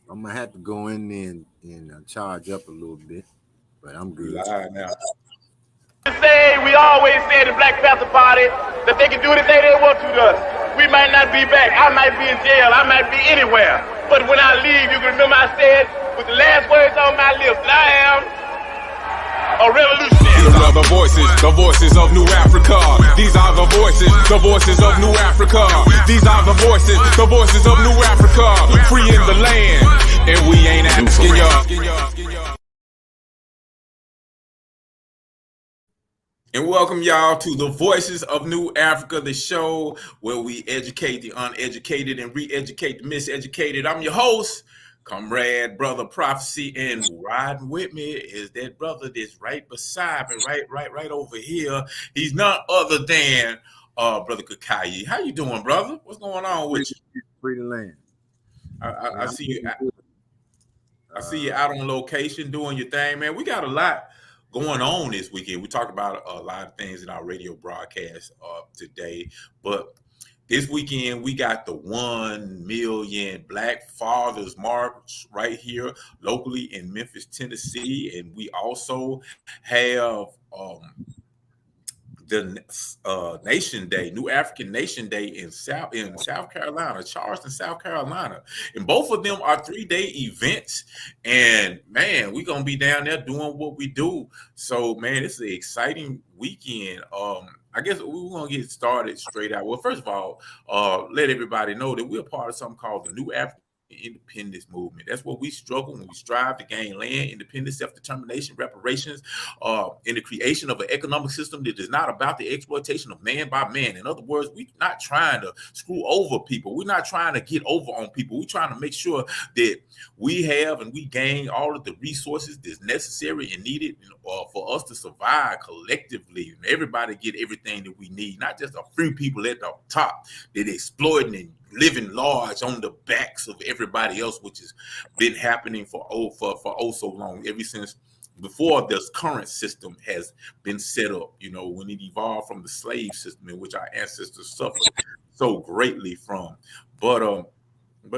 I'm gonna have to go in there and charge up a little bit, but I'm We good. live now. We always say in the Black Panther Party that they can do anything they want to us. We might not be back. I might be in jail. I might be anywhere. But when I leave, you can remember I said with the last words on my lips that I am a revolutionary. These are the voices of New Africa. These are the voices of New Africa. These are the voices of New Africa. Free in the land, and we ain't asking y'all. And welcome y'all to the Voices of New Africa, the show where we educate the uneducated and re-educate the miseducated. I'm your host, comrade, brother Prophecy, and riding with me is that brother that's right beside me, right over here. He's none other than brother Kakayi. How you doing, brother? What's going on with you? Free to land. I see you. Good. I see you out on location doing your thing, man. We got a lot going on this weekend. We talked about a lot of things in our radio broadcast today, but this weekend we got the 1 million Black Fathers March right here locally in Memphis, Tennessee, and we also have the Nation Day, New African Nation Day in South Carolina, Charleston, South Carolina, and both of them are 3-day events. And man, we're gonna be down there doing what we do. So man, it's an exciting weekend. I guess we're gonna get started straight out. Well, first of all, let everybody know that we're part of something called the New African Independence Movement. That's what we struggle when we strive to gain land, independence, self-determination, reparations, in the creation of an economic system that is not about the exploitation of man by man. In other words, we're not trying to screw over people. We're not trying to get over on people. We're trying to make sure that we have and we gain all of the resources that's necessary and needed for us to survive collectively. And everybody get everything that we need, not just a few people at the top that exploiting and living large on the backs of everybody else, which has been happening for so long, ever since before this current system has been set up, when it evolved from the slave system in which our ancestors suffered so greatly from. But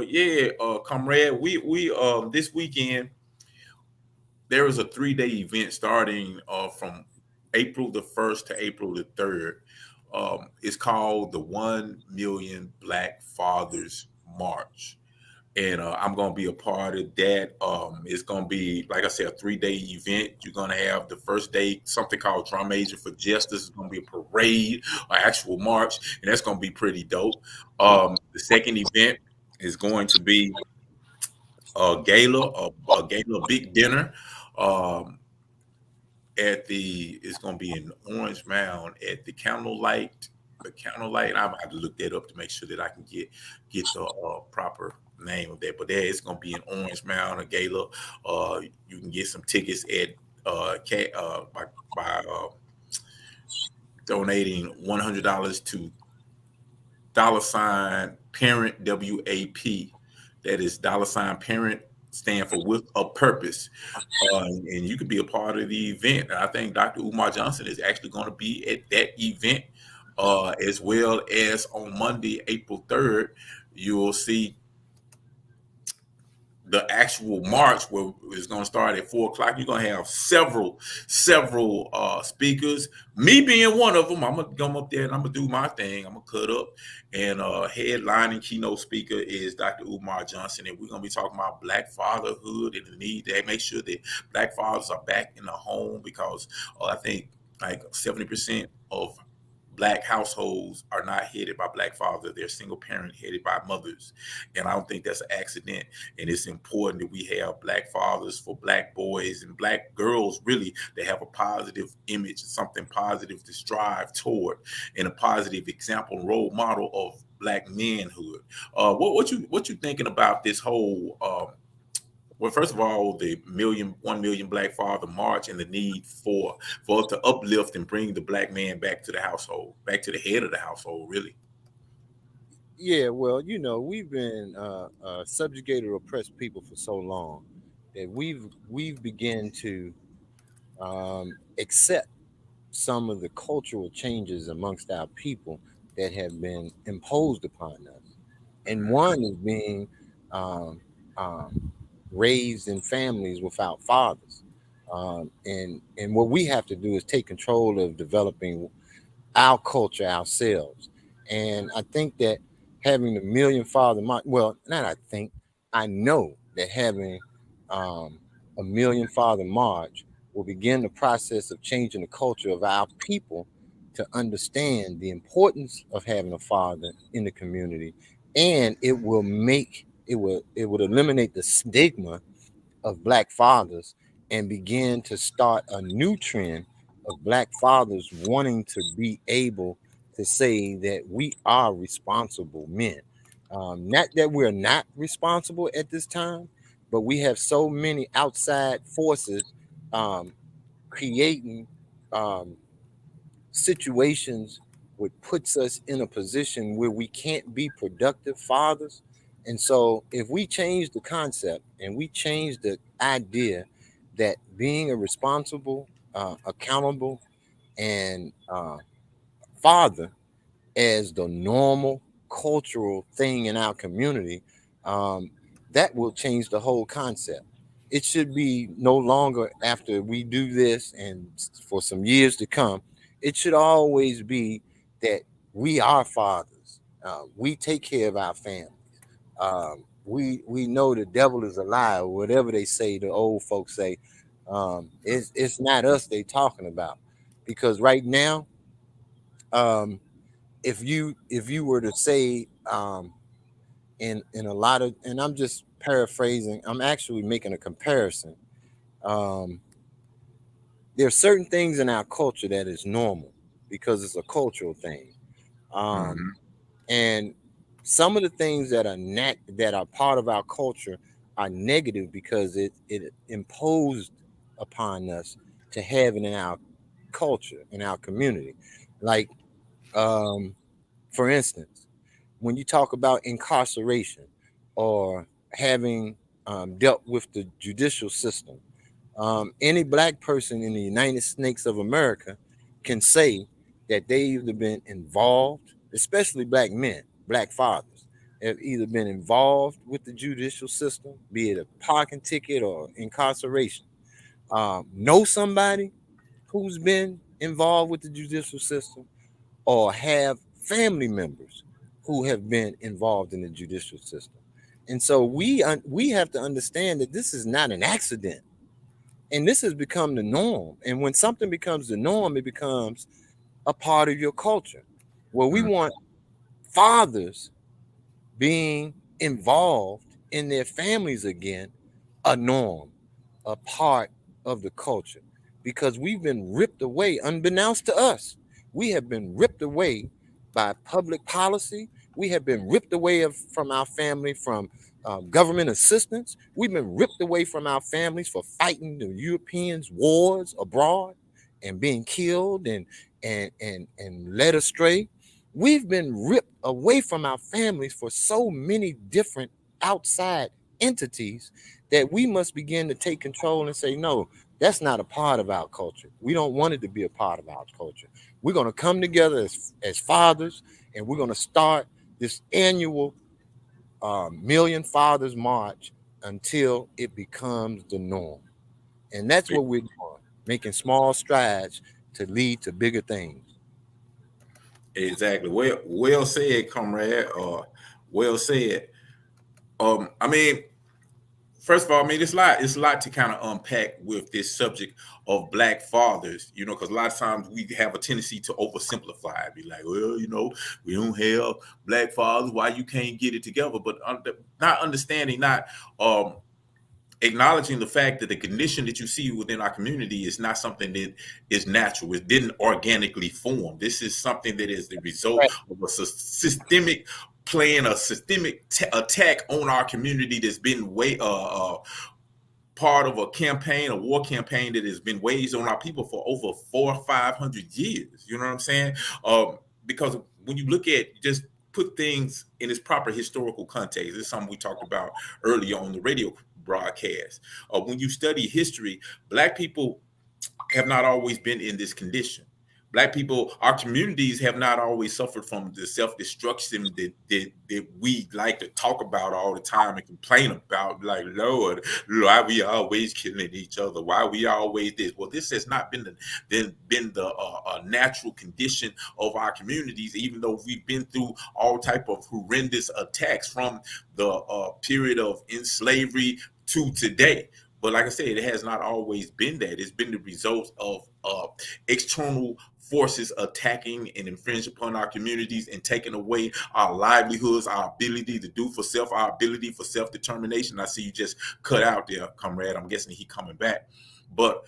yeah, comrade, we this weekend there is a 3-day event starting from April the 1st to April the 3rd. It's called the 1 Million Black Fathers March. And I'm going to be a part of that. It's going to be, like I said, a 3-day event. You're going to have the first day, something called Drum Major for Justice. It's going to be a parade, an actual march, and that's going to be pretty dope. The second event is going to be a gala, a big dinner. It's going to be in Orange Mound at the Candlelight. I have to look that up to make sure that I can get the proper name of that. But there, it's going to be in Orange Mound, a gala. You can get some tickets at by donating $100 to $parent WAP. That is $parent stand for with a purpose, and you could be a part of the event. And I think Dr. Umar Johnson is actually going to be at that event, as well as on Monday, April 3rd, you'll see the actual march where it's going to start at 4:00. You're going to have several speakers. Me being one of them, I'm going to come up there and I'm going to do my thing. I'm going to cut up. And headlining keynote speaker is Dr. Umar Johnson. And we're going to be talking about Black fatherhood and the need to make sure that Black fathers are back in the home, because I think like 70% of Black households are not headed by Black fathers. They're single parent headed by mothers. And I don't think that's an accident. And it's important that we have Black fathers for Black boys and Black girls, really, to have a positive image, something positive to strive toward, and a positive example, role model of Black manhood. What you thinking about this whole well, first of all, the 1 million Black Father March and the need for us to uplift and bring the Black man back to the household, back to the head of the household, really. Yeah, well, we've been subjugated, oppressed people for so long that we've begun to accept some of the cultural changes amongst our people that have been imposed upon us, and one is being raised in families without fathers. And what we have to do is take control of developing our culture ourselves. And I think that having the Million Father March, well, not I think, I know that having um, a Million Father March will begin the process of changing the culture of our people to understand the importance of having a father in the community, and it would eliminate the stigma of black fathers and begin to start a new trend of black fathers wanting to be able to say that we are responsible men. Not that we're not responsible at this time, but we have so many outside forces um, creating um, situations which puts us in a position where we can't be productive fathers. And so if we change the concept and we change the idea that being a responsible, accountable, and father as the normal cultural thing in our community, um, that will change the whole concept. It should be no longer after we do this and for some years to come. It should always be that we are fathers. We take care of our family. We know the devil is a liar, whatever they say. The old folks say, it's not us they talking about, because right now, um, if you were to say in a lot of, and I'm just paraphrasing, I'm actually making a comparison. um there are certain things in our culture that is normal because it's a cultural thing. um Mhm. and some of the things that are part of our culture are negative because it imposed upon us to have it in our culture, in our community. Like, um for instance, when you talk about incarceration or having dealt with the judicial system, any black person in the United States of America can say that they either been involved, especially black men, black fathers, have either been involved with the judicial system, be it a parking ticket or incarceration. Know somebody who's been involved with the judicial system, or have family members who have been involved in the judicial system. And so we have to understand that this is not an accident, and this has become the norm. And when something becomes the norm, it becomes a part of your culture. Well, we Mhm. want fathers being involved in their families again a norm, a part of the culture, because we've been ripped away, unbeknownst to us. We have been ripped away by public policy. We have been ripped away from our family, from government assistance. We've been ripped away from our families for fighting the Europeans' wars abroad and being killed and led astray. We've been ripped away from our families for so many different outside entities that we must begin to take control and say, no, that's not a part of our culture. We don't want it to be a part of our culture. We're going to come together as fathers, and we're going to start this annual Million Fathers March until it becomes the norm. And that's what we're doing, making small strides to lead to bigger things. Exactly. Well said, comrade. Well said. I mean, first of all, I mean, it's a lot to kind of unpack with this subject of black fathers, because a lot of times we have a tendency to oversimplify it, be like, well, we don't have black fathers, why you can't get it together? But not understanding, not um, acknowledging the fact that the condition that you see within our community is not something that is natural. It didn't organically form. This is something that is the result Right. of a systemic plan, a systemic attack on our community that's been part of a campaign, a war campaign that has been waged on our people for over 400 or 500 years. You know what I'm saying? Because when you look at, just put things in its proper historical context, this is something we talked about earlier on the radio broadcast. When you study history, black people have not always been in this condition. Black people, our communities have not always suffered from the self-destruction that we like to talk about all the time and complain about. Like, Lord, why we always killing each other? Why we always this? Well, this has not been the natural condition of our communities, even though we've been through all type of horrendous attacks from the period of in slavery to today. But like I said, it has not always been that. It's been the result of external forces attacking and infringe upon our communities and taking away our livelihoods, our ability to do for self, our ability for self-determination. I see you just cut out there, comrade. I'm guessing he coming back. But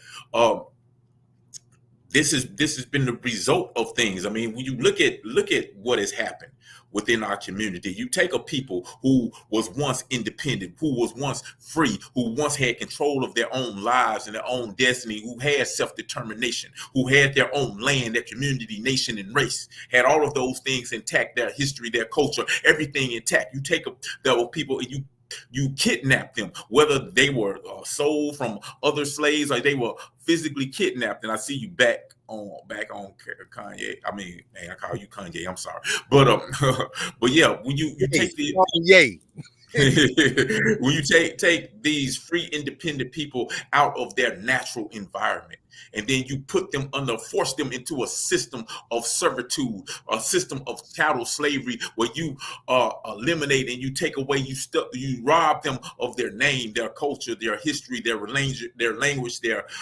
this has been the result of things. I mean, when you look at what has happened within our community, you take a people who was once independent, who was once free, who once had control of their own lives and their own destiny, who had self-determination, who had their own land, their community, nation, and race, had all of those things intact, their history, their culture, everything intact. You take those people and you kidnap them, whether they were sold from other slaves or they were physically kidnapped. And I see you back on Kanye. I mean, man, I call you Kanye. I'm sorry, but but yeah, when you take the Yay. when you take these free independent people out of their natural environment, and then you force them into a system of servitude, a system of chattel slavery, where you eliminate and you take away, you rob them of their name, their culture, their history, their language, their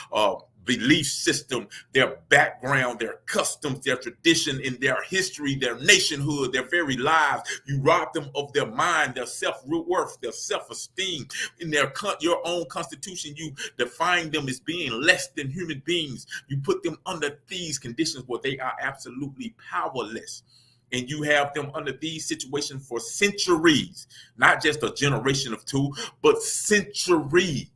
belief system, their background, their customs, their tradition, and their history, their nationhood, their very lives. You rob them of their mind, their self-worth, their self-esteem. In your own constitution, you define them as being less than human beings. You put them under these conditions where they are absolutely powerless. And you have them under these situations for centuries, not just a generation of two, but centuries,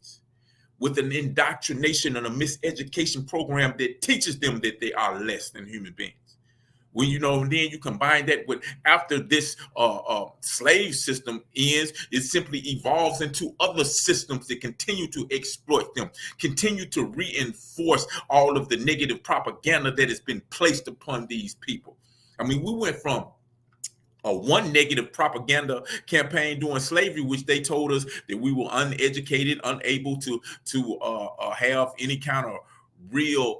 with an indoctrination and a miseducation program that teaches them that they are less than human beings. When then you combine that with, after this slave system ends, it simply evolves into other systems that continue to exploit them, continue to reinforce all of the negative propaganda that has been placed upon these people. I mean, we went from one negative propaganda campaign during slavery, which they told us that we were uneducated, unable to have any kind of real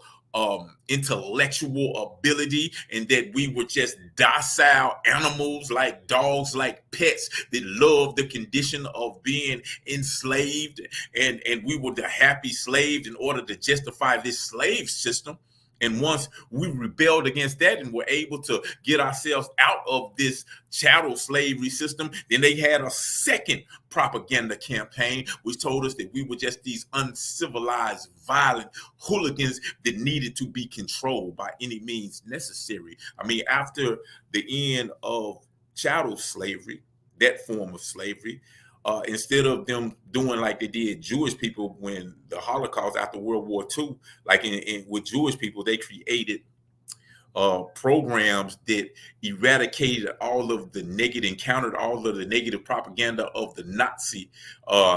intellectual ability, and that we were just docile animals, like dogs, like pets that loved the condition of being enslaved, and we were the happy slave in order to justify this slave system. And once we rebelled against that and were able to get ourselves out of this chattel slavery system, then they had a second propaganda campaign, which told us that we were just these uncivilized, violent hooligans that needed to be controlled by any means necessary. I mean, after the end of chattel slavery, that form of slavery, instead of them doing like they did Jewish people when the Holocaust after World War II, like with Jewish people, they created programs that eradicated all of the negative, encountered all of the negative propaganda of the Nazi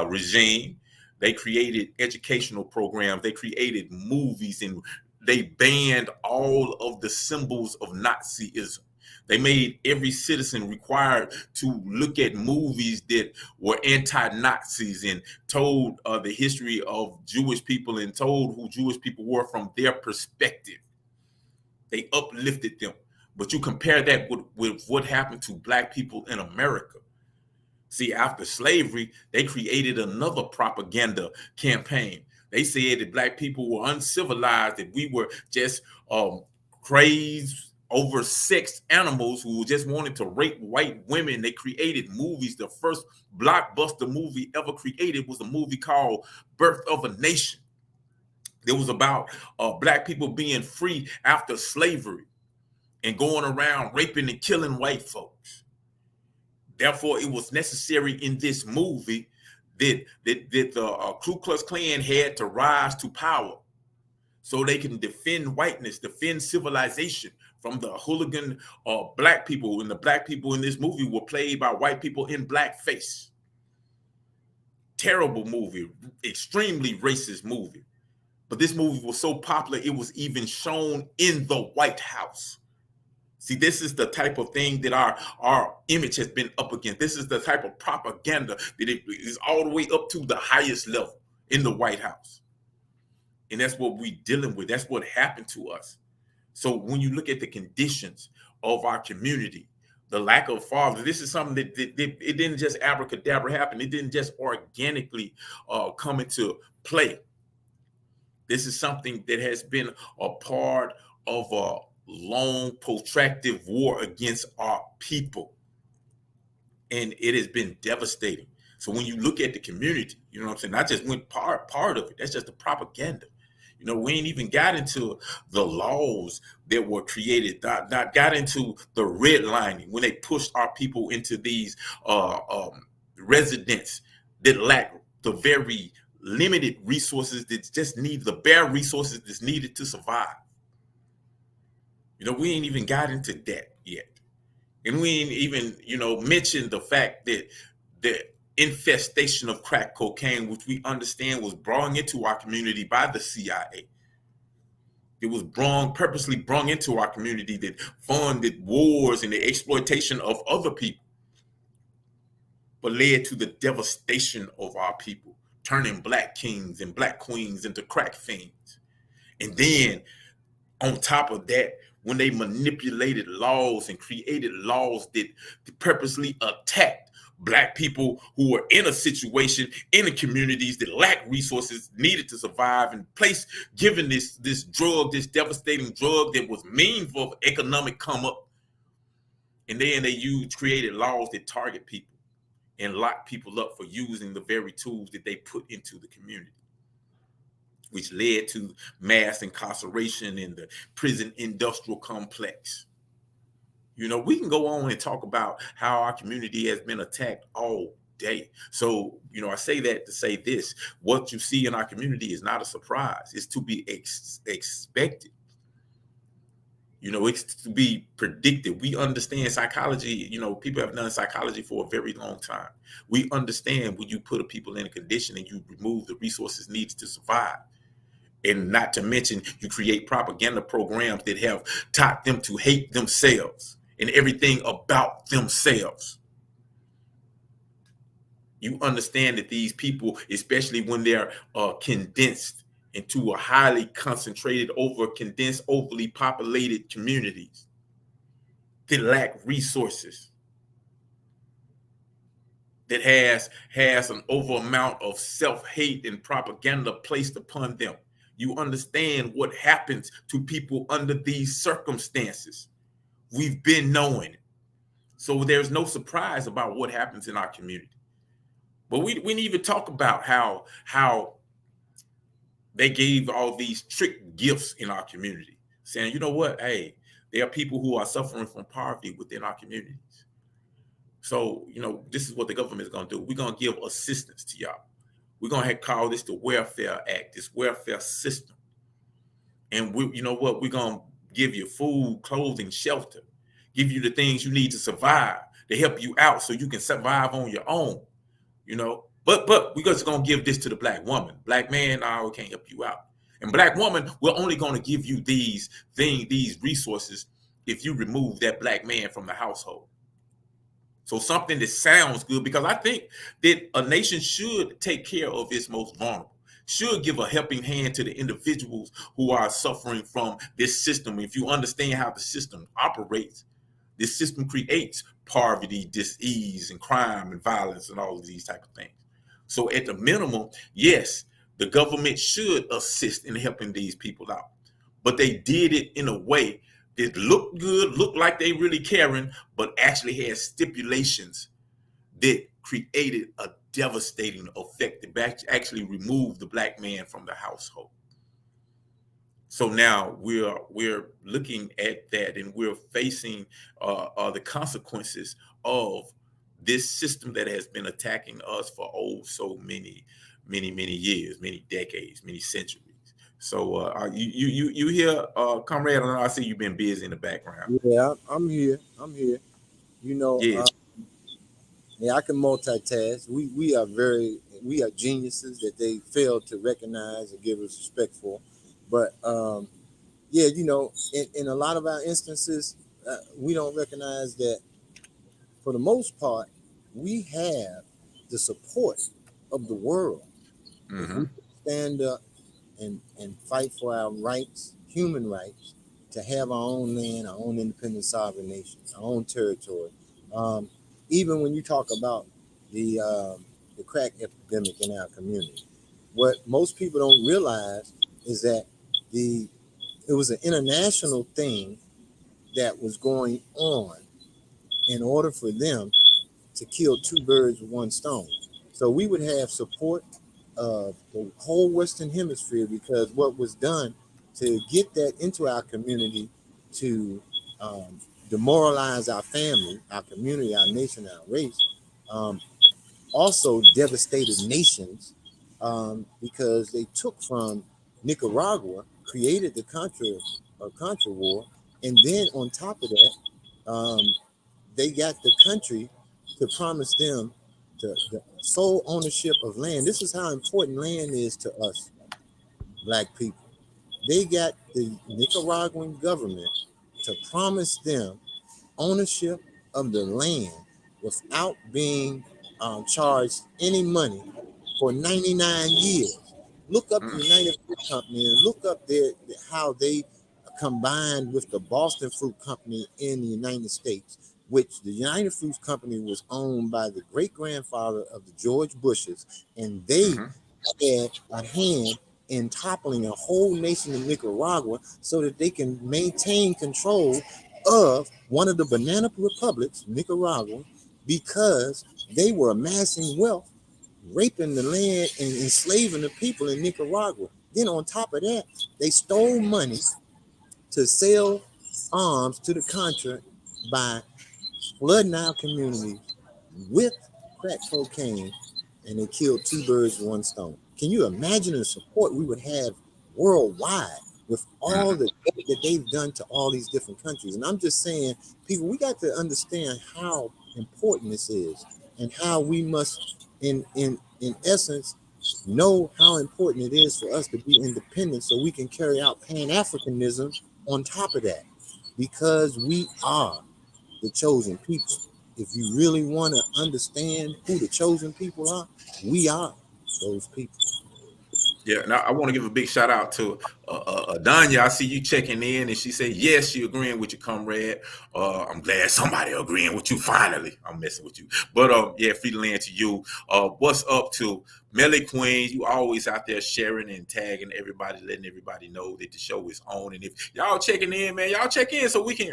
regime. They created educational programs. They created movies, and they banned all of the symbols of Nazism. They made every citizen required to look at movies that were anti-Nazis and told the history of Jewish people and told who Jewish people were from their perspective. They uplifted them. But you compare that with what happened to Black people in America. See, after slavery, they created another propaganda campaign. They said that Black people were uncivilized, that we were just crazed, oversexed animals who just wanted to rape white women. They created movies. The first blockbuster movie ever created was a movie called Birth of a Nation. It was about Black people being free after slavery and going around raping and killing white folks. Therefore, it was necessary in this movie that the Ku Klux Klan had to rise to power so they can defend whiteness, defend civilization from the hooligan Black people. And the Black people in this movie were played by white people in blackface. Terrible movie, extremely racist movie. But this movie was so popular, it was even shown in the White House. See, this is the type of thing that our image has been up against. This is the type of propaganda that it is all the way up to the highest level in the White House. And that's what we're dealing with. That's what happened to us. So when you look at the conditions of our community, the lack of fathers, this is something that it didn't just abracadabra happen. It didn't just organically come into play. This is something that has been a part of a long, protracted war against our people. And it has been devastating. So when you look at the community, you know what I'm saying? Not just one part of it. That's just the propaganda. You know, we ain't even got into the laws that were created, not got into the redlining when they pushed our people into these residents that lack the very limited resources that just need the bare resources that's needed to survive. You know, we ain't even got into that yet. And we ain't even, mentioned the fact that the infestation of crack cocaine, which we understand was brought into our community by the CIA. It was purposely brought into our community that funded wars and the exploitation of other people, but led to the devastation of our people, turning black kings and black queens into crack fiends. And then on top of that, when they manipulated laws and created laws that purposely attacked black people who were in a situation in the communities that lacked resources needed to survive, and given this drug, this devastating drug that was mean for economic come up, and then they created laws that target people and lock people up for using the very tools that they put into the community, which led to mass incarceration in the prison industrial complex. You know, we can go on and talk about how our community has been attacked all day. So, I say that to say this: what you see in our community is not a surprise. It's to be expected. It's to be predicted. We understand psychology. People have done psychology for a very long time. We understand when you put a people in a condition and you remove the resources needed to survive. And not to mention, you create propaganda programs that have taught them to hate themselves and everything about themselves. You understand that these people, especially when they're condensed into a highly concentrated, condensed, overly populated communities that lack resources, that has an over amount of self-hate and propaganda placed upon them. You understand what happens to people under these circumstances. We've been knowing it. So there's no surprise about what happens in our community. But we didn't even talk about how they gave all these trick gifts in our community, saying, you know what, hey, there are people who are suffering from poverty within our communities. So, this is what the government is going to do. We're going to give assistance to y'all. We're going to call this the Welfare Act, this welfare system. And we're going to give you food, clothing, shelter, give you the things you need to survive, to help you out so you can survive on your own, But we're just going to give this to the black woman. Black man, we can't help you out. And black woman, we're only going to give you these resources if you remove that black man from the household. So something that sounds good, because I think that a nation should take care of its most vulnerable, should give a helping hand to the individuals who are suffering from this system. If you understand how the system operates, this system creates poverty, disease, and crime and violence and all of these type of things. So at the minimum, yes, the government should assist in helping these people out. But they did it in a way that looked good, looked like they really caring, but actually had stipulations that created a devastating effect that actually removed the black man from the household. So now we're looking at that, and we're facing the consequences of this system that has been attacking us for so many years, many decades, many centuries. So you here, comrade? I see you've been busy in the background. Yeah, I'm here. Yeah. Yeah, I can multitask. We are very we are geniuses that they fail to recognize and give us respect for. But yeah, in a lot of our instances, we don't recognize that for the most part, we have the support of the world. If we Mm-hmm. stand up and fight for our rights, human rights, to have our own land, our own independent sovereign nation, our own territory. Um, Even when you talk about the crack epidemic in our community, what most people don't realize is that the it was an international thing that was going on in order for them to kill two birds with one stone. So we would have support of the whole Western Hemisphere because what was done to get that into our community to demoralize our family, our community, our nation, our race, um, also devastated nations because they took from Nicaragua, created the Contra War, and then on top of that, um, they got the country to promise them the sole ownership of land. This is how important land is to us, black people. They got the Nicaraguan government to promise them ownership of the land without being charged any money for 99 years. Look up the Mm-hmm. United Fruit Company and look up how they combined with the Boston Fruit Company in the United States, which the United Fruit Company was owned by the great grandfather of the George Bushes, and they Mm-hmm. had a hand in toppling a whole nation of Nicaragua so that they can maintain control of one of the banana republics, Nicaragua, because they were amassing wealth, raping the land and enslaving the people in Nicaragua. Then on top of that, they stole money to sell arms to the Contra by flooding our communities with crack cocaine, and they killed two birds with one stone. Can you imagine the support we would have worldwide with all Mm-hmm. the that they've done to all these different countries? And I'm just saying, people, we got to understand how important this is and how we must, in essence, know how important it is for us to be independent so we can carry out Pan-Africanism on top of that, because we are the chosen people. If you really want to understand who the chosen people are, we are those people. Yeah, and I want to give a big shout out to Danya. I see you checking in, and she said yes, she agreeing with you, comrade. I'm glad somebody agreeing with you. Finally, I'm messing with you, but yeah, free to land to you. What's up to Melly Queen? You always out there sharing and tagging everybody, letting everybody know that the show is on. And if y'all checking in, man, y'all check in so we can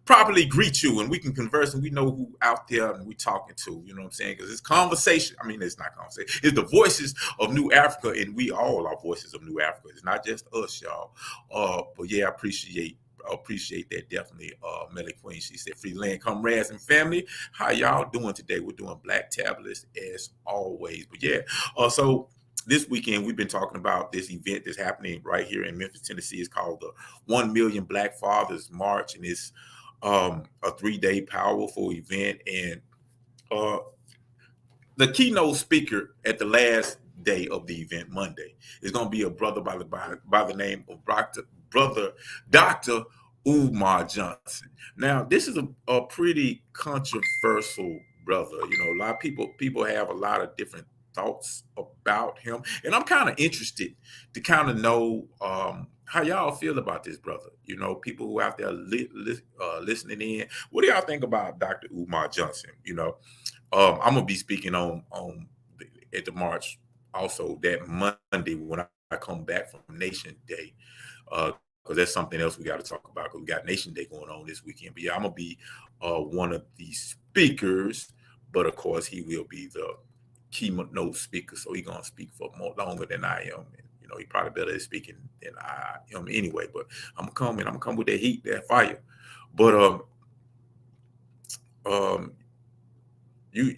properly greet you and we can converse and we know who out there and we talking to. You know what I'm saying? Because it's conversation. I mean, it's not conversation. It's the voices of New Africa, and we all are voices of New Africa. It's not just us, y'all. But yeah, I appreciate that definitely. Melly Queen, she said, free land, comrades and family. How y'all doing today? We're doing Black Tablets as always. But yeah, so this weekend we've been talking about this event that's happening right here in Memphis, Tennessee. It's called the 1 Million Black Fathers March, and it's a 3-day powerful event. And uh, the keynote speaker at the last day of the event, Monday, is going to be a brother by the name of Dr. Umar Johnson. Now, this is a pretty controversial brother. You know, a lot of people have a lot of different thoughts about him, and I'm kind of interested to kind of know how y'all feel about this brother. You know, people who out there listening in. What do y'all think about Dr. Umar Johnson? You know, I'm gonna be speaking at the march also that Monday when I come back from Nation Day, because that's something else we got to talk about because we got Nation Day going on this weekend. But yeah, I'm gonna be one of the speakers, but of course he will be the keynote speaker, so he's gonna speak for more longer than I am. And, you know, he probably better at speaking than I am anyway. But I'm gonna come with that heat, that fire. But um, you.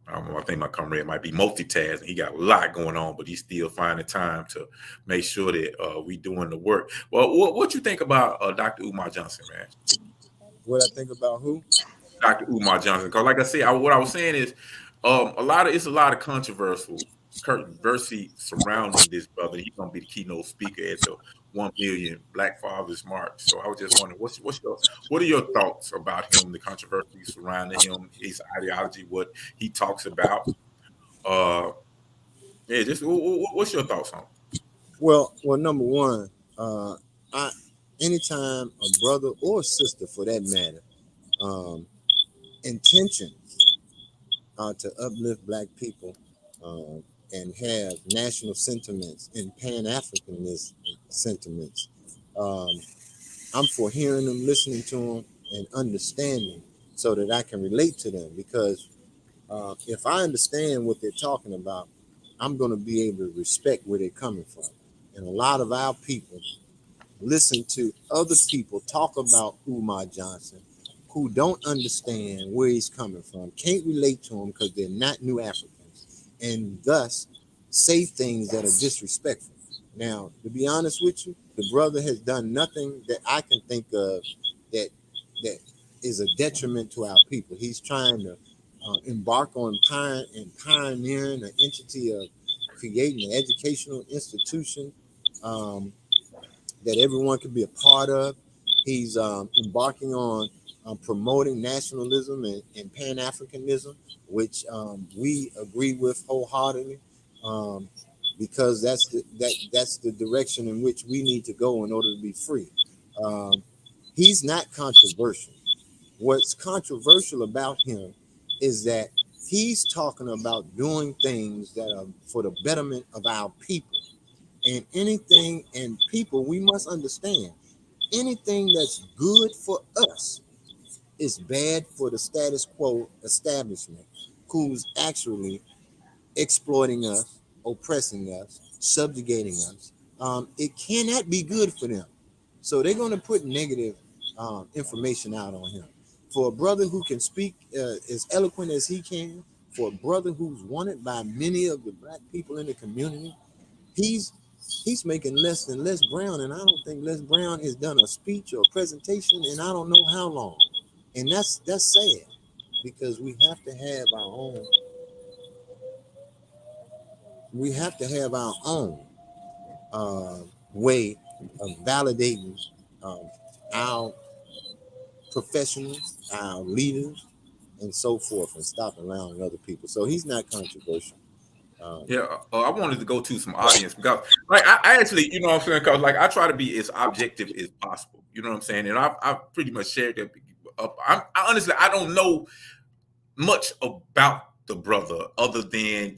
I think my comrade might be multitasking. He got a lot going on, but he's still finding time to make sure that we doing the work. Well, what you think about Dr. Umar Johnson, man? What I think about who? Dr. Umar Johnson, because like I said, what I was saying is It's a lot of controversy surrounding this brother. He's gonna be the keynote speaker at the 1 million Black Fathers March. So I was just wondering, what are your thoughts about him, the controversy surrounding him, his ideology, what he talks about? Uh, yeah, just what's your thoughts on? Well, number one, I anytime a brother or sister, for that matter, um, intentions to uplift Black people and have national sentiments and Pan Africanist sentiments. Um, I'm for hearing them, listening to them, and understanding so that I can relate to them. Because if I understand what they're talking about, I'm going to be able to respect where they're coming from. And a lot of our people listen to other people talk about Umar Johnson who don't understand where he's coming from, can't relate to him because they're not New Africans, and thus say things that are disrespectful. Now, to be honest with you, the brother has done nothing that I can think of that that is a detriment to our people. He's trying to embark on pioneering an entity of creating an educational institution um, that everyone could be a part of. He's embarking on promoting nationalism and Pan-Africanism, which we agree with wholeheartedly, um, because that's the direction in which we need to go in order to be free. Um, he's not controversial. What's controversial about him is that he's talking about doing things that are for the betterment of our people. And anything, and people, we must understand, anything that's good for us is bad for the status quo establishment, who's actually exploiting us, oppressing us, subjugating us. It cannot be good for them. So they're going to put negative information out on him. For a brother who can speak as eloquent as he can, for a brother who's wanted by many of the Black people in the community, he's making less than Les Brown, and I don't think Les Brown has done a speech or a presentation in I don't know how long. And that's sad, because we have to have our own uh, way of validating um, our professionals, our leaders, and so forth, and stop allowing other people. So he's not controversial. Yeah, I wanted to go to some audience because, like, I actually, you know what I'm saying, because like I try to be as objective as possible. You know what I'm saying, and I've pretty much shared that. I honestly, I don't know much about the brother other than,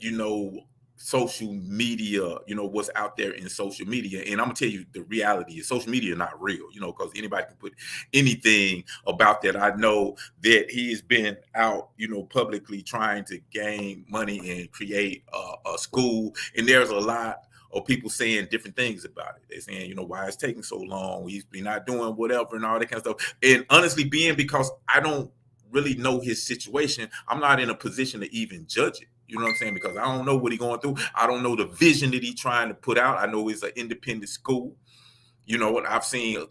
social media, what's out there in social media. And I'm gonna tell you the reality is social media is not real, because anybody can put anything about that. I know that he has been out, publicly trying to gain money and create a school, and there's a lot of people saying different things about it. They're saying, why it's taking so long, he's been not doing whatever and all that kind of stuff. And honestly, because I don't really know his situation, I'm not in a position to even judge it. You know what I'm saying? Because I don't know what he's going through. I don't know the vision that he's trying to put out. I know it's an independent school. What I've seen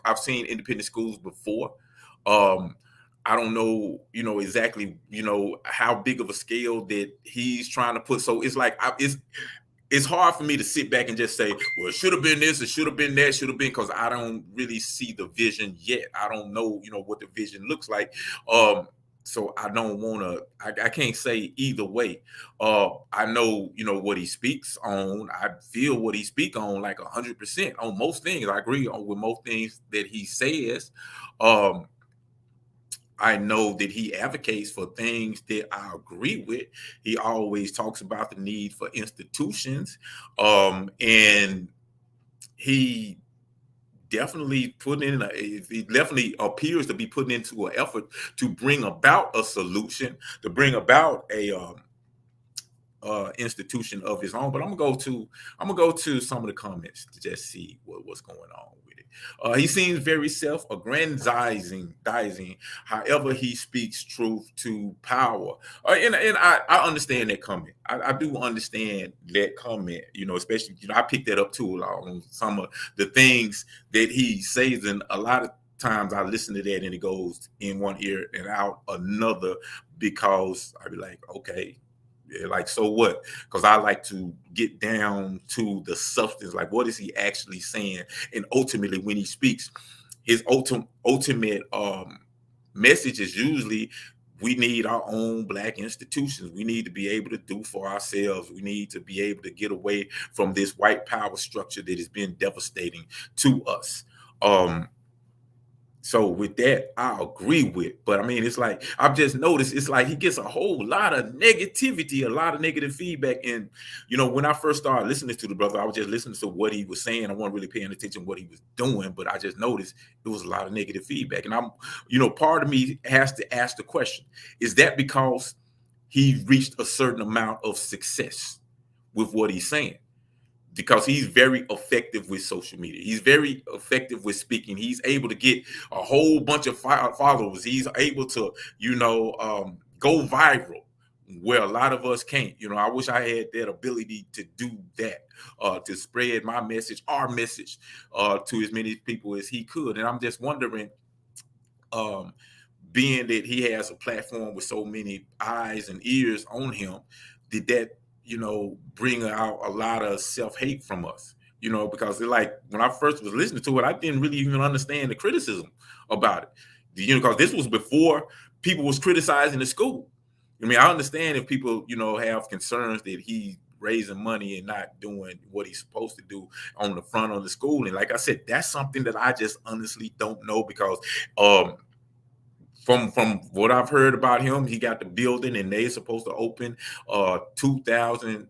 I've seen independent schools before. I don't know, exactly, how big of a scale that he's trying to put. So it's like it's hard for me to sit back and just say, well, it should have been this, it should have been that, should have been, because I don't really see the vision yet. I don't know, what the vision looks like. So I don't want to, I can't say either way. I know, what he speaks on. I feel what he speaks on like 100% on most things. I agree with most things that he says. I know that he advocates for things that I agree with. He always talks about the need for institutions. And he definitely he definitely appears to be putting into an effort to bring about a solution, to bring about a institution of his own. But I'm gonna go to some of the comments to just see what's going on with it. He seems very self-aggrandizing. However, he speaks truth to power. And I understand that comment. I do understand that comment. Especially I picked that up too on some of the things that he says, and a lot of times I listen to that and it goes in one ear and out another, because I be like, okay, yeah, like, so what? Because I like to get down to the substance, like what is he actually saying? And ultimately, when he speaks, his ultimate message is usually, we need our own Black institutions. We need to be able to do for ourselves. We need to be able to get away from this white power structure that has been devastating to us. So with that, I agree with. But I mean, it's like, I've just noticed, it's like he gets a whole lot of negativity, a lot of negative feedback. And, when I first started listening to the brother, I was just listening to what he was saying. I wasn't really paying attention to what he was doing, but I just noticed it was a lot of negative feedback. And I'm, part of me has to ask the question, is that because he reached a certain amount of success with what he's saying? Because he's very effective with social media. He's very effective with speaking. He's able to get a whole bunch of followers. He's able to, go viral, where a lot of us can't. I wish I had that ability to do that, to spread my message, our message, to as many people as he could. And I'm just wondering, being that he has a platform with so many eyes and ears on him, did that bring out a lot of self-hate from us, because like when I first was listening to it, I didn't really even understand the criticism about it, because this was before people was criticizing the school. I mean, I understand if people, have concerns that he raising money and not doing what he's supposed to do on the front of the school. And like I said, that's something that I just honestly don't know, because from what I've heard about him, he got the building and they're supposed to open 2000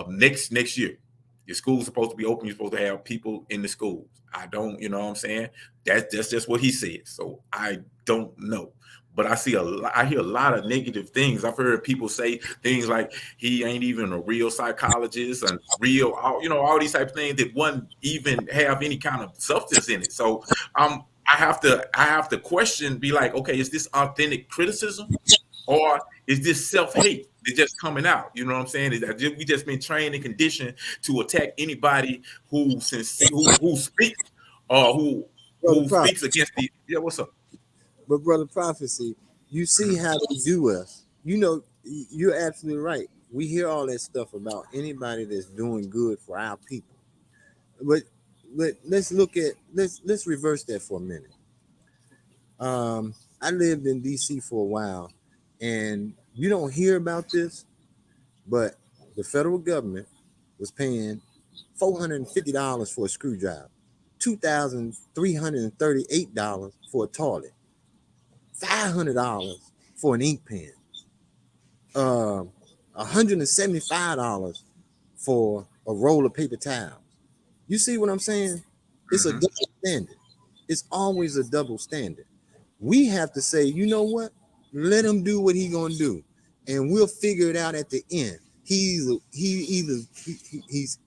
next year. Your school's supposed to be open. You're supposed to have people in the schools. I don't, what I'm saying? That's just what he said. So I don't know. But I hear a lot of negative things. I've heard people say things like he ain't even a real psychologist and all these type of things that wouldn't even have any kind of substance in it. So I have to question, be like, okay, is this authentic criticism, or is this self-hate that's just coming out? You know what I'm saying? Is that we just been trained and conditioned to attack anybody who speaks or who speaks against the what's up? But Brother Prophecy, you see how they do us. You're absolutely right. We hear all that stuff about anybody that's doing good for our people. But let's reverse that for a minute. I lived in DC for a while, and you don't hear about this, but the federal government was paying $450 for a screwdriver, $2,338 for a toilet, $500 for an ink pen, $175 for a roll of paper towels. You see what I'm saying? It's a double standard. It's always a double standard. We have to say, you know what? Let him do what he's gonna do, and we'll figure it out at the end. He's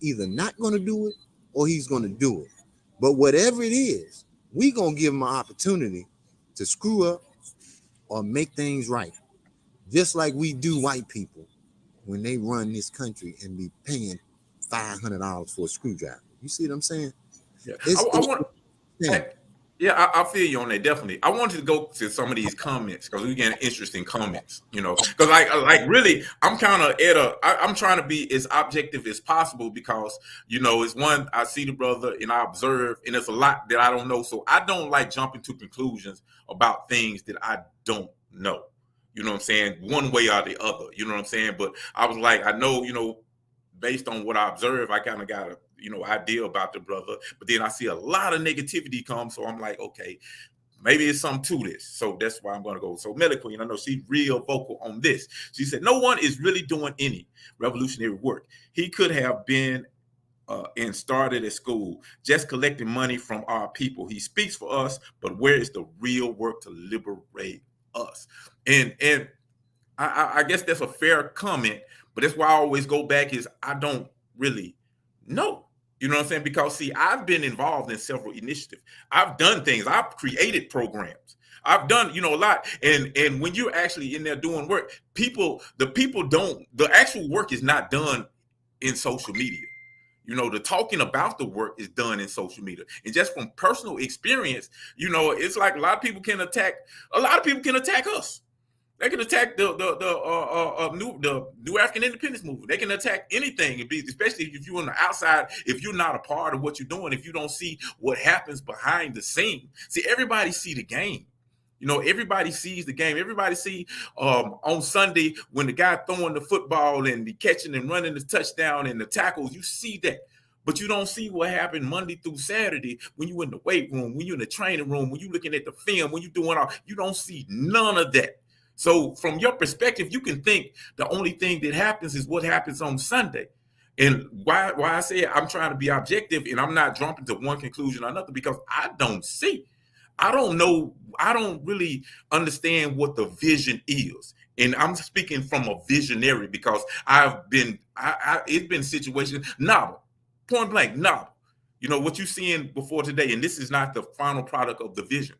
either not gonna do it or he's gonna do it. But whatever it is, we gonna give him an opportunity to screw up or make things right, just like we do white people when they run this country and be paying $500 for a screwdriver. You see what I'm saying? Yeah. I feel you on that, definitely. I wanted to go to some of these comments because we getting interesting comments, because like really, I'm kind of I'm trying to be as objective as possible, because it's one, I see the brother and I observe, and there's a lot that I don't know, so I don't like jumping to conclusions about things that I don't know. You know what I'm saying? One way or the other. You know what I'm saying? But I was like, I know, based on what I observe, I kind of got a idea about the brother, but then I see a lot of negativity come, so I'm like, okay, maybe it's something to this. So that's why I'm going to go. So Melly Queen, I know she's real vocal on this. She said, no one is really doing any revolutionary work. He could have been and started at school, just collecting money from our people. He speaks for us, but where is the real work to liberate us? And I guess that's a fair comment, but that's why I always go back is I don't really know. You know what I'm saying? Because see, I've been involved in several initiatives. I've done things. I've created programs. I've done, a lot. And when you're actually in there doing work, the actual work is not done in social media. The talking about the work is done in social media. And just from personal experience, it's like a lot of people can attack us. They can attack the new African independence movement. They can attack anything, especially if you're on the outside. If you're not a part of what you're doing, if you don't see what happens behind the scene. See, everybody see the game. Everybody sees the game. Everybody see on Sunday when the guy throwing the football and the catching and running the touchdown and the tackles. You see that. But you don't see what happened Monday through Saturday when you in the weight room, when you're in the training room, when you're looking at the film, when you're doing all. You don't see none of that. So from your perspective, you can think the only thing that happens is what happens on Sunday. And why I say I'm trying to be objective and I'm not jumping to one conclusion or another, because I don't see. I don't know. I don't really understand what the vision is. And I'm speaking from a visionary because it's been situations, novel, point blank, novel. What you're seeing before today, and this is not the final product of the vision.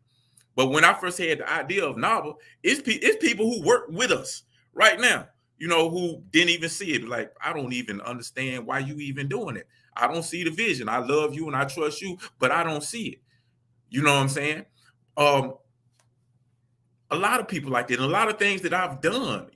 But when I first had the idea of novel, it's people who work with us right now, who didn't even see it. Like, I don't even understand why you even doing it. I don't see the vision. I love you and I trust you, but I don't see it. You know what I'm saying? A lot of people like that, and a lot of things that I've done,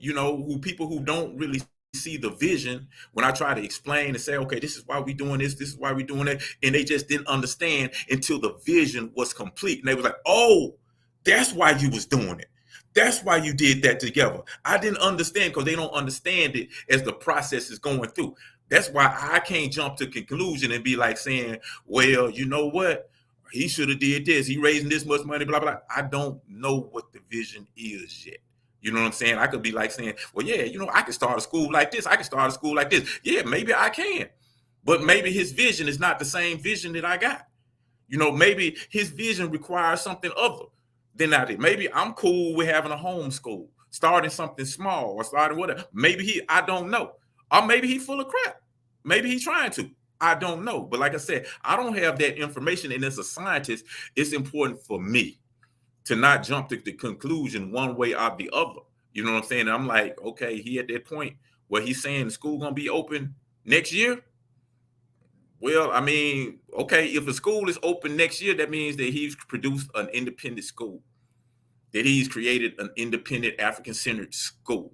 people who don't really see the vision, when I try to explain and say, okay, this is why we're doing this is why we're doing that, and they just didn't understand until the vision was complete. And they was like, oh, that's why you was doing it. That's why you did that together. I didn't understand, because they don't understand it as the process is going through. That's why I can't jump to conclusion and be like saying, well, you know what? He should have did this. He raising this much money, blah, blah. I don't know what the vision is yet. You know what I'm saying? I could be like saying, well, yeah, I can start a school like this. I can start a school like this. Yeah, maybe I can. But maybe his vision is not the same vision that I got. Maybe his vision requires something other than I did. Maybe I'm cool with having a homeschool, starting something small or starting whatever. Maybe I don't know. Or maybe he's full of crap. Maybe he's trying to. I don't know. But like I said, I don't have that information. And as a scientist, it's important for me to not jump to the conclusion one way or the other. You know what I'm saying? And I'm like, okay, he at that point where he's saying the school going to be open next year. Well, I mean, okay, if a school is open next year, that means that he's produced an independent school, that he's created an independent African-centered school.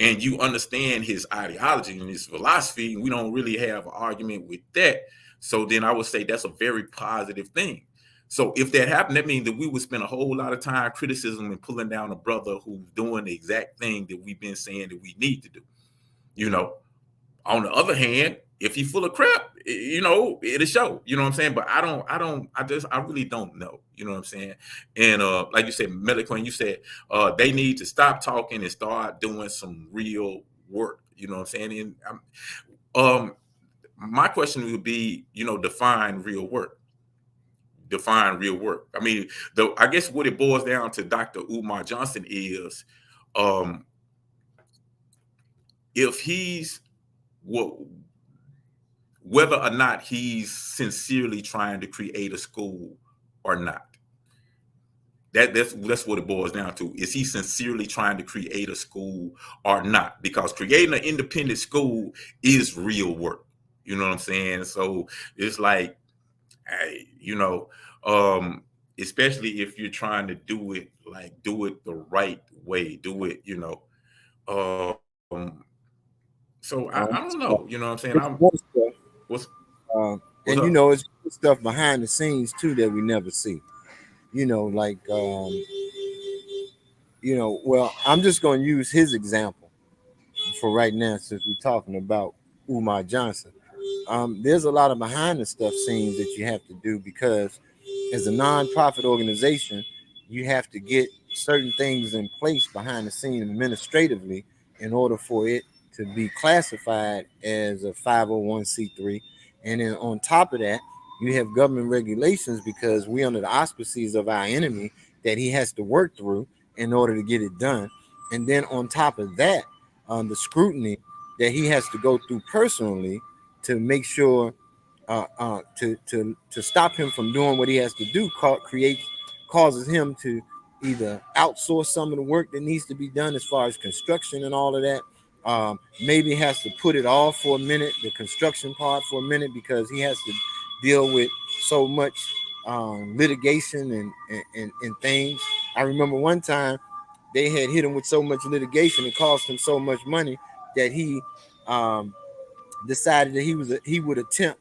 And you understand his ideology and his philosophy, and we don't really have an argument with that. So then I would say that's a very positive thing. So if that happened, that means that we would spend a whole lot of time criticism and pulling down a brother who's doing the exact thing that we've been saying that we need to do. On the other hand, if he's full of crap, it'll show. You know what I'm saying? But I really don't know. You know what I'm saying? And like you said, Meliquin, you said they need to stop talking and start doing some real work. You know what I'm saying? And my question would be, define real work. Define real work. I mean, I guess what it boils down to, Dr. Umar Johnson, is if he's whether or not he's sincerely trying to create a school or not. That's what it boils down to. Is he sincerely trying to create a school or not? Because creating an independent school is real work. You know what I'm saying? So it's like, hey, especially if you're trying to do it the right way, do it, so I don't know, you know what I'm saying? What's and up? it's stuff behind the scenes too that we never see. Like well, I'm just going to use his example for right now since we're talking about Umar Johnson. There's a lot of behind the stuff scenes that you have to do, because as a non-profit organization, you have to get certain things in place behind the scene administratively in order for it to be classified as a 501c3. And then on top of that, you have government regulations, because we're under the auspices of our enemy that he has to work through in order to get it done. And then on top of that, the scrutiny that he has to go through personally to make sure to stop him from doing what he has to do, causes him to either outsource some of the work that needs to be done as far as construction and all of that, Maybe has to put it off for a minute, the construction part for a minute, because he has to deal with so much litigation and things. I remember one time they had hit him with so much litigation, it cost him so much money that he um, decided that he would attempt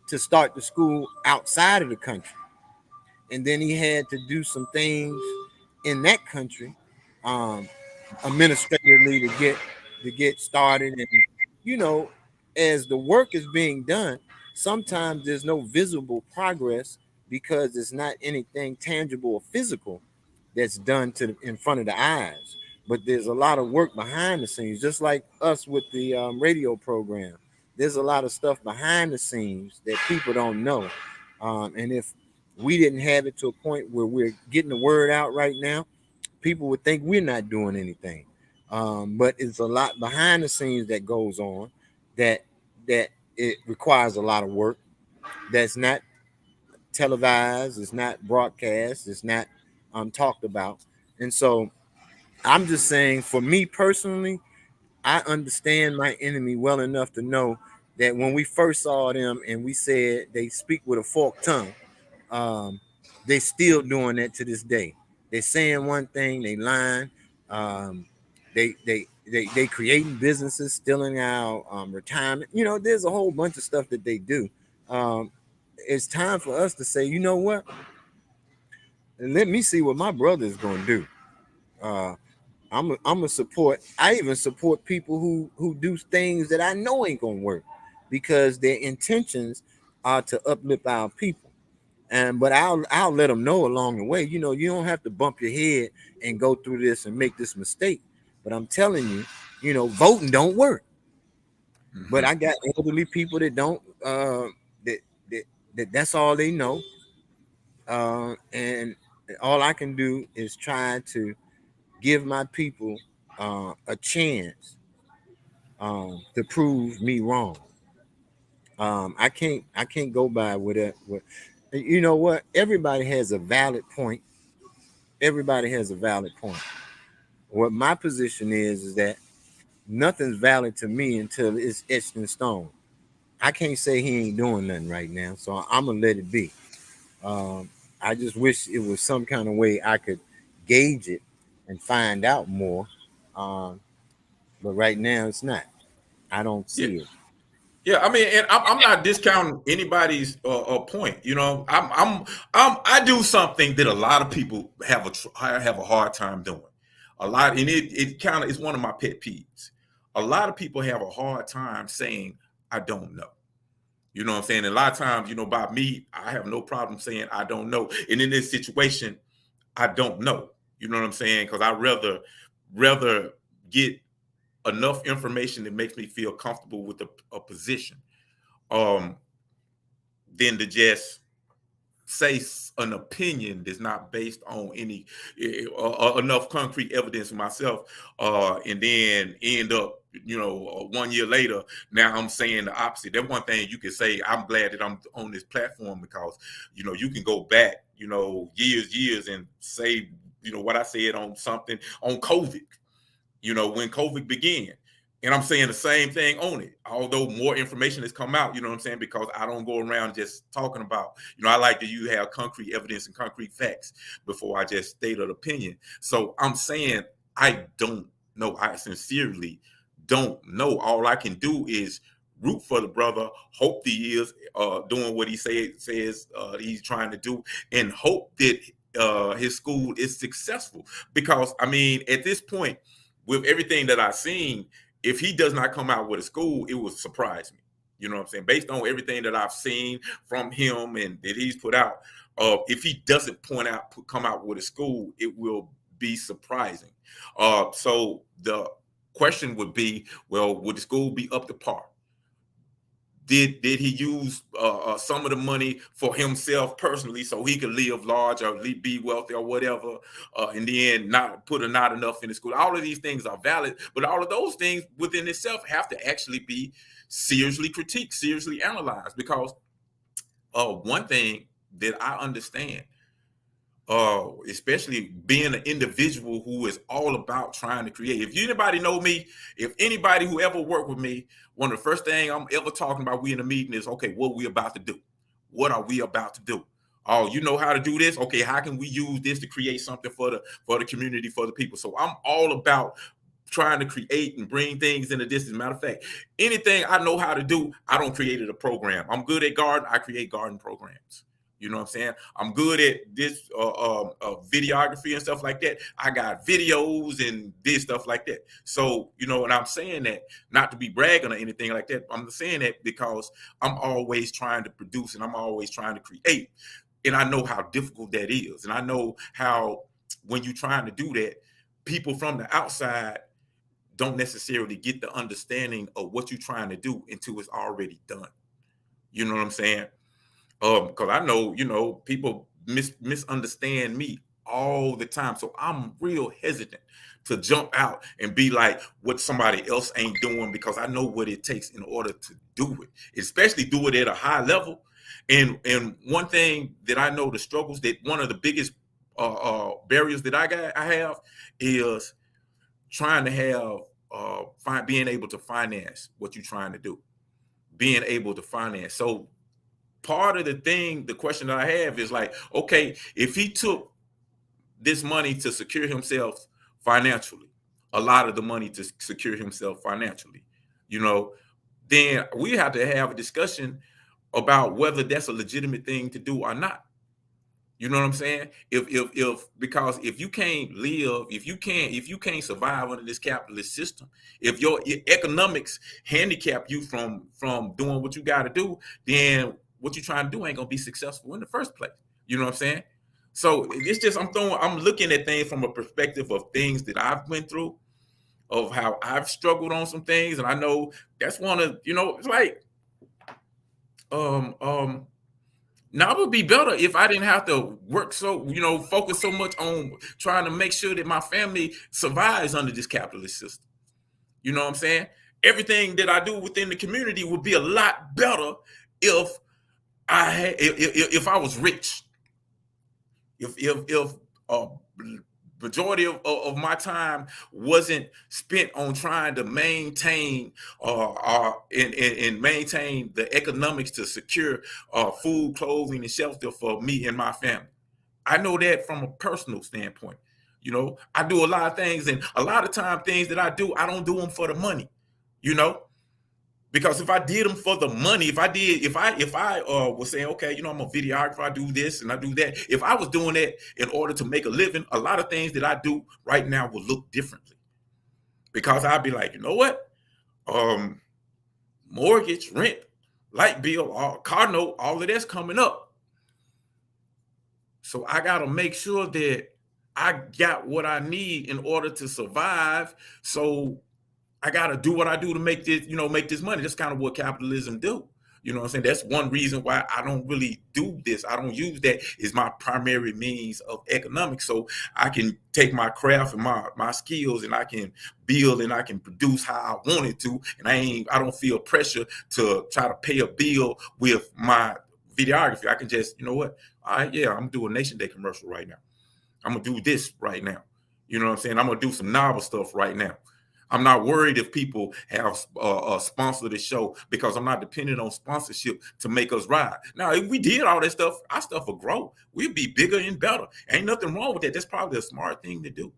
to start the school outside of the country, and then he had to do some things in that country, um, administratively, to get started. And you know, as the work is being done, sometimes there's no visible progress because it's not anything tangible or physical that's done in front of the eyes. But there's a lot of work behind the scenes, just like us with the radio program. There's a lot of stuff behind the scenes that people don't know, and if we didn't have it to a point where we're getting the word out right now, people would think we're not doing anything. But it's a lot behind the scenes that goes on, that it requires a lot of work. That's not televised. It's not broadcast. It's not talked about. And so I'm just saying, for me personally, I understand my enemy well enough to know that when we first saw them and we said they speak with a forked tongue, um, they still doing that to this day. They saying one thing, they lying. Um, they creating businesses, stealing our retirement. There's a whole bunch of stuff that they do. Um, it's time for us to say, you know what? Let me see what my brother is going to do. Uh, I'm a support. I even support people who do things that I know ain't gonna work, because their intentions are to uplift our people. But I'll let them know along the way. You don't have to bump your head and go through this and make this mistake. But I'm telling you, voting don't work. But I Mm-hmm. got elderly people that don't that that, that's all they know. And all I can do is try to give my people a chance to prove me wrong. I can't go by with it. You know what? Everybody has a valid point. Everybody has a valid point. What my position is that nothing's valid to me until it's etched in stone. I can't say he ain't doing nothing right now, so I'm gonna let it be. Um, I just wish it was some kind of way I could gauge it and find out more. Um, but right now it's not. I don't Yeah. see it. Yeah, I mean, and I'm not discounting anybody's point. I do something that a lot of people have a hard time doing. A lot, and it kind of is one of my pet peeves. A lot of people have a hard time saying I don't know. You know what I'm saying? And a lot of times, by me, I have no problem saying I don't know. And in this situation, I don't know. You know what I'm saying? Because I rather get enough information that makes me feel comfortable with a position, um, than to just say an opinion that's not based on any enough concrete evidence myself, and then end up, 1 year later, now I'm saying the opposite. That's one thing you can say. I'm glad that I'm on this platform, because you can go back, years and say, what I said on something on COVID, when COVID began. And I'm saying the same thing on it, although more information has come out, you know what I'm saying? Because I don't go around just talking about, I like that you have concrete evidence and concrete facts before I just state an opinion. So I'm saying I don't know. I sincerely don't know. All I can do is root for the brother, hope he is doing what he says he's trying to do, and hope that his school is successful. Because, I mean, at this point, with everything that I've seen, if he does not come out with a school, it would surprise me. You know what I'm saying? Based on everything that I've seen from him and that he's put out, if he doesn't come out with a school, it will be surprising. So the question would be, well, would the school be up to par? Did he use some of the money for himself personally so he could live large or be wealthy or whatever, and then not enough in the school? All of these things are valid, but all of those things within itself have to actually be seriously critiqued, seriously analyzed. Because one thing that I understand, especially being an individual who is all about trying to create. If anybody know me, if anybody who ever worked with me, one of the first thing I'm ever talking about we in a meeting is, okay, what we about to do? What are we about to do? Oh, you know how to do this? Okay, how can we use this to create something for the community, for the people? So I'm all about trying to create and bring things into this. As a matter of fact, anything I know how to do, I don't create it a program. I'm good at garden, I create garden programs. You know what I'm saying? I'm good at this videography and stuff like that. I got videos and this stuff like that. So, you know, and I'm saying that not to be bragging or anything like that. I'm saying that because I'm always trying to produce and I'm always trying to create. And I know how difficult that is. And I know how when you're trying to do that, people from the outside don't necessarily get the understanding of what you're trying to do until it's already done. You know what I'm saying? Because I know, you know, people misunderstand me all the time. So I'm real hesitant to jump out and be like what somebody else ain't doing, because I know what it takes in order to do it, especially do it at a high level. And one thing that I know, the struggles, that one of the biggest barriers that I have is trying to have being able to finance what you're trying to do, being able to finance. So part of the question that I have is like, okay, if he took this money to secure himself financially, a lot of the money to secure himself financially, you know, then we have to have a discussion about whether that's a legitimate thing to do or not. You know what I'm saying? Because if you can't live, if you can't survive under this capitalist system, if your economics handicap you from doing what you got to do, then what you're trying to do ain't gonna be successful in the first place. You know what I'm saying? So it's just I'm looking at things from a perspective of things that I've went through, of how I've struggled on some things, and I know that's one of, you know, it's like now it would be better if I didn't have to work so, you know, focus so much on trying to make sure that my family survives under this capitalist system. You know what I'm saying? Everything that I do within the community would be a lot better if if I was rich. If majority of my time wasn't spent on trying to maintain and maintain the economics to secure food, clothing, and shelter for me and my family. I know that from a personal standpoint. You know, I do a lot of things, and a lot of time things that I do, I don't do them for the money. You know, because if I did them for the money, if I was saying, okay, you know, I'm a videographer, I do this and I do that. If I was doing that in order to make a living, a lot of things that I do right now will look differently, because I'd be like, you know what, mortgage, rent, light bill, car note, all of that's coming up. So I got to make sure that I got what I need in order to survive. So I gotta do what I do to make this, you know, make this money. That's kind of what capitalism do. You know what I'm saying? That's one reason why I don't really do this. I don't use that as my primary means of economics. So I can take my craft and my skills, and I can build and I can produce how I want it to. And I don't feel pressure to try to pay a bill with my videography. I can just, you know what? All right, yeah, I'm doing Nation Day commercial right now. I'm gonna do this right now. You know what I'm saying? I'm gonna do some novel stuff right now. I'm not worried if people have sponsored the show, because I'm not dependent on sponsorship to make us ride. Now, if we did all that stuff, our stuff would grow. We'd be bigger and better. Ain't nothing wrong with that. That's probably a smart thing to do,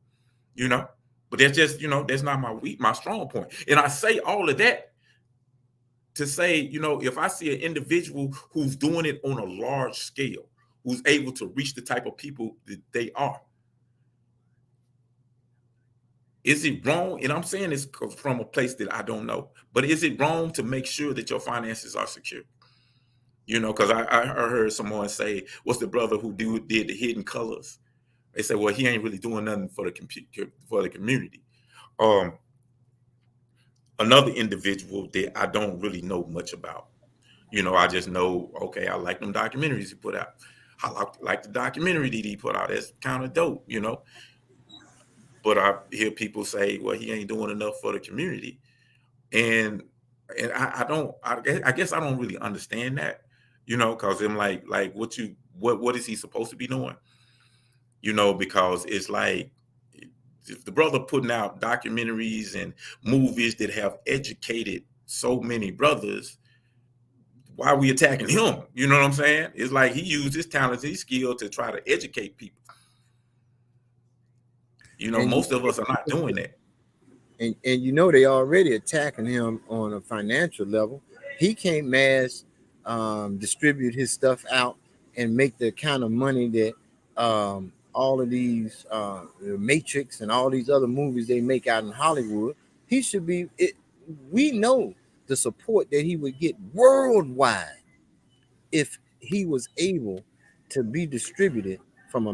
you know. But that's just, you know, that's not my strong point. And I say all of that to say, you know, if I see an individual who's doing it on a large scale, who's able to reach the type of people that they are, is it wrong? And I'm saying this from a place that I don't know, but is it wrong to make sure that your finances are secure? You know, because I heard someone say, what's the brother who did the Hidden Colors? They said, well, he ain't really doing nothing for the community. Another individual that I don't really know much about. You know, I just know, okay, I like them documentaries he put out. I like the documentary that he put out. That's kind of dope, you know. But I hear people say, well, he ain't doing enough for the community. And I guess I don't really understand that, you know, because I'm like what is he supposed to be doing? because it's like if the brother putting out documentaries and movies that have educated so many brothers, why are we attacking him? You know what I'm saying? It's like he used his talents, his skill to try to educate people. And Most of us are not doing that. they already attacking him on a financial level. He can't mass distribute his stuff out and make the kind of money that all of these the Matrix and all these other movies they make out in Hollywood. He should be. We know the support that he would get worldwide if he was able to be distributed from a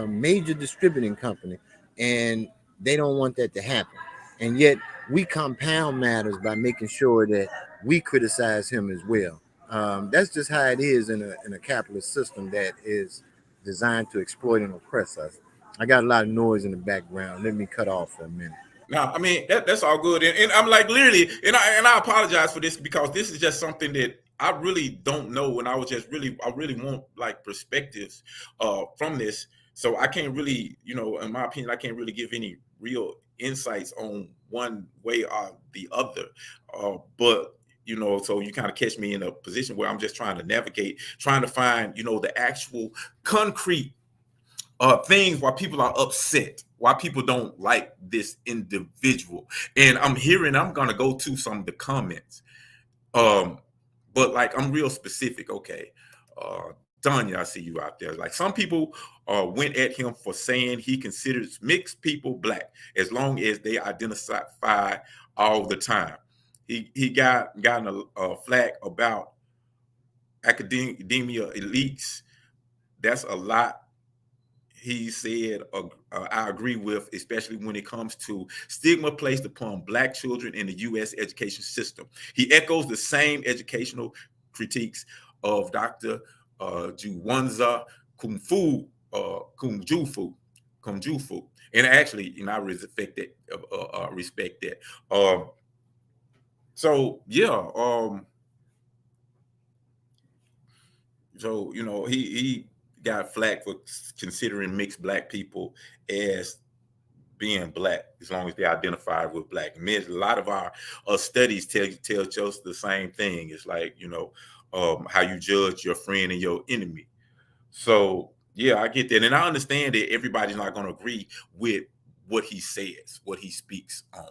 major distributing company, and they don't want that to happen. And yet we compound matters by making sure that we criticize him as well. That's just how it is in a capitalist system that is designed to exploit and oppress us. I got a lot of noise in the background. Let me cut off for a minute. No, I mean that's all good, and I'm like literally, and I apologize for this because this is just something that I really don't know, and I really want like perspectives from this, so I can't really, in my opinion, I can't really give any real insights on one way or the other, but so you kind of catch me in a position where I'm just trying to navigate, trying to find the actual concrete things why people are upset, why people don't like this individual. And I'm gonna go to some of the comments. But like I'm real specific, okay. Tanya, I see you out there. Like some people went at him for saying he considers mixed people black as long as they identify all the time. He gotten a flack about academia elites. That's a lot he said, I agree with, especially when it comes to stigma placed upon Black children in the U.S. education system. He echoes the same educational critiques of Dr. Juwanza Kumjufu. And actually, I respect that. So yeah. So he got flack for considering mixed Black people as being Black as long as they identify with Black. And a lot of our studies tell us the same thing. It's like how you judge your friend and your enemy. So yeah, I get that, and I understand that everybody's not going to agree with what he says, what he speaks on.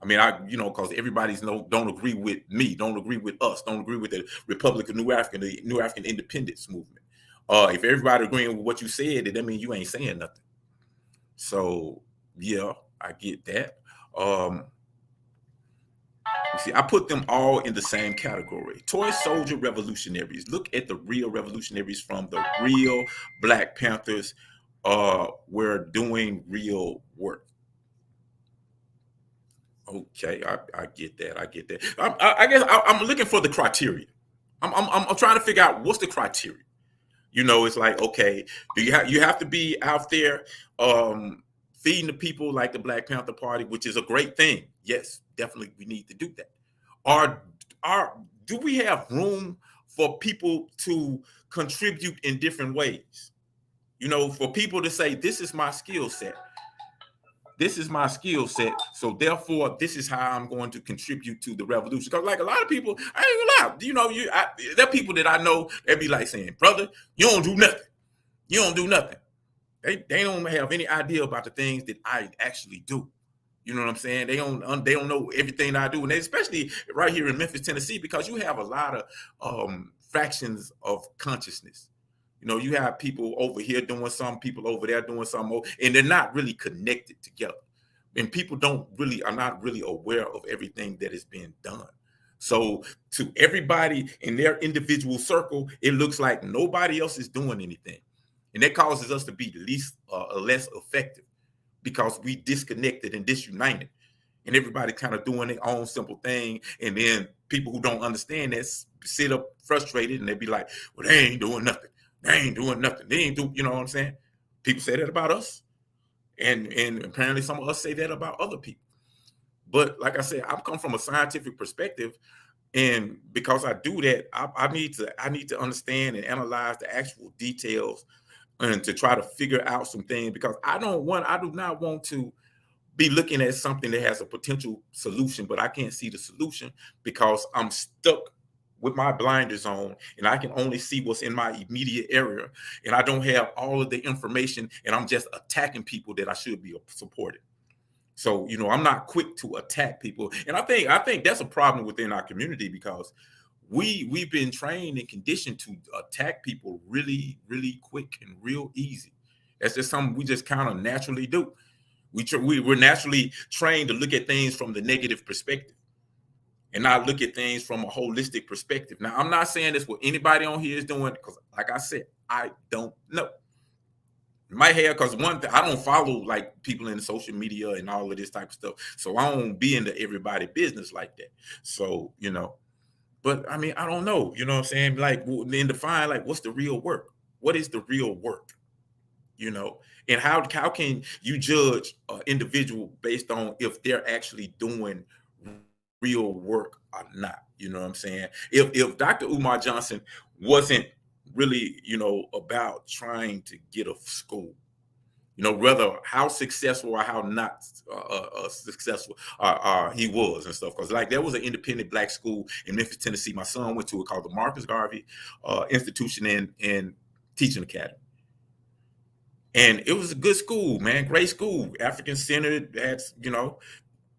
I mean, because everybody's don't agree with me, don't agree with us, don't agree with the Republic of New Africa, the New African Independence Movement. If everybody agreeing with what you said, then that means you ain't saying nothing. So yeah, I get that. You see, I put them all in the same category. Toy soldier revolutionaries. Look at the real revolutionaries from the real Black Panthers were doing real work. Okay, I get that. I get that. I guess I'm looking for the criteria. I'm trying to figure out what's the criteria. It's like, okay, you have to be out there feeding the people like the Black Panther Party, which is a great thing. Yes, definitely we need to do that. Do we have room for people to contribute in different ways? For people to say, this is my skill set. This is my skill set, so therefore, this is how I'm going to contribute to the revolution. Because, like a lot of people, I ain't gonna lie. There are people that I know that be like saying, "Brother, you don't do nothing. You don't do nothing." They don't have any idea about the things that I actually do. You know what I'm saying? They don't know everything I do, and especially right here in Memphis, Tennessee, because you have a lot of fractions of consciousness. You have people over here doing some, people over there doing some more, and they're not really connected together. And people are not really aware of everything that is being done. So to everybody in their individual circle, it looks like nobody else is doing anything. And that causes us to be less effective because we disconnected and disunited. And everybody kind of doing their own simple thing. And then people who don't understand that sit up frustrated and they be like, well, they ain't doing nothing. They ain't doing nothing. They ain't do, you know what I'm saying? People say that about us. And apparently some of us say that about other people. But like I said, I've come from a scientific perspective. And because I do that, I need to understand and analyze the actual details and to try to figure out some things, because I do not want to be looking at something that has a potential solution, but I can't see the solution because I'm stuck with my blinders on and I can only see what's in my immediate area, and I don't have all of the information, and I'm just attacking people that I should be supporting. So, I'm not quick to attack people. And I think that's a problem within our community, because we've been trained and conditioned to attack people really, really quick and real easy. That's just something we just kind of naturally do. We're naturally trained to look at things from the negative perspective and not look at things from a holistic perspective. Now, I'm not saying this what anybody on here is doing, because like I said, I don't know. Might have, because one thing, I don't follow like people in social media and all of this type of stuff. So I don't be into everybody business like that. So, but I mean, I don't know, you know what I'm saying? Like, then define, like, what's the real work? What is the real work? And how can you judge an individual based on if they're actually doing real work or not? You know what I'm saying? If Dr. Umar Johnson wasn't really, about trying to get a school, whether how successful or how not successful he was and stuff. Because like there was an independent black school in Memphis, Tennessee. My son went to it, called the Marcus Garvey Institution and Teaching Academy. And it was a good school, man. Great school, African centered. Had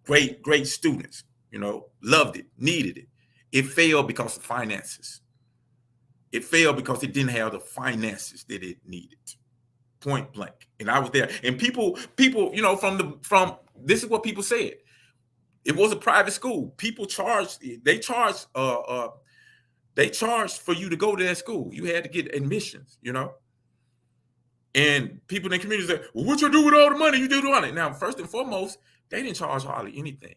great students. Loved it, needed it. It failed because of finances. It failed because it didn't have the finances that it needed. Point blank. And I was there. And people, from this is what people said. It was a private school. People they charged for you to go to that school. You had to get admissions, And people in the community say, well, what you do with all the money you do on it? Now, first and foremost, they didn't charge hardly anything.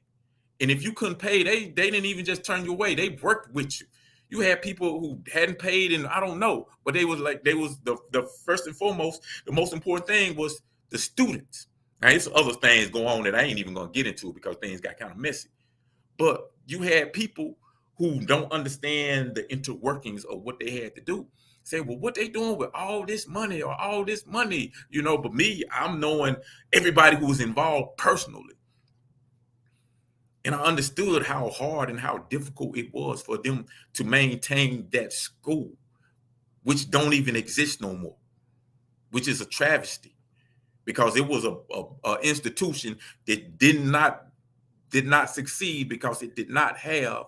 And if you couldn't pay, they didn't even just turn you away. They worked with you. You had people who hadn't paid, and I don't know, but they was the first and foremost, the most important thing was the students. Now, there's other things going on that I ain't even going to get into because things got kind of messy. But you had people who don't understand the interworkings of what they had to do. Say, well, what they doing with all this money or all this money, But me, I'm knowing everybody who was involved personally. And I understood how hard and how difficult it was for them to maintain that school, which don't even exist no more, which is a travesty, because it was a institution that did not succeed because it did not have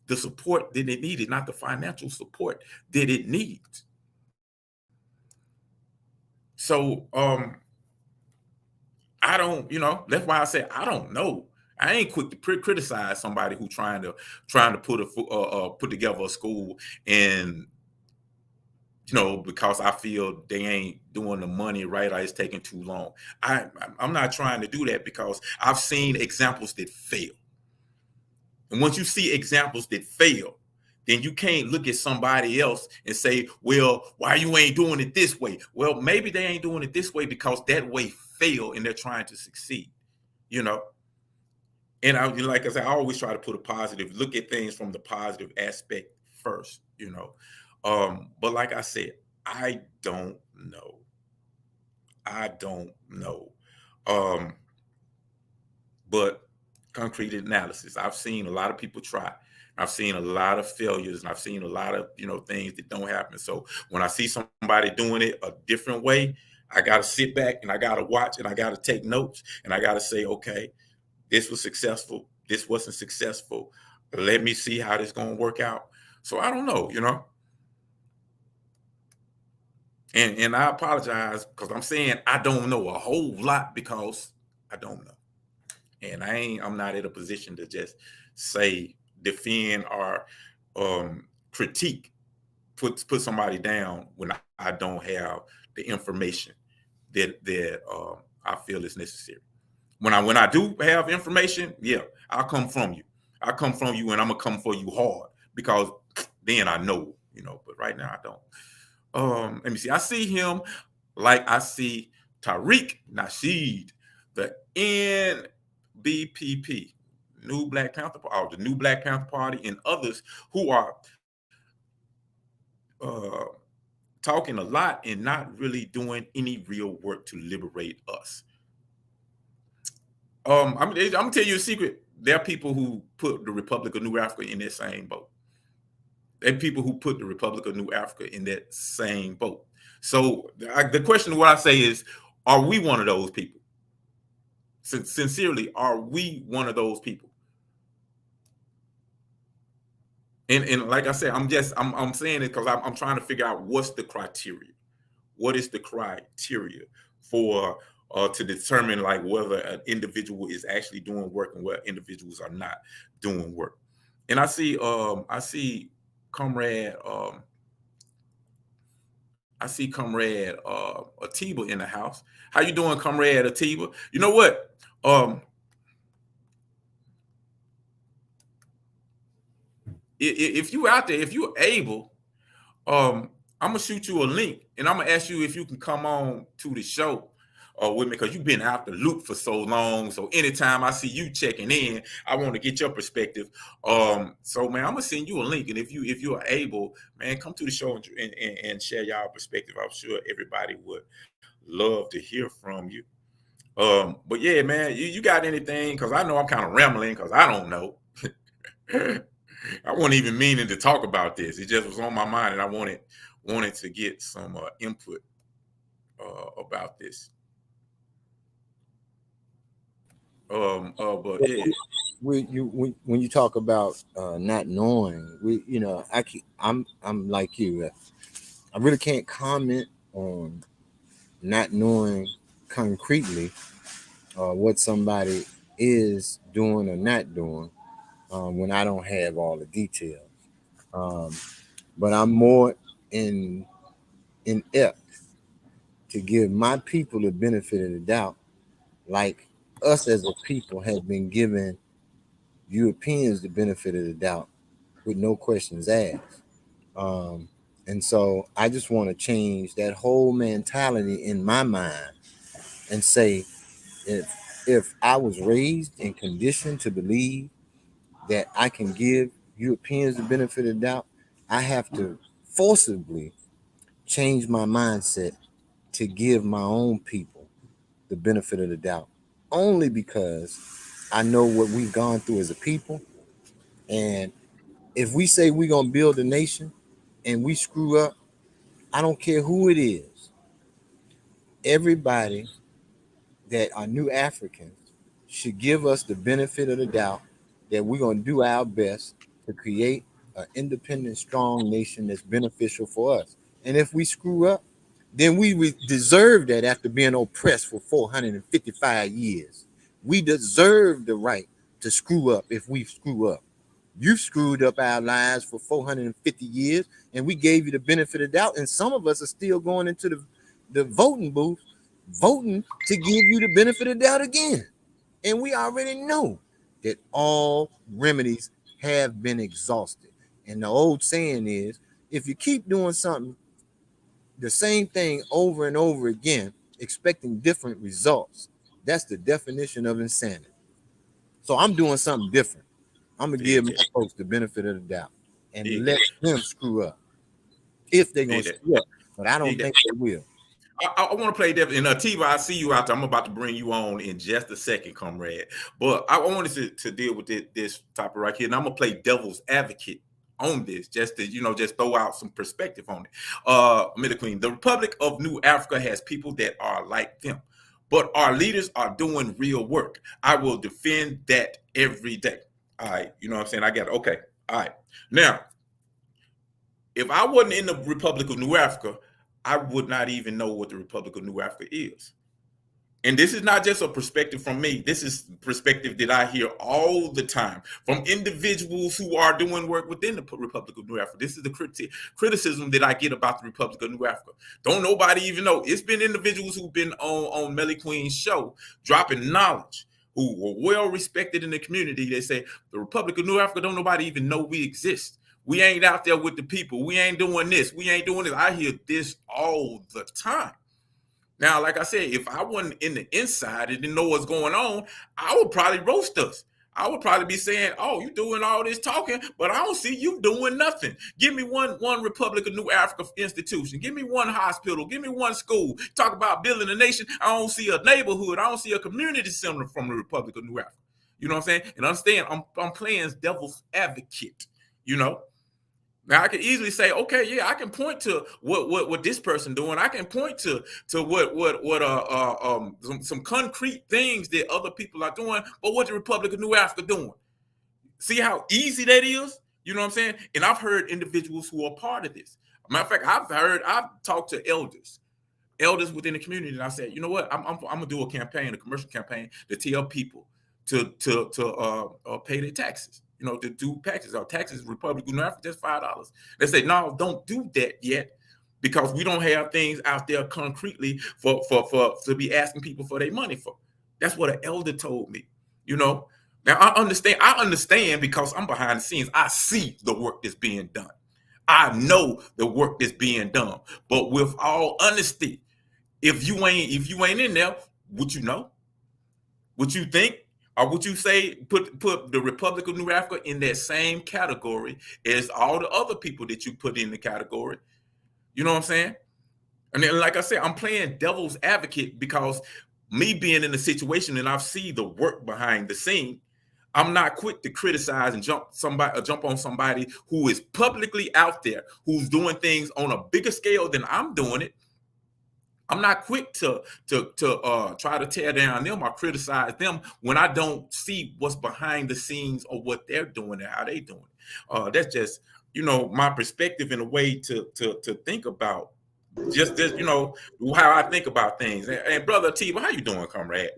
the support that it needed, not the financial support that it needs. So I don't, that's why I say I don't know. I ain't quick to criticize somebody who trying to put together a school, and because I feel they ain't doing the money right or it's taking too long. I'm not trying to do that, because I've seen examples that fail. And once you see examples that fail, then you can't look at somebody else and say, well, why you ain't doing it this way? Well, maybe they ain't doing it this way because that way failed and they're trying to succeed, And like I said, I always try to put a positive, look at things from the positive aspect first, But like I said, I don't know. But concrete analysis, I've seen a lot of people try. I've seen a lot of failures, and I've seen a lot of, things that don't happen. So when I see somebody doing it a different way, I got to sit back and I got to watch and I got to take notes and I got to say, okay, this was successful. This wasn't successful. Let me see how this going to work out. So I don't know, And I apologize because I'm saying I don't know a whole lot, because I don't know. And I'm not in a position to just say, defend or critique, put somebody down when I don't have the information that I feel is necessary. When I do have information, yeah, I'll come from you. I'll come from you, and I'm gonna come for you hard, because then I know, But right now I don't. Let me see. I see him like I see Tariq Nasheed, the NBPP, New Black Panther, or the New Black Panther Party, and others who are talking a lot and not really doing any real work to liberate us. I'm gonna tell you a secret. There are people who put the Republic of New Africa in that same boat. There are people who put the Republic of New Africa in that same boat. So the question, what I say is, are we one of those people? Sincerely, are we one of those people? And like I said, I'm saying it because I'm trying to figure out what's the criteria. What is the criteria for to determine like whether an individual is actually doing work and whether individuals are not doing work? And I see comrade Atiba in the house. How you doing, comrade Atiba? You know what? If you out there, if you're able, I'm gonna shoot you a link and I'm gonna ask you if you can come on to the show with me, because you've been out the loop for so long. So anytime I see you checking in, I want to get your perspective. So man, I'm gonna send you a link, and if you're able, man, come to the show and share y'all perspective. I'm sure everybody would love to hear from you. But yeah, man, you got anything? Because I know I'm kind of rambling because I don't know. I wasn't even meaning to talk about this. It just was on my mind, and I wanted to get some input about this. But yeah, When you talk about not knowing, I'm like you. I really can't comment on not knowing concretely what somebody is doing or not doing when I don't have all the details. Um, but I'm more in inept to give my people the benefit of the doubt, like us as a people have been given Europeans the benefit of the doubt with no questions asked. Um, and so I just want to change that whole mentality in my mind and say, if I was raised and conditioned to believe that I can give Europeans the benefit of the doubt, I have to forcibly change my mindset to give my own people the benefit of the doubt, only because I know what we've gone through as a people. And if we say we're going to build a nation and we screw up, I don't care who it is, everybody that are new Africans should give us the benefit of the doubt that we're going to do our best to create an independent, strong nation that's beneficial for us. And if we screw up, then we deserve that after being oppressed for 455 years. We deserve the right to screw up if we screw up. You screwed up our lives for 450 years, and we gave you the benefit of the doubt. And some of us are still going into the voting booth, voting to give you the benefit of the doubt again. And we already know that all remedies have been exhausted. And the old saying is, if you keep doing something, the same thing over and over again, expecting different results, that's the definition of insanity. So I'm doing something different. I'm gonna give my dig folks the benefit of the doubt and let that, them screw up if they're gonna dig that, screw up. But I don't dig that. think they will. I want to play that. And Tiva, I see you out there. I'm about to bring you on in just a second, comrade. But I wanted to deal with this topic right here. And I'm going to play devil's advocate on this, just to, just throw out some perspective on it. Middle Queen, the Republic of New Africa has people that are like them. But our leaders are doing real work. I will defend that every day. All right. You know what I'm saying? I got it. Okay. All right. Now, if I wasn't in the Republic of New Africa, I would not even know what the Republic of New Africa is. And this is not just a perspective from me. This is perspective that I hear all the time from individuals who are doing work within the Republic of New Africa. This is the criticism that I get about the Republic of New Africa. Don't nobody even know. It's been individuals who've been on Melly Queen's show dropping knowledge, who were well respected in the community. They say the Republic of New Africa, don't nobody even know we exist. We ain't out there with the people. We ain't doing this. We ain't doing this. I hear this all the time. Now, like I said, if I wasn't in the inside and didn't know what's going on, I would probably roast us. I would probably be saying, "Oh, you doing all this talking, but I don't see you doing nothing. Give me one Republic of New Africa institution. Give me one hospital. Give me one school. Talk about building a nation. I don't see a neighborhood. I don't see a community center from the Republic of New Africa. You know what I'm saying? And understand, I'm playing devil's advocate. You know." Now I can easily say, okay, yeah, I can point to what this person doing. I can point to some concrete things that other people are doing. But what the Republic of New Africa doing? See how easy that is? You know what I'm saying? And I've heard individuals who are part of this. Matter of fact, I've talked to elders within the community, and I said, you know what? I'm gonna do a campaign, a commercial campaign, to tell people to pay their taxes. You know, to do taxes. Our taxes, Republic of North Africa, just $5. They say, no, don't do that yet, because we don't have things out there concretely for to be asking people for their money for. That's what an elder told me. You know, now I understand because I'm behind the scenes. I see the work that's being done. I know the work that's being done. But with all honesty, if you ain't in there, would you know? Would you think? Or would you say put the Republic of New Africa in that same category as all the other people that you put in the category? You know what I'm saying? And then, like I said, I'm playing devil's advocate because me being in a situation and I've seen the work behind the scene, I'm not quick to criticize and jump on somebody who is publicly out there, who's doing things on a bigger scale than I'm doing it. I'm not quick to try to tear down them or criticize them when I don't see what's behind the scenes or what they're doing and how they doing it. That's just, you know, my perspective in a way to think about just you know, how I think about things. And Brother T, how you doing, comrade?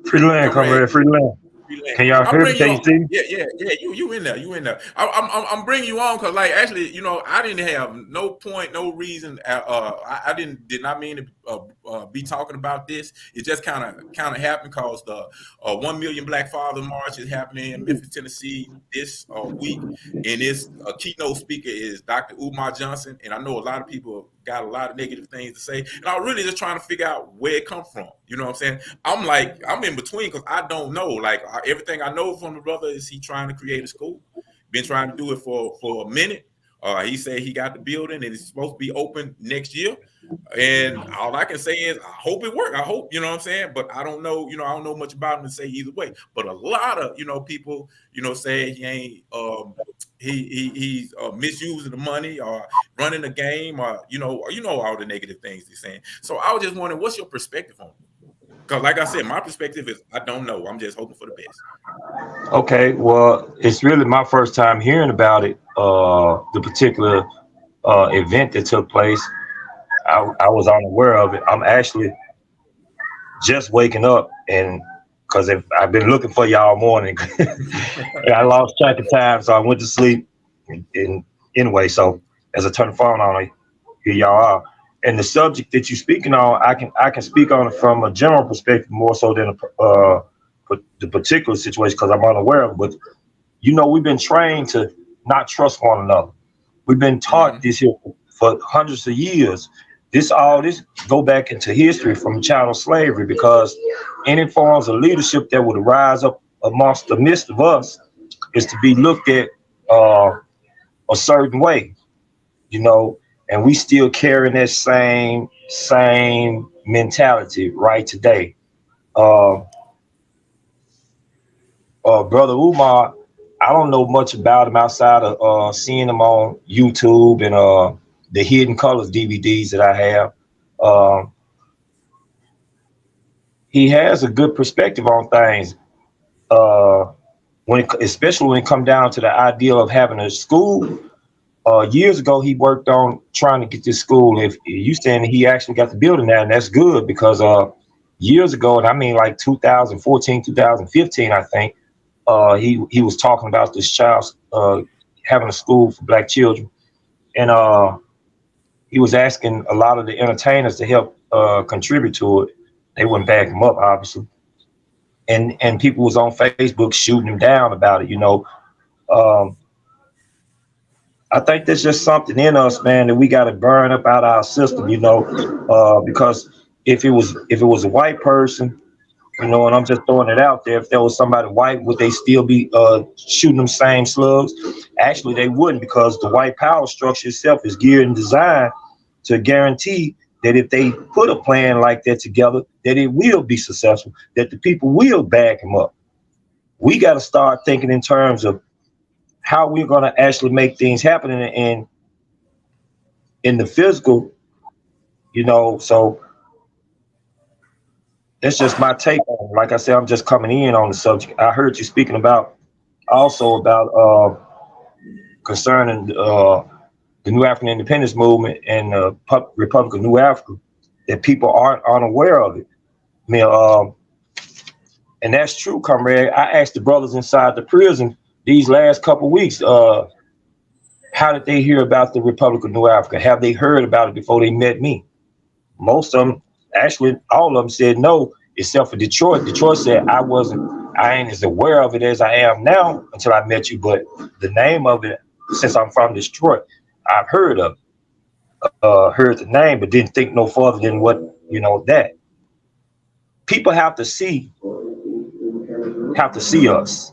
Free land, comrade. Free land. Can y'all hear me? Can you see? Yeah. You in there. I'm bringing you on because, like, actually, you know, I didn't have no point, no reason. I did not mean to be talking about this. It just kind of happened because the 1 Million Black Father March is happening in Memphis, Tennessee this week, and its keynote speaker is Dr. Umar Johnson, and I know a lot of people got a lot of negative things to say, and I'm really just trying to figure out where it come from. You know what I'm saying? I'm in between because I don't know. Like, everything I know from the brother is he trying to create a school. Been trying to do it for a minute. He said he got the building and it's supposed to be open next year. And all I can say is I hope it works. I hope, you know what I'm saying? But I don't know, I don't know much about him to say either way. But a lot of, people, say he ain't he's misusing the money or running the game or all the negative things he's saying. So I was just wondering, what's your perspective on it? Because like I said, my perspective is I don't know. I'm just hoping for the best. Okay, well, it's really my first time hearing about it, the particular event that took place. I was unaware of it. I'm actually just waking up, and because I've been looking for y'all all morning. And I lost track of time, so I went to sleep. And anyway, so as I turn the phone on, here y'all are. And the subject that you're speaking on, I can speak on it from a general perspective more so than the particular situation because I'm unaware of it. But we've been trained to not trust one another. We've been taught this here for hundreds of years. This go back into history from chattel slavery, because any forms of leadership that would rise up amongst the midst of us is to be looked at a certain way, and we still carrying that same mentality right today. Brother Umar, I don't know much about him outside of seeing him on YouTube and the Hidden Colors DVDs that I have. He has a good perspective on things. Especially when it comes down to the idea of having a school. Years ago, he worked on trying to get this school. If you saying he actually got the building now, and that's good because years ago, and I mean like 2014, 2015, I think, he was talking about this child having a school for Black children, and he was asking a lot of the entertainers to help contribute to it. They wouldn't back him up, obviously, and people was on Facebook shooting him down about it. I think there's just something in us, man, that we got to burn up out our system, because if it was a white person You know, and I'm just throwing it out there. If there was somebody white, would they still be shooting them same slugs? Actually, they wouldn't, because the white power structure itself is geared and designed to guarantee that if they put a plan like that together, that it will be successful, that the people will back them up. We got to start thinking in terms of how we're going to actually make things happen in the physical, you know. So that's just my take on it. Like I said, I'm just coming in on the subject. I heard you speaking about also about concerning the New African Independence Movement and the Republic of New Africa, that people aren't unaware of it. I mean, and that's true, comrade. I asked the brothers inside the prison these last couple of weeks, how did they hear about the Republic of New Africa? Have they heard about it before they met me? Most of them, actually, all of them said no, except for Detroit. Detroit said I ain't as aware of it as I am now until I met you, but the name of it, since I'm from Detroit, I've heard of it, heard the name, but didn't think no further than what, you know, that. People have to see us.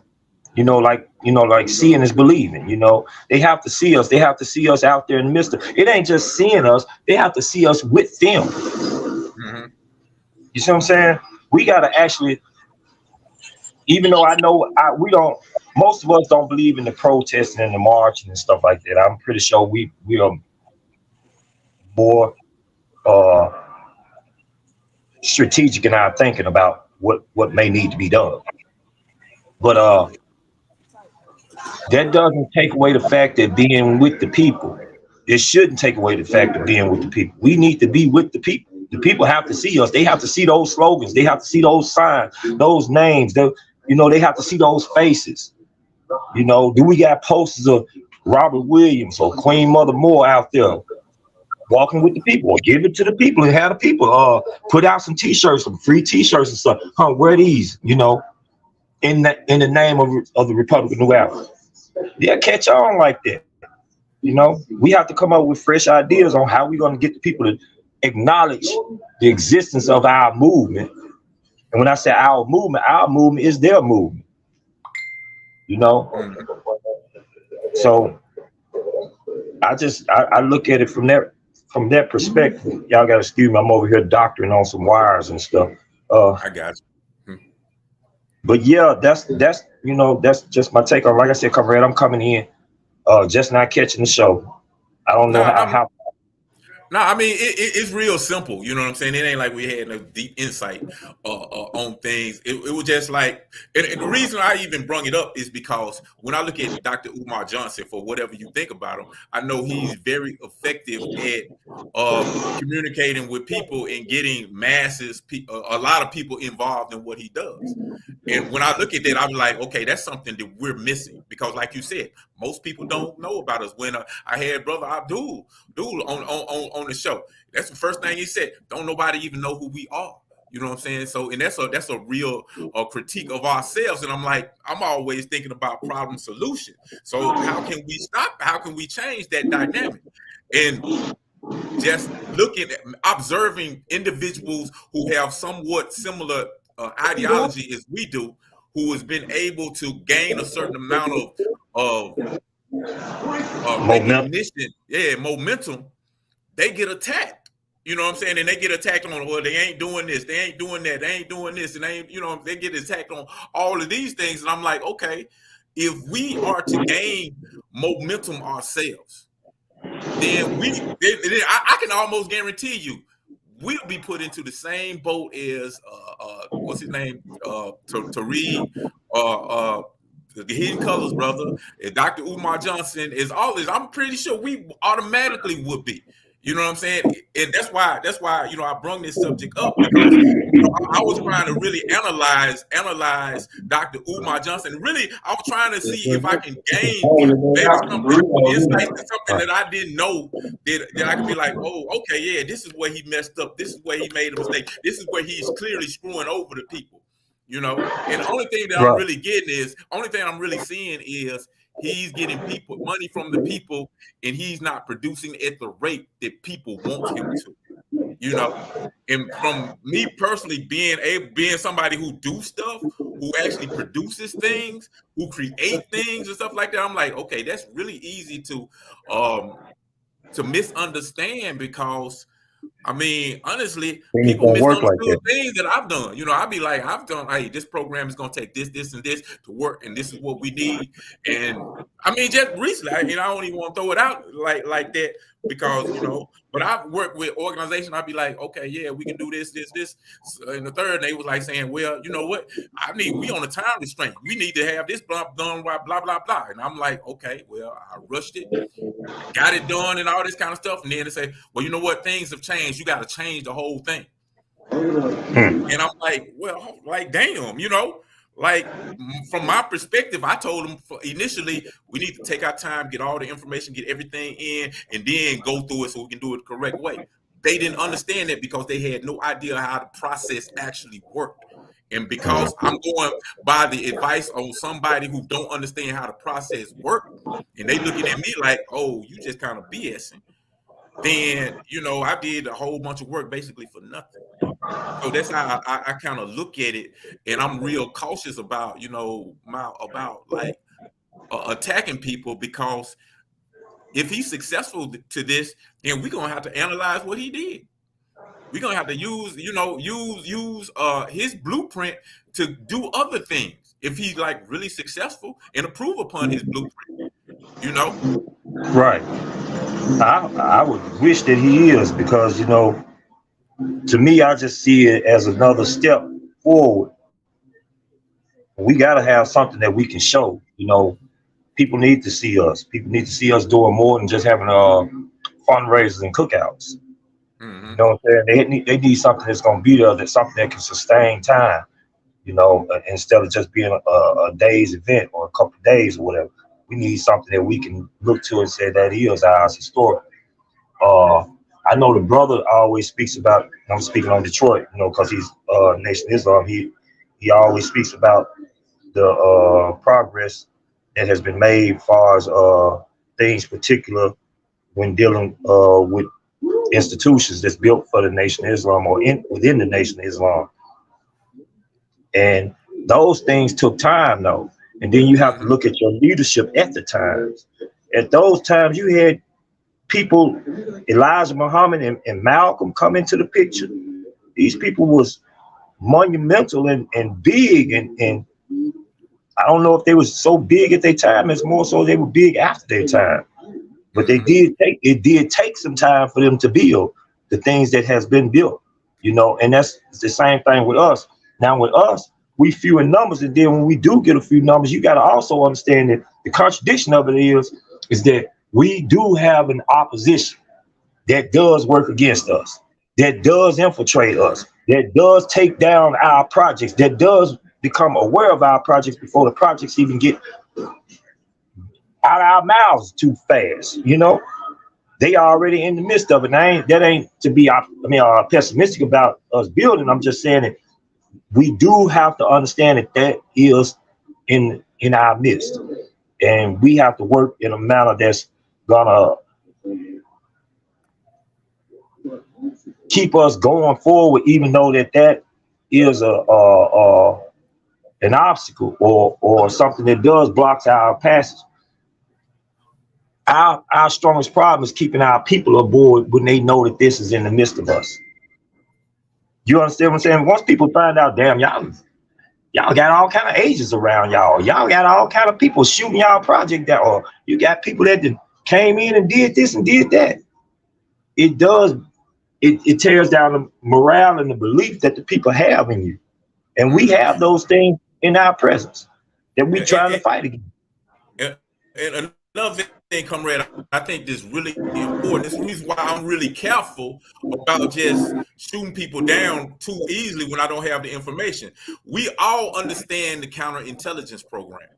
Like seeing is believing. They have to see us. They have to see us out there in the midst of it. Ain't just seeing us. They have to see us with them. Mm-hmm. You see what I'm saying? We got to actually, even though I know most of us don't believe in the protesting and the marching and stuff like that. I'm pretty sure we are more strategic in our thinking about what may need to be done. But that doesn't take away the fact that being with the people. It shouldn't take away the fact of being with the people. We need to be with the people. The people have to see us. They have to see those slogans. They have to see those signs, those names. They have to see those faces. Do we got posters of Robert Williams or Queen Mother Moore out there walking with the people, or give it to the people and have the people put out some t-shirts, some free t-shirts and stuff? Wear these, in the name of the Republic of New Africa. They'll catch on like that. We have to come up with fresh ideas on how we're going to get the people to acknowledge the existence of our movement. And when I say our movement is their movement. So I look at it from that perspective. Y'all got to excuse me. I'm over here doctoring on some wires and stuff. I got you. But yeah, that's just my take on. Like I said, comrade, I'm coming in, just not catching the show. I don't know how. No, I mean it's real simple. You know what I'm saying? It ain't like we had no deep insight on things. It was just like, and the reason I even brung it up is because when I look at Dr. Umar Johnson, for whatever you think about him, I know he's very effective at communicating with people and getting masses, a lot of people involved in what he does. And when I look at that, I'm like, okay, that's something that we're missing, because, like you said, most people don't know about us. When I had Brother Abdul on the show, that's the first thing he said. Don't nobody even know who we are. You know what I'm saying? So, and that's a real critique of ourselves. And I'm like, I'm always thinking about problem solution. So how can we stop? How can we change that dynamic? And just looking at observing individuals who have somewhat similar ideology as we do, who has been able to gain a certain amount of recognition, momentum, they get attacked. You know what I'm saying? And they get attacked on, well, they ain't doing this, they ain't doing that, they ain't doing this, and they get attacked on all of these things. And I'm like, okay, if we are to gain momentum ourselves, then I can almost guarantee you we'll be put into the same boat as what's his name, Tariq, the Hidden Colors brother, and Dr. Umar Johnson, is all this. I'm pretty sure we automatically would be. You know what I'm saying? And that's why I brung this subject up, because I was trying to really analyze Dr. Umar Johnson. Really, I was trying to see if I can gain maybe some insight to something that I didn't know, that I could be like, oh, okay, yeah, this is where he messed up. This is where he made a mistake. This is where he's clearly screwing over the people. And the only thing that I'm really I'm really seeing is he's getting money from the people, and he's not producing at the rate that people want him to. you know. And from me personally being somebody who do stuff, who actually produces things, who create things and stuff like that, I'm like, okay, that's really easy to misunderstand, because I mean, honestly, Things people don't work like misunderstood that. things that I've done. You know, I'd be like, hey, this program is going to take this, this, and this to work, and this is what we need. And I mean, just recently, I don't even want to throw it out like that, because, you know, but I've worked with organizations. I'd be like, okay, yeah, we can do this, this, this. So, and the third, they was like saying, well, you know what? We on a time restraint. We need to have this done, blah, blah, blah, blah. And I'm like, okay, well, I rushed it, got it done and all this kind of stuff. And then they say, well, you know what? Things have changed. You got to change the whole thing. And I'm like, well, like, damn, you know, like from my perspective, I told them initially, we need to take our time, get all the information, get everything in, and then go through it so we can do it the correct way. They didn't understand it because they had no idea how the process actually worked. And because I'm going by the advice on somebody who don't understand how the process works, and they looking at me like, oh, you just kind of BSing, then, you know, I did a whole bunch of work basically for nothing. So that's how I kind of look at it. And I'm real cautious about, you know, attacking people, because if he's successful to this, then we're going to have to analyze what he did. We're gonna have to use his blueprint to do other things if he's like really successful, and improve upon his blueprint. You know, Right. I would wish that he is, because, you know, to me, I just see it as another step forward. We got to have something that we can show. You know, people need to see us. People need to see us doing more than just having fundraisers and cookouts. You know what I'm saying? They need something that's going to be there, that's something that can sustain time, you know, instead of just being a day's event or a couple of days or whatever. We need something that we can look to and say that is ours historic. I know the brother always speaks about, I'm speaking on Detroit, you know, because he's Nation of Islam. He always speaks about the progress that has been made as far as things particular when dealing with institutions that's built for the Nation of Islam or within the Nation of Islam. And those things took time, though. And then you have to look at your leadership at the times. At those times, you had people, Elijah Muhammad and Malcolm, come into the picture. These people was monumental and big, and I don't know if they was so big at their time, as more so they were big after their time. But it did take some time for them to build the things that has been built, you know, and that's the same thing with us. Now with us, we few in numbers, and then when we do get a few numbers, you got to also understand that the contradiction of it is that we do have an opposition that does work against us, that does infiltrate us, that does take down our projects, that does become aware of our projects before the projects even get out of our mouths too fast. You know, they are already in the midst of it. That ain't to be pessimistic about us building. I'm just saying that we do have to understand that is in our midst, and we have to work in a manner that's gonna keep us going forward, even though that is an obstacle or something that does block our passage. Our strongest problem is keeping our people aboard when they know that this is in the midst of us. You understand what I'm saying? Once people find out, damn, y'all got all kind of agents around y'all. Y'all got all kind of people shooting y'all project down, or you got people that came in and did this and did that. It tears down the morale and the belief that the people have in you. And we have those things in our presence that we're trying to fight against. And another thing, comrade, I think this is really important. This is the reason why I'm really careful about just shooting people down too easily when I don't have the information. We all understand the counterintelligence program.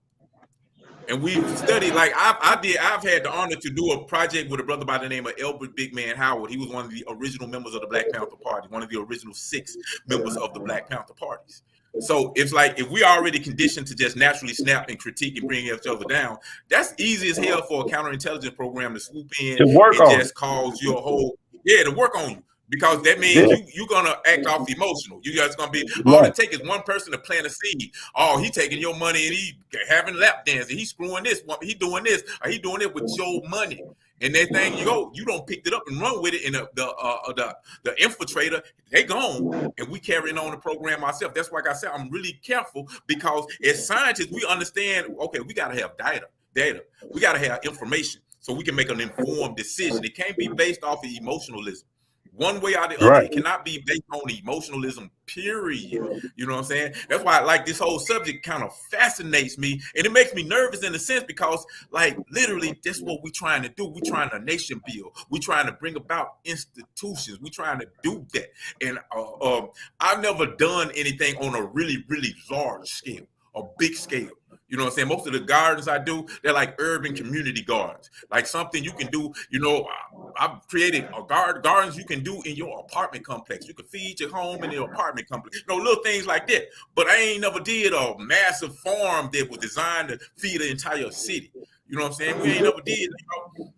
And we've studied, like I've had the honor to do a project with a brother by the name of Elbert Big Man Howard. He was one of the original members of the Black Panther Party, one of the original 6 members of the Black Panther parties. So it's like, if we are already conditioned to just naturally snap and critique and bring each other down, that's easy as hell for a counterintelligence program to swoop in and just cause you to work on you. because that Yeah, means you're gonna act off emotional. You guys gonna be all right, it takes is one person to plant a seed. Oh, he taking your money and he having lap dance and he screwing this, he doing this, or he doing it with your money. And that thing you don't picked it up and run with it, and the infiltrator, they gone, and we carrying on the program ourselves. That's why, like I said, I'm really careful because as scientists, we understand. Okay, we gotta have data. We gotta have information so we can make an informed decision. It can't be based off of emotionalism. One way or the other. right, It cannot be based on emotionalism, period. You know what I'm saying? That's why like this whole subject kind of fascinates me, and it makes me nervous in a sense because like literally that's what we're trying to do. We're trying to nation build. We're trying to bring about institutions. We're trying to do that. And I've never done anything on a really, really large scale, a big scale. You know what I'm saying? Most of the gardens I do, they're like urban community gardens, like something you can do. You know, I've created a gardens you can do in your apartment complex. You can feed your home in your apartment complex. You know, little things like that. But I ain't never did a massive farm that was designed to feed an entire city. You know what I'm saying? We ain't never did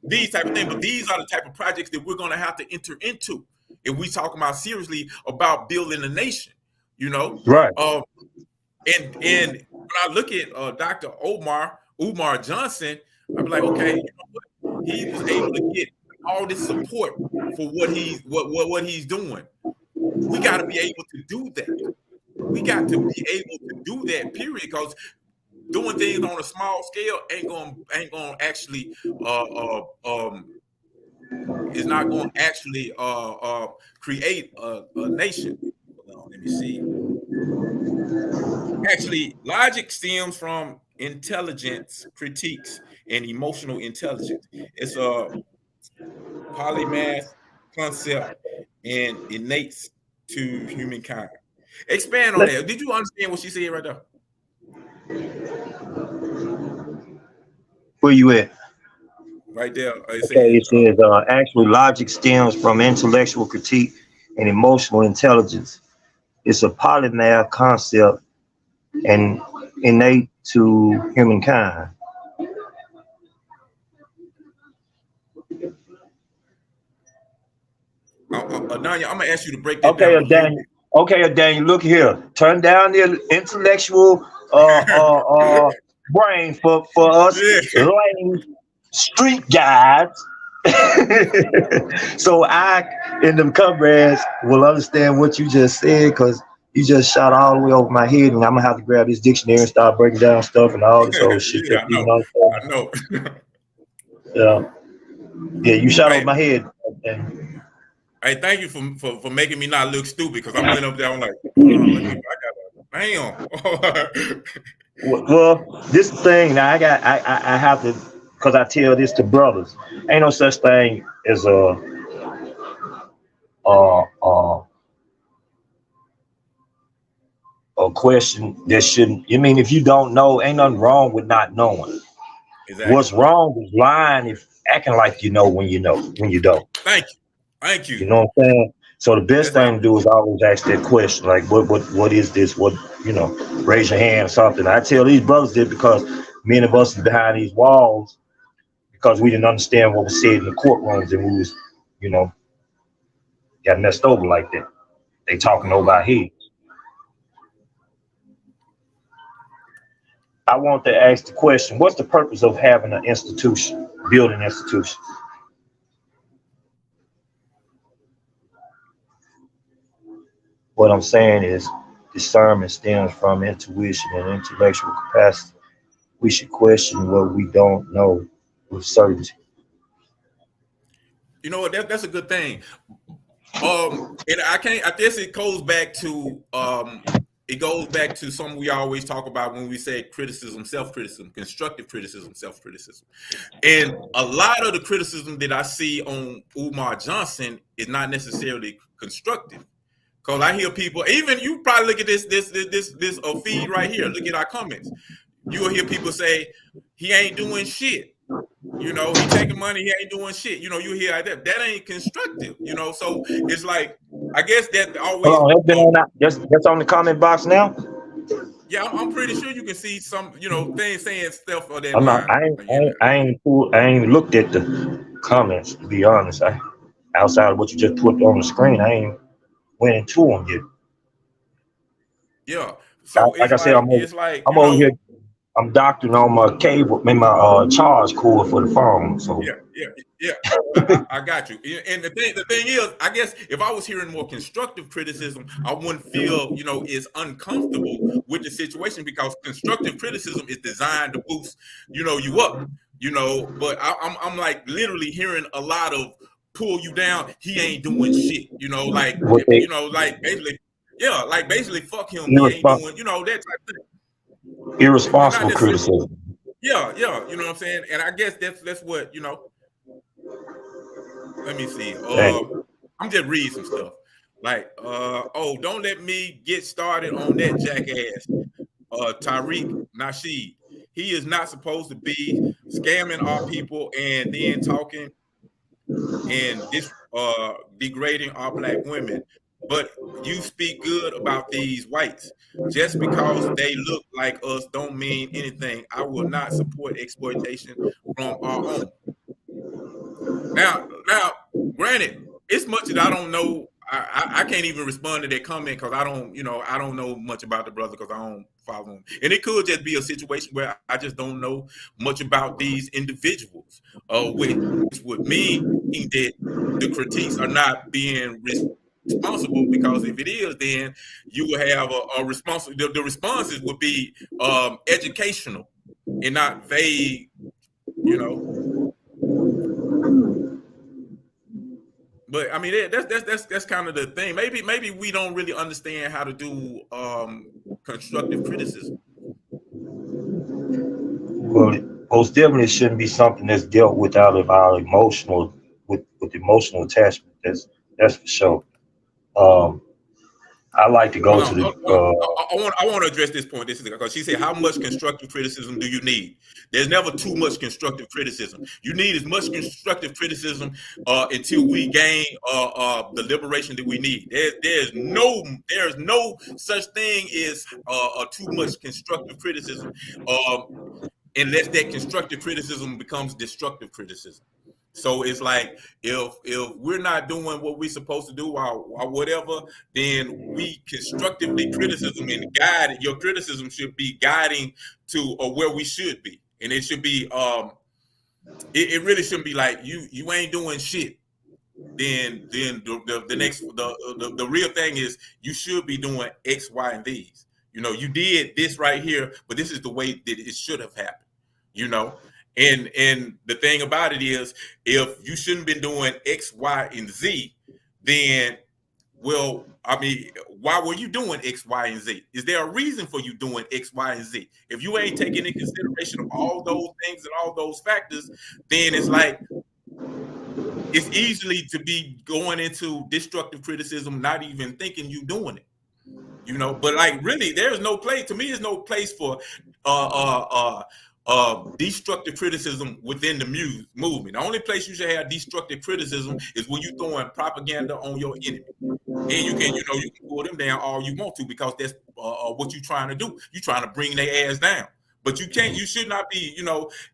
these type of things. But these are the type of projects that we're going to have to enter into if we talk about seriously about building a nation. You know. right. And when I look at Dr. Umar Johnson, I'd be like, okay, you know what? He was able to get all this support for what he's doing. We got to be able to do that. We got to be able to do that, period. Because doing things on a small scale ain't gonna actually is not going to actually create a nation. Hold on, let me see. Actually, logic stems from intelligence critiques and emotional intelligence. It's a polymath concept and innate to humankind. Expand on Let, that. Did you understand what she said right there? where you at? Right there. It Okay, said, it says actually logic stems from intellectual critique and emotional intelligence. It's a polymath concept and innate to humankind. Adanya, I'm gonna ask you to break that Okay, down a little Daniel. Okay, Daniel. Look here. Turn down the intellectual bit. brain for us Yeah. lame street guys. So I in them comrades will understand what you just said because you just shot all the way over my head, and I'm gonna have to grab this dictionary and start breaking down stuff and all this old shit. Yeah, That you know. I know. Yeah, yeah, you shot over Hey, my head. And hey, thank you for making me not look stupid because I'm laying up there. I'm like, hold on, I gotta, damn. well, this thing now I have to because I tell this to brothers. Ain't no such thing as a a, a question that shouldn't. I mean, if you don't know, ain't nothing wrong with not knowing. Exactly. What's wrong is lying if acting like you know when you don't. Thank You you. know what I'm saying? So the best That's how. thing to do is always ask that question, like what is this? What raise your hand or something. I tell these brothers this because many of us is behind these walls because we didn't understand what was said in the courtrooms and we was, you know, got messed over like that. They talking over our heads. I want to ask the question, what's the purpose of having an institution, building an institution? What I'm saying is discernment stems from intuition and intellectual capacity. We should question what we don't know with certainty. You know what? That's a good thing. And I can't. I guess it goes back to something we always talk about when we say criticism, self-criticism, constructive criticism, self-criticism. And a lot of the criticism that I see on Umar Johnson is not necessarily constructive. Because I hear people, even you probably look at this feed right here. Look at our comments. You will hear people say he ain't doing shit. You know, he taking money, he ain't doing shit. You know, you hear that. That ain't constructive. You know, so it's like I guess that always. Hold on, that's been on that. That's on the comment box now. Yeah, I'm pretty sure you can see some, things saying stuff of that I'm not. line. I ain't looked at the comments to be honest. I outside of what you just put on the screen, I ain't went into them yet. Yeah. So Like I said, it's like, I'm over here. I'm doctoring on my cable, in my charge cord for the phone. So yeah, yeah, yeah. I got you. And the thing is, I guess if I was hearing more constructive criticism, I wouldn't feel, as uncomfortable with the situation, because constructive criticism is designed to boost, you up, But I'm like literally hearing a lot of pull you down. He ain't doing shit, what they like basically, yeah, like basically fuck him. He ain't irresponsible, doing, that type of thing. Not irresponsible necessarily. criticism. Yeah, yeah, you know what I'm saying? And I guess that's what, let me see. Hey, I'm just reading some stuff. Like, don't let me get started on that jackass, Tariq Nasheed. He is not supposed to be scamming our people and then talking and degrading our black women. But you speak good about these whites. Just because they look like us don't mean anything. I will not support exploitation from our own. Now, granted, it's much that I don't know. I can't even respond to that comment because I don't know much about the brother because I don't follow him. And it could just be a situation where I just don't know much about these individuals, which would mean that the critiques are not being responsible, because if it is, then you will have a responsible. The responses would be educational and not vague, But I mean, that's kind of the thing. Maybe we don't really understand how to do constructive criticism. well, most definitely shouldn't be something that's dealt with out of our emotional with emotional attachment. That's for sure. Um, I like to go Hold to on, the I want to address this point. This is because she said, "How much constructive criticism do you need?" There's never too much constructive criticism. You need as much constructive criticism until we gain the liberation that we need. There's no such thing as too much constructive criticism, unless that constructive criticism becomes destructive criticism. So it's like if we're not doing what we're supposed to do or whatever, then we constructively criticism and guide. Your criticism should be guiding to where we should be, and it should be it really shouldn't be like you ain't doing shit. Then the next the real thing is you should be doing X, Y, and Z's. You did this right here, but this is the way that it should have happened. And the thing about it is, if you shouldn't been doing X, Y, and Z, then, well, I mean, why were you doing X, Y, and Z? Is there a reason for you doing X, Y, and Z? If you ain't taking into consideration of all those things and all those factors, then it's like it's easily to be going into destructive criticism, not even thinking you doing it. But like really, there's no place to me. There's no place for destructive criticism within the movement. The only place you should have destructive criticism is when you're throwing propaganda on your enemy, and you can pull them down all you want to, because that's what you're trying to do. You're trying to bring their ass down, but you can't. You should not be,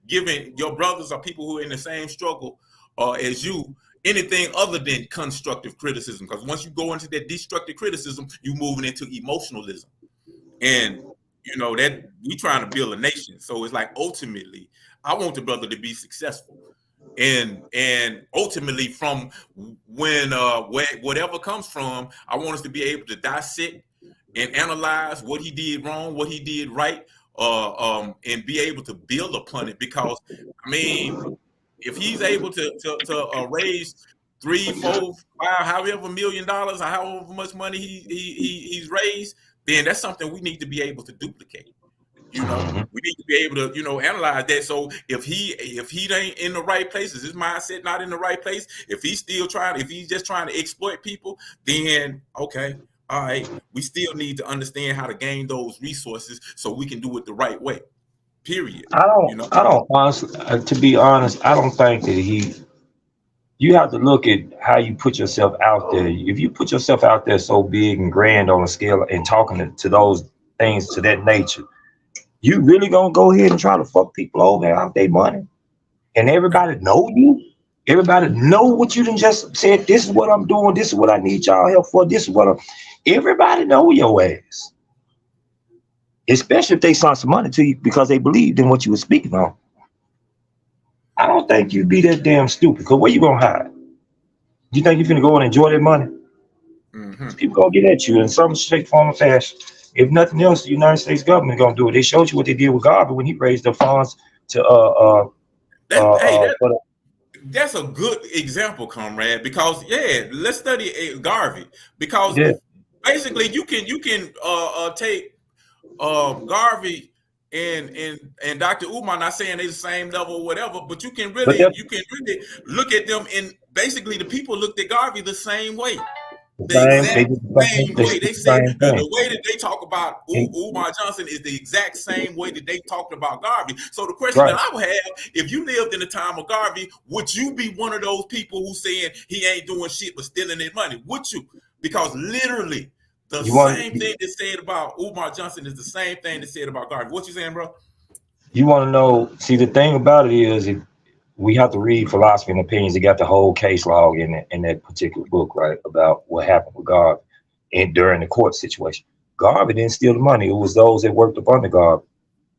giving your brothers or people who are in the same struggle as you anything other than constructive criticism, because once you go into that destructive criticism, you're moving into emotionalism, and that we trying to build a nation. So it's like, ultimately, I want the brother to be successful, and ultimately, from when whatever comes from, I want us to be able to dissect and analyze what he did wrong, what he did right, and be able to build upon it. Because I mean, if he's able to raise $3, $4, $5, however $1,000,000, or however much money he's raised, then that's something we need to be able to duplicate. We need to be able to analyze that. So if he ain't in the right place, is his mindset not in the right place? If he's just trying to exploit people, then okay, all right, we still need to understand how to gain those resources so we can do it the right way. Period. I don't honestly, to be honest, I don't think that you have to look at how you put yourself out there. If you put yourself out there so big and grand on a scale and talking to those things to that nature, you really gonna go ahead and try to fuck people over out their money and everybody know you? Everybody know what you done just said. This is what I'm doing. This is what I need y'all help for. This is what I'm. Everybody know your ass, especially if they sent some money to you because they believed in what you were speaking on. I don't think you'd be that damn stupid. Because where you gonna hide? You think you're finna go and enjoy that money? Mm-hmm. People gonna get at you in some shape, form, or fashion. If nothing else, the United States government gonna do it. They showed you what they did with Garvey when he raised the funds to Hey, for the, that's a good example, comrade. Because let's study Garvey. Because yeah. basically, you can take Garvey and Dr. Umar. Not saying they're the same level or whatever, but But you can really look at them, and basically the people looked at Garvey the same way. The they exact did the same they way. did They the said same the thing. way that they talk about And, Umar Johnson is the exact same way that they talked about Garvey. So the question that right. I would have, if you lived in the time of Garvey, would you be one of those people who saying he ain't doing shit but stealing their money? Would you? Because literally the You want same thing that's said about Umar Johnson is the same thing that's said about Garvey. What you saying, bro? you want to know? See, the thing about it is, we have to read philosophy and opinions. They got the whole case log in that particular book, right, about what happened with Garvey and during the court situation. Garvey didn't steal the money. It was those that worked up under Garvey,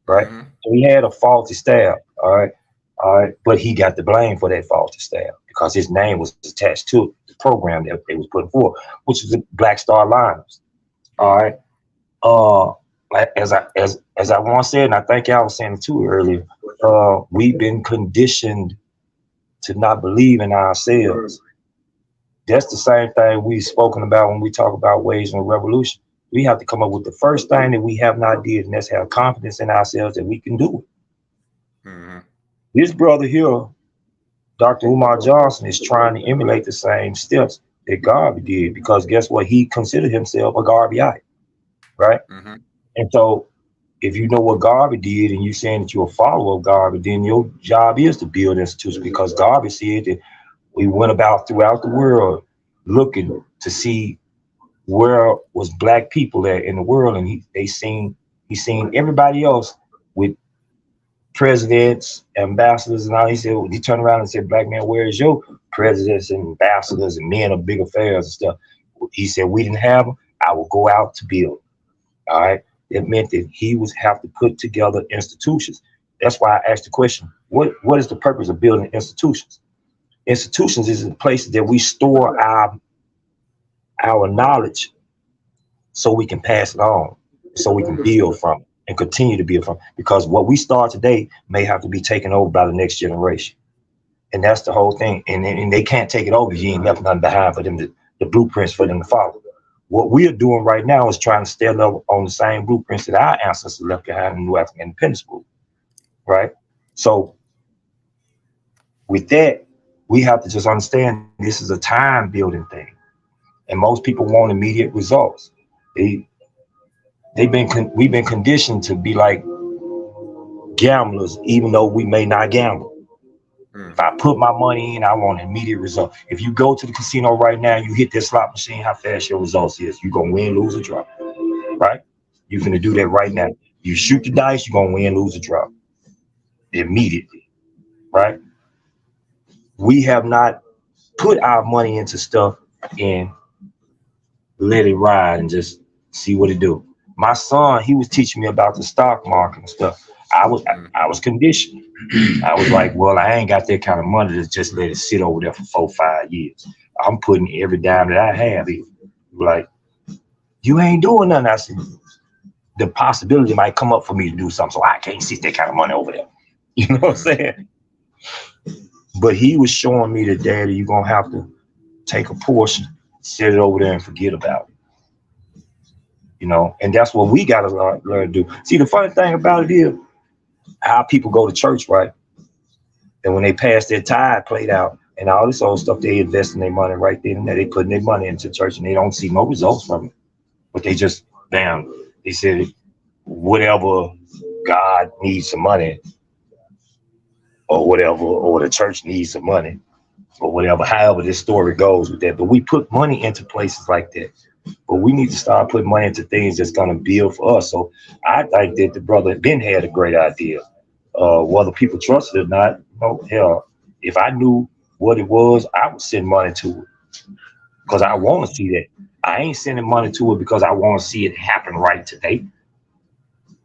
right? Mm-hmm. So he had a faulty staff, all right, but he got the blame for that faulty staff because his name was attached to the program that they was putting forth, which was the Black Star Liners, all right. Like as I once said, and I think y'all was saying it too earlier, we've been conditioned to not believe in ourselves. That's the same thing we've spoken about when we talk about waging a revolution. We have to come up with the first thing that we have not did, and that's have confidence in ourselves that we can do it. Mm-hmm. This brother here, Dr. Umar Johnson, is trying to emulate the same steps that Garvey did because guess what? He considered himself a Garveyite, right? Mm-hmm. And so if you know what Garvey did and you're saying that you're a follower of Garvey, then your job is to build institutions because Garvey said that we went about throughout the world looking to see where was black people at in the world, and he seen everybody else with presidents, ambassadors, and all. He said he turned around and said, "Black man, where is your presidents and ambassadors and men of big affairs and stuff?" He said, "We didn't have them. I will go out to build." All right. It meant that he would have to put together institutions. That's why I asked the question: what is the purpose of building institutions? Institutions is the places that we store our knowledge so we can pass it on, so we can build from it and continue to build from it. Because what we start today may have to be taken over by the next generation. And that's the whole thing. And they can't take it over if you ain't left nothing behind for them the blueprints for them to follow. What we are doing right now is trying to stand up on the same blueprints that our ancestors left behind in the New African Independence Movement, right? So with that, we have to just understand this is a time building thing. And most people want immediate results. We've been conditioned to be like gamblers, even though we may not gamble. If I put my money in, I want an immediate result. If you go to the casino right now, you hit that slot machine, how fast your results is. You're gonna win, lose, or drop, right? You're gonna do that right now. You shoot the dice, you're gonna win, lose, or drop immediately, right? We have not put our money into stuff and let it ride and just see what it do. My son, he was teaching me about the stock market and stuff. I was conditioned. I was like, well, I ain't got that kind of money to just let it sit over there for 4-5 years. I'm putting every dime that I have in. Like, you ain't doing nothing. I said, the possibility might come up for me to do something, so I can't sit that kind of money over there. You know what I'm saying? But he was showing me that, Daddy, you're gonna have to take a portion, set it over there, and forget about it. You know, and that's what we gotta learn to do. See, the funny thing about it is how people go to church, right? And when they pass their tithe played out and all this old stuff, they invest in their money right then and there. They putting their money into church and they don't see no results from it. But they just, they said, whatever, God needs some money or whatever, or the church needs some money or whatever, however this story goes with that. But we put money into places like that. But we need to start putting money into things that's going to build for us. So I think that the brother Ben had a great idea. Whether people trust it or not, hell, if I knew what it was, I would send money to it because I want to see that. I ain't sending money to it because I want to see it happen right today.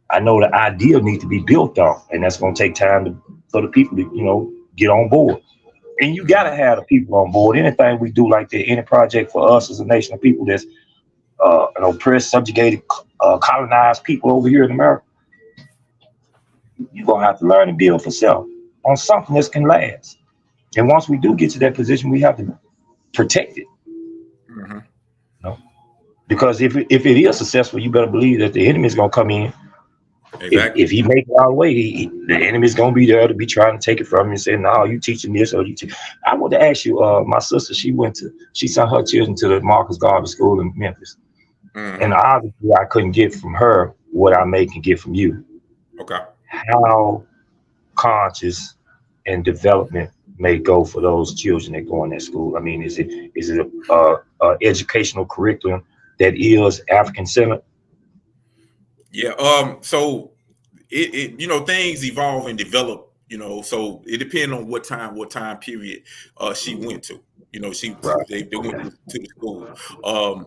I know the idea needs to be built on, and that's going to take time for the people to, get on board. And you got to have the people on board. Anything we do like that, any project for us as a nation of people that's an oppressed, subjugated, colonized people over here in America, you're going to have to learn and build for self on something that can last. And once we do get to that position, we have to protect it. Mm-hmm. Because if it is successful, you better believe that the enemy is going to come in. Exactly. If he make it our way, the enemy is going to be there to be trying to take it from you and say, no, you teaching this or you teach. I want to ask you, my sister, she sent her children to the Marcus Garvey School in Memphis. Mm-hmm. And obviously I couldn't get from her what I may can get from you. Okay. How conscious and development may go for those children that go in that school? I mean, is it a educational curriculum that is African centered? Yeah. So it things evolve and develop. So it depends on what time period she went to. They went to the school. I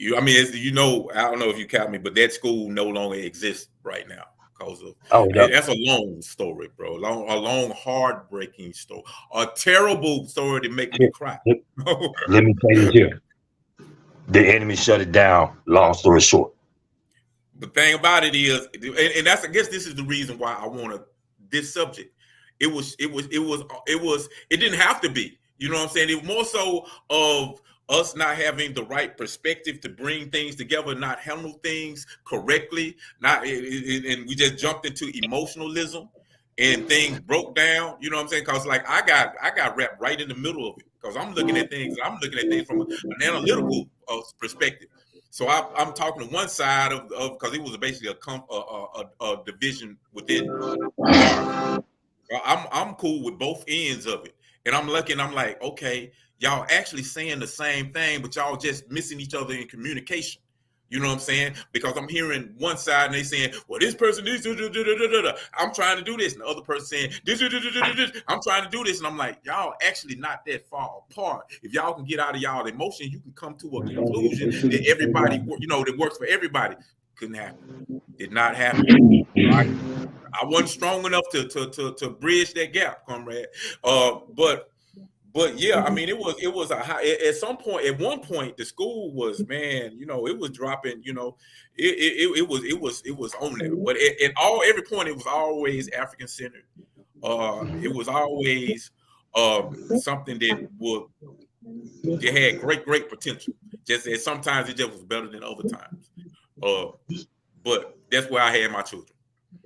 don't know if you count me, but that school no longer exists right now because of that's a long story, bro. A long, heartbreaking story, a terrible story to make me cry. Let me tell you here. The enemy shut it down. Long story short. The thing about it is, and I guess this is the reason why I wanted this subject. It didn't have to be. You know what I'm saying? It was more so of us not having the right perspective to bring things together, not handle things correctly, and we just jumped into emotionalism and things broke down. You know what I'm saying? Because like I got wrapped right in the middle of it because I'm looking at things from an analytical perspective. So I'm talking to one side of because it was basically a division within. I'm cool with both ends of it, and I'm looking. I'm like, okay, y'all actually saying the same thing, but y'all just missing each other in communication. You know what I'm saying? Because I'm hearing one side and they saying, well, this person is, I'm trying to do this. And the other person saying, this, I'm trying to do this. And I'm like, y'all actually not that far apart. If y'all can get out of y'all emotion, you can come to a conclusion that everybody, that works for everybody. Couldn't happen. Did not happen. I wasn't strong enough to bridge that gap, comrade. But yeah, I mean, it was a high, at one point, the school was, it was dropping, it was on there. But every point, it was always African centered. It was always something that had great potential. Just as sometimes it just was better than other times. But that's where I had my children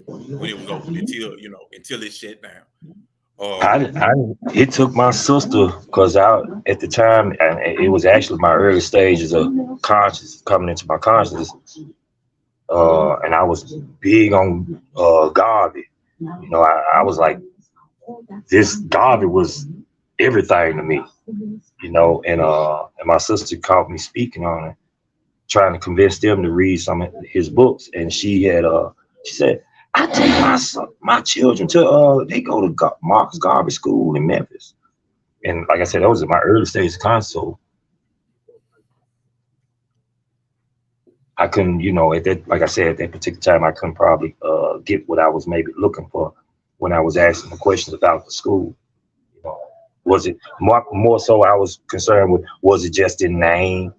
when it was open until it shut down. It took my sister because at the time, and it was actually my early stages of conscious coming into my consciousness, and I was big on Garvey. I was like, this Garvey was everything to me, and my sister caught me speaking on it, trying to convince them to read some of his books, and she said, I take my children to they go to Marcus Garvey School in Memphis, and like I said, that was in my early stage of console. I couldn't, at that, like I said, at that particular time, I couldn't probably get what I was maybe looking for when I was asking the questions about the school. Was it more so? I was concerned with, was it just in name,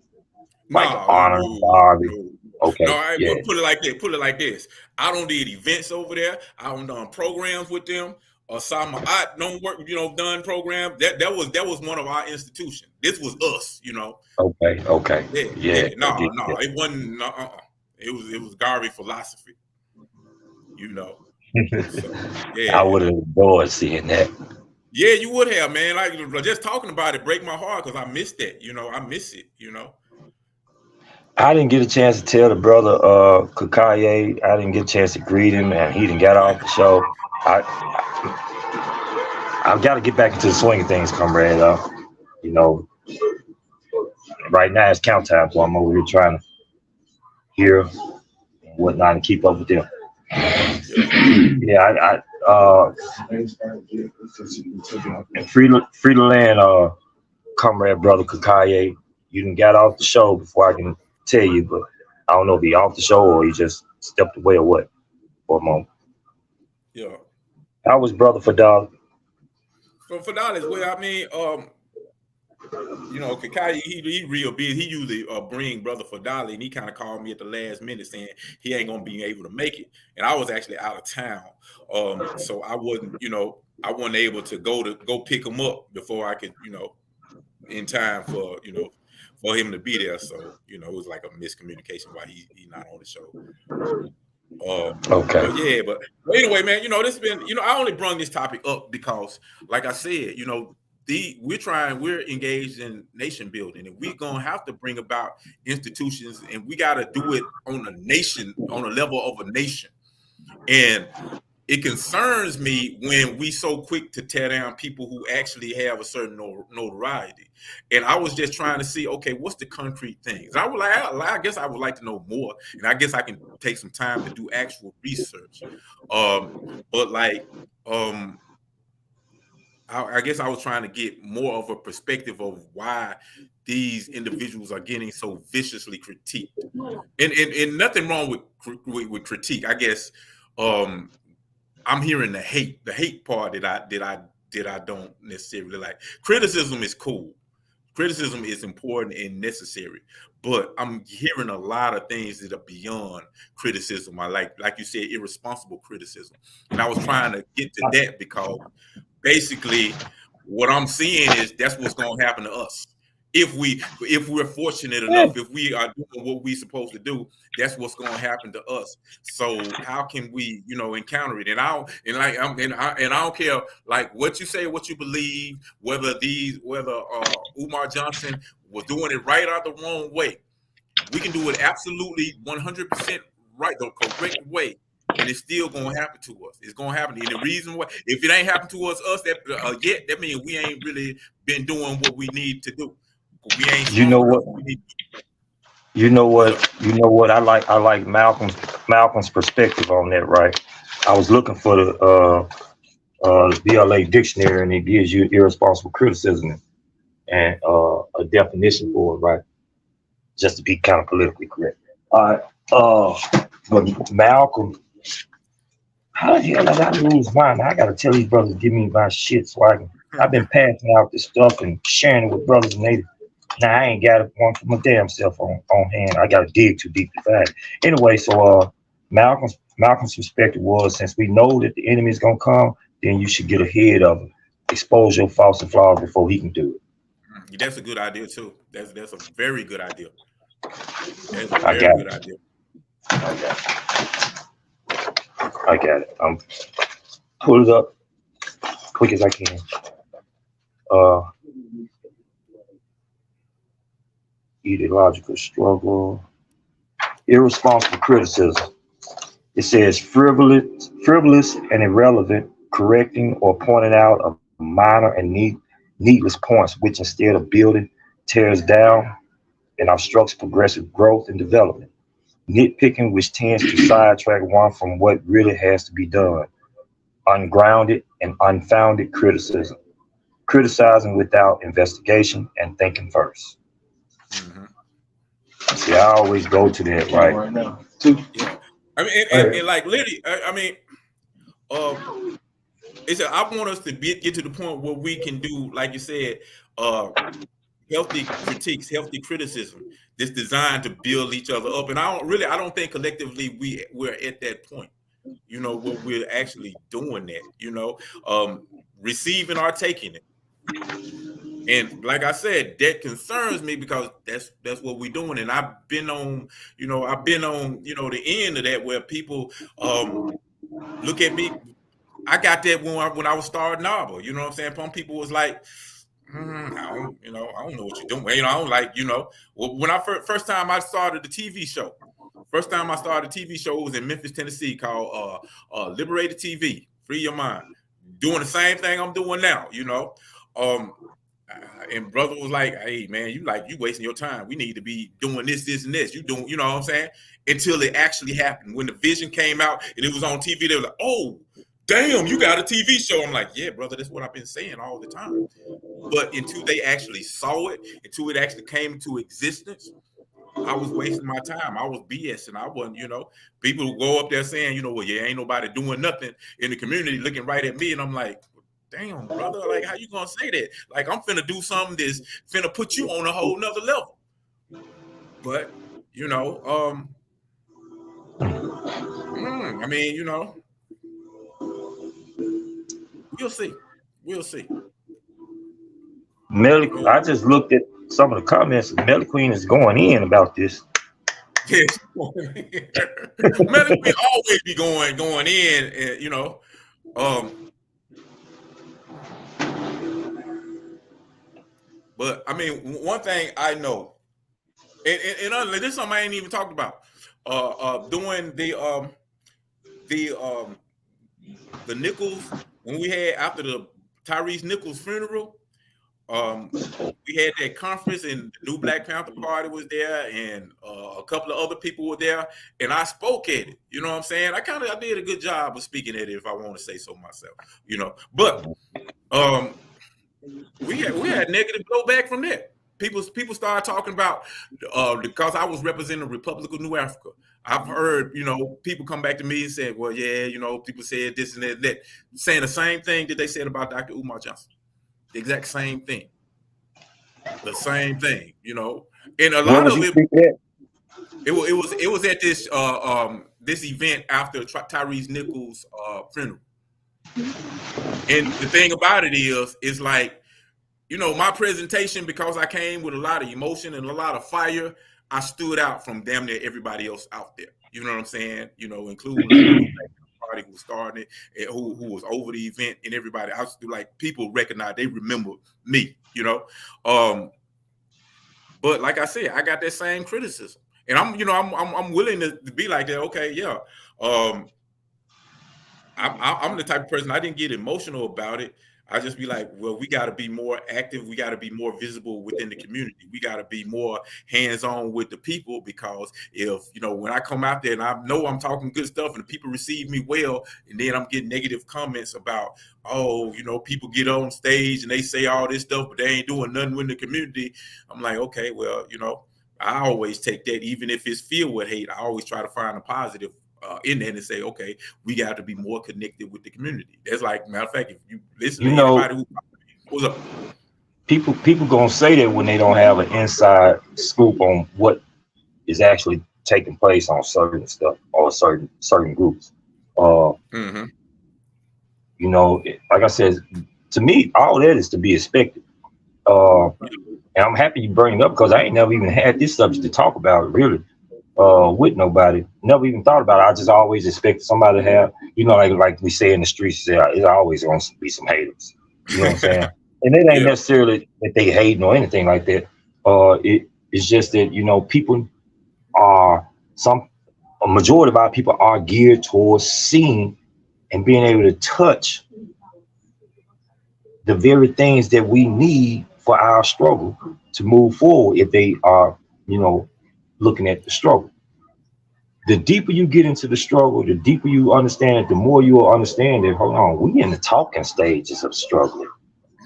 like honor Garvey? Okay. No, put it like this. I don't did events over there. I don't done programs with them. Osama don't work, done program. That was one of our institutions. This was us, Okay. Yeah. No, it wasn't. It was Garvey philosophy. So, yeah. I would have enjoyed seeing that. Yeah, you would have, man. Like just talking about it break my heart because I missed that. I miss it. I didn't get a chance to tell the brother Kakaye. I didn't get a chance to greet him, and he didn't get off the show. I've got to get back into the swing of things, comrade. Right now it's count time, so I'm over here trying to hear and whatnot and keep up with them. Yeah, Uh, and free the land, comrade brother Kakaye. You done got off the show before I can tell you, but I don't know if he off the show or he just stepped away or what for a moment. Yeah. How was brother Fadal? For dollars, well, I mean, Kakai, he real big. He usually bring brother Fadali, and he kind of called me at the last minute saying he ain't gonna be able to make it, and I was actually out of town, so I wasn't able to go pick him up before I could, in time for for him to be there. So it was like a miscommunication why he's not on the show. Okay. But yeah, but anyway, man, this been, I only brought this topic up because, like I said, we're engaged in nation building, and we're gonna have to bring about institutions, and we got to do it on a level of a nation. And it concerns me when we so quick to tear down people who actually have a certain notoriety. And I was just trying to see, okay, what's the concrete things? I guess I would like to know more, and I guess I can take some time to do actual research. I guess I was trying to get more of a perspective of why these individuals are getting so viciously critiqued, and nothing wrong with critique. I guess I'm hearing the hate part that I don't necessarily like. Criticism is cool. Criticism is important and necessary, but I'm hearing a lot of things that are beyond criticism. I like you said, irresponsible criticism, and I was trying to get to that because basically what I'm seeing is that's what's going to happen to us. If we're fortunate enough, if we are doing what we're supposed to do, that's what's going to happen to us. So how can we, encounter it? And I don't care like what you say, what you believe, whether Umar Johnson was doing it right or the wrong way. We can do it absolutely 100% right, the correct way. And it's still gonna happen to us. It's gonna happen. And the reason why, if it ain't happened to us yet, that means we ain't really been doing what we need to do. We ain't. You know what? I like Malcolm's perspective on that. Right. I was looking for the BLA dictionary, and it gives you irresponsible criticism and a definition for it. Right. Just to be kind of politically correct. All right. But Malcolm. How the hell I gotta lose mine? I gotta tell these brothers to give me my shit so I can. I've been passing out this stuff and sharing it with brothers and they. Now I ain't got one for my damn cell phone on hand. I gotta dig too deep to find it. Anyway, so Malcolm's perspective was, since we know that the enemy is gonna come, then you should get ahead of him, expose your faults and flaws before he can do it. That's a good idea too. That's a very good idea. That's a very good idea. I got it. Pull it up quick as I can. Ideological struggle, irresponsible criticism. It says frivolous and irrelevant, correcting or pointing out of minor and needless points, which instead of building, tears down and obstructs progressive growth and development. Nitpicking, which tends to sidetrack one from what really has to be done. Ungrounded and unfounded criticism. Criticizing without investigation and thinking first. Mm-hmm. See, I always go to that right now. Yeah. I mean, and like literally, I mean, I want us to get to the point where we can do, like you said, healthy critiques, healthy criticism that's designed to build each other up. And I don't think collectively we're at that point, where we're actually doing that, receiving or taking it. And like I said, that concerns me because that's what we're doing. And I've been on the end of that where people look at me. I got that when I was starting Nava, you know what I'm saying? Some people was like, I don't know what you're doing. I don't like, when I first time I started the TV show. First time I started a TV show was in Memphis, Tennessee, called Liberated TV, Free Your Mind. Doing the same thing I'm doing now, and brother was like, hey man, you wasting your time. We need to be doing this, and this. You doing, you know what I'm saying? Until it actually happened. When the vision came out and it was on TV, they were like, oh, damn, you got a TV show. I'm like, yeah, brother, that's what I've been saying all the time. But until they actually saw it, until it actually came into existence, I was wasting my time. I was BSing. I wasn't, people would go up there saying, well, yeah, ain't nobody doing nothing in the community, looking right at me. And I'm like, damn, brother, like, how you gonna say that? Like, I'm finna do something that's finna put you on a whole nother level. But, I mean, we'll see. We'll see. I just looked at some of the comments. Melly Queen is going in about this. Yes. Melly Queen always be going in, but I mean, one thing I know, and this is something I ain't even talked about. Doing the Nichols, when we had after the Tyrese Nichols funeral, we had that conference, and the New Black Panther Party was there, and a couple of other people were there, and I spoke at it. You know what I'm saying? I did a good job of speaking at it, if I want to say so myself. But we had negative blowback from that. People started talking about because I was representing the Republic of New Africa. I've heard, people come back to me and say, well, yeah, people said this and that, saying the same thing that they said about Dr. Umar Johnson. The exact same thing. The same thing, And a lot of it was at this this event after Tyrese Nichols' funeral. And the thing about it is like, my presentation, because I came with a lot of emotion and a lot of fire, I stood out from damn near everybody else out there. You know what I'm saying? Including like party who started it, who was over the event, and everybody. I was like, people recognize, they remember me. But like I said, I got that same criticism, and I'm willing to be like that. Okay, yeah. I'm the type of person, I didn't get emotional about it. I just be like, well, we got to be more active. We got to be more visible within the community. We got to be more hands-on with the people, because if, when I come out there and I know I'm talking good stuff and the people receive me well, and then I'm getting negative comments about, people get on stage and they say all this stuff, but they ain't doing nothing with the community. I'm like, okay, well, I always take that, even if it's filled with hate, I always try to find a positive in there and say, okay, we got to be more connected with the community. That's like, matter of fact, if you listen to anybody who, what's up? People gonna say that when they don't have an inside scoop on what is actually taking place on certain stuff or certain groups. Like I said, to me, all that is to be expected. And I'm happy you bring it up, because I ain't never even had this subject to talk about, really. With nobody, never even thought about it. I just always expected somebody to have, like we say in the streets, there's always going to be some haters. You know what I'm saying? And it ain't necessarily that they hating or anything like that. It's just that, people are a majority of our people are geared towards seeing and being able to touch the very things that we need for our struggle to move forward. If they are, looking at the struggle. The deeper you get into the struggle, the deeper you understand it, the more you will understand that, hold on, we in the talking stages of struggling.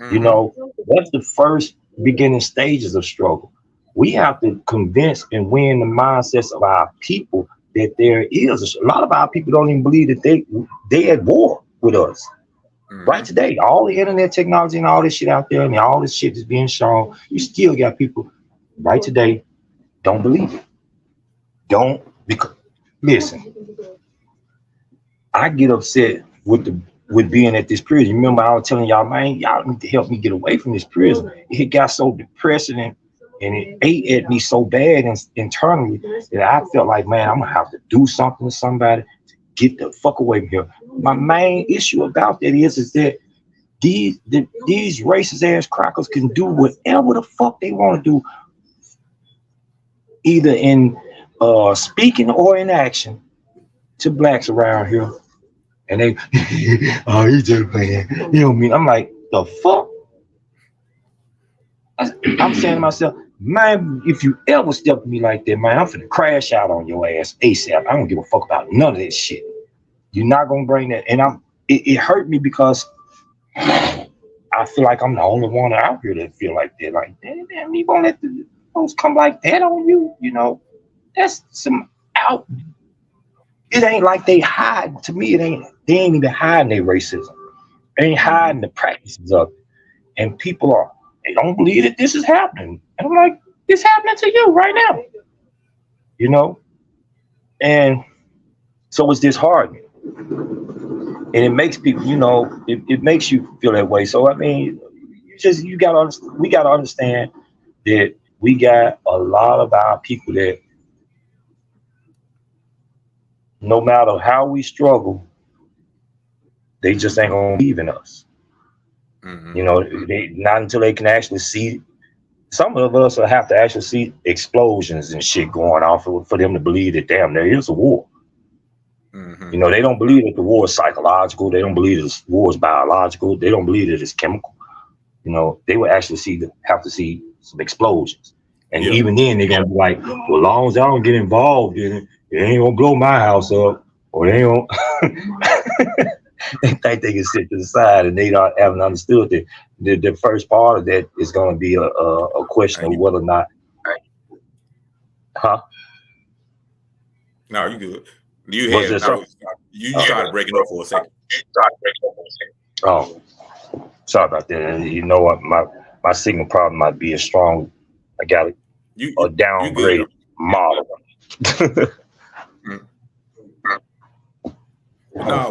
That's the first beginning stages of struggle. We have to convince and win the mindsets of our people that there is a lot of our people don't even believe that they at war with us. Right today, all the internet technology and all this shit out there, and all this shit is being shown, you still got people right today don't believe it. Listen, I get upset with being at this prison. Remember, I was telling y'all, man, y'all need to help me get away from this prison. It got so depressing and it ate at me so bad internally that I felt like, man, I'm gonna have to do something to somebody to get the fuck away from here. My main issue about that is that these racist ass crackers can do whatever the fuck they want to do, either in speaking or in action, to blacks around here. And they, oh, he's just playing. You know what I mean? I'm like, the fuck? I'm saying to myself, man, if you ever step to me like that, man, I'm finna crash out on your ass ASAP. I don't give a fuck about none of this shit. You're not gonna bring that. And it hurt me because I feel like I'm the only one out here that feel like that. Like, damn, you gonna let the folks come like that on you? You know, that's some out. It ain't like they hide. To me, it ain't. They ain't even hiding their racism. They ain't hiding the practices of it. And people are. They don't believe that this is happening. And I'm like, it's happening to you right now. You know, and so it's disheartening. And it makes people, you know, it makes you feel that way. So I mean, we gotta understand that we got a lot of our people that no matter how we struggle, they just ain't gonna believe in us. You know, they not until they can actually see. Some of us will have to actually see explosions and shit going off for them to believe that damn, there is a war. You know, they don't believe that the war is psychological. They don't believe that the war is biological. They don't believe that it's chemical. You know, they will actually have to see some explosions. And even then, they're gonna be like, well, as long as I don't get involved in it, it ain't gonna blow my house up, or they ain't gonna. They think they can sit to the side, and they haven't understood that the first part of that is going to be a question of whether or not. Huh? No, you good. You started breaking up for a second. Oh, sorry about that. And you know what? My signal problem might be as strong. I got a downgrade model. No, I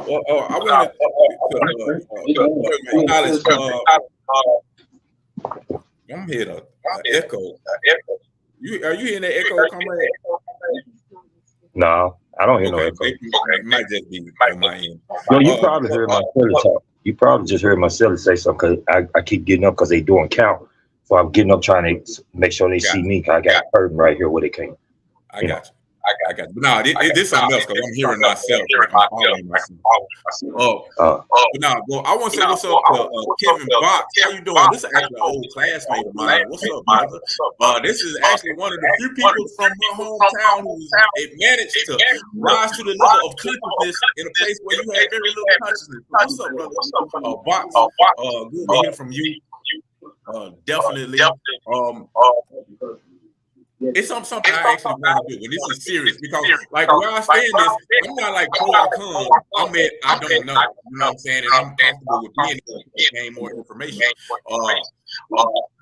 wanted to acknowledge. I'm hearing an echo. Are you hearing that echo, comrade? No, I don't hear no echo. It might just be on my end. No, you probably heard my celly talk. You probably just heard my celly say something because I keep getting up because they doing count. So I'm getting up trying to make sure they see me because I got a curtain right here where they can't. I got you. I got you. But no, this is something else because I'm hearing myself. But no, well, I want to say what's up to Kevin Box. How you doing? This is actually an old classmate of mine. What's up, brother? This is actually one of the few people from my hometown who managed to rise to the level of consciousness in a place where you have very little consciousness. What's up, brother? Box. Good to hear from you. Definitely. It's something I actually want to do, and this is serious because, like, where I stand is, I'm not like pro or con. I don't know. You know what I'm saying? And I'm comfortable with being able to gain more information.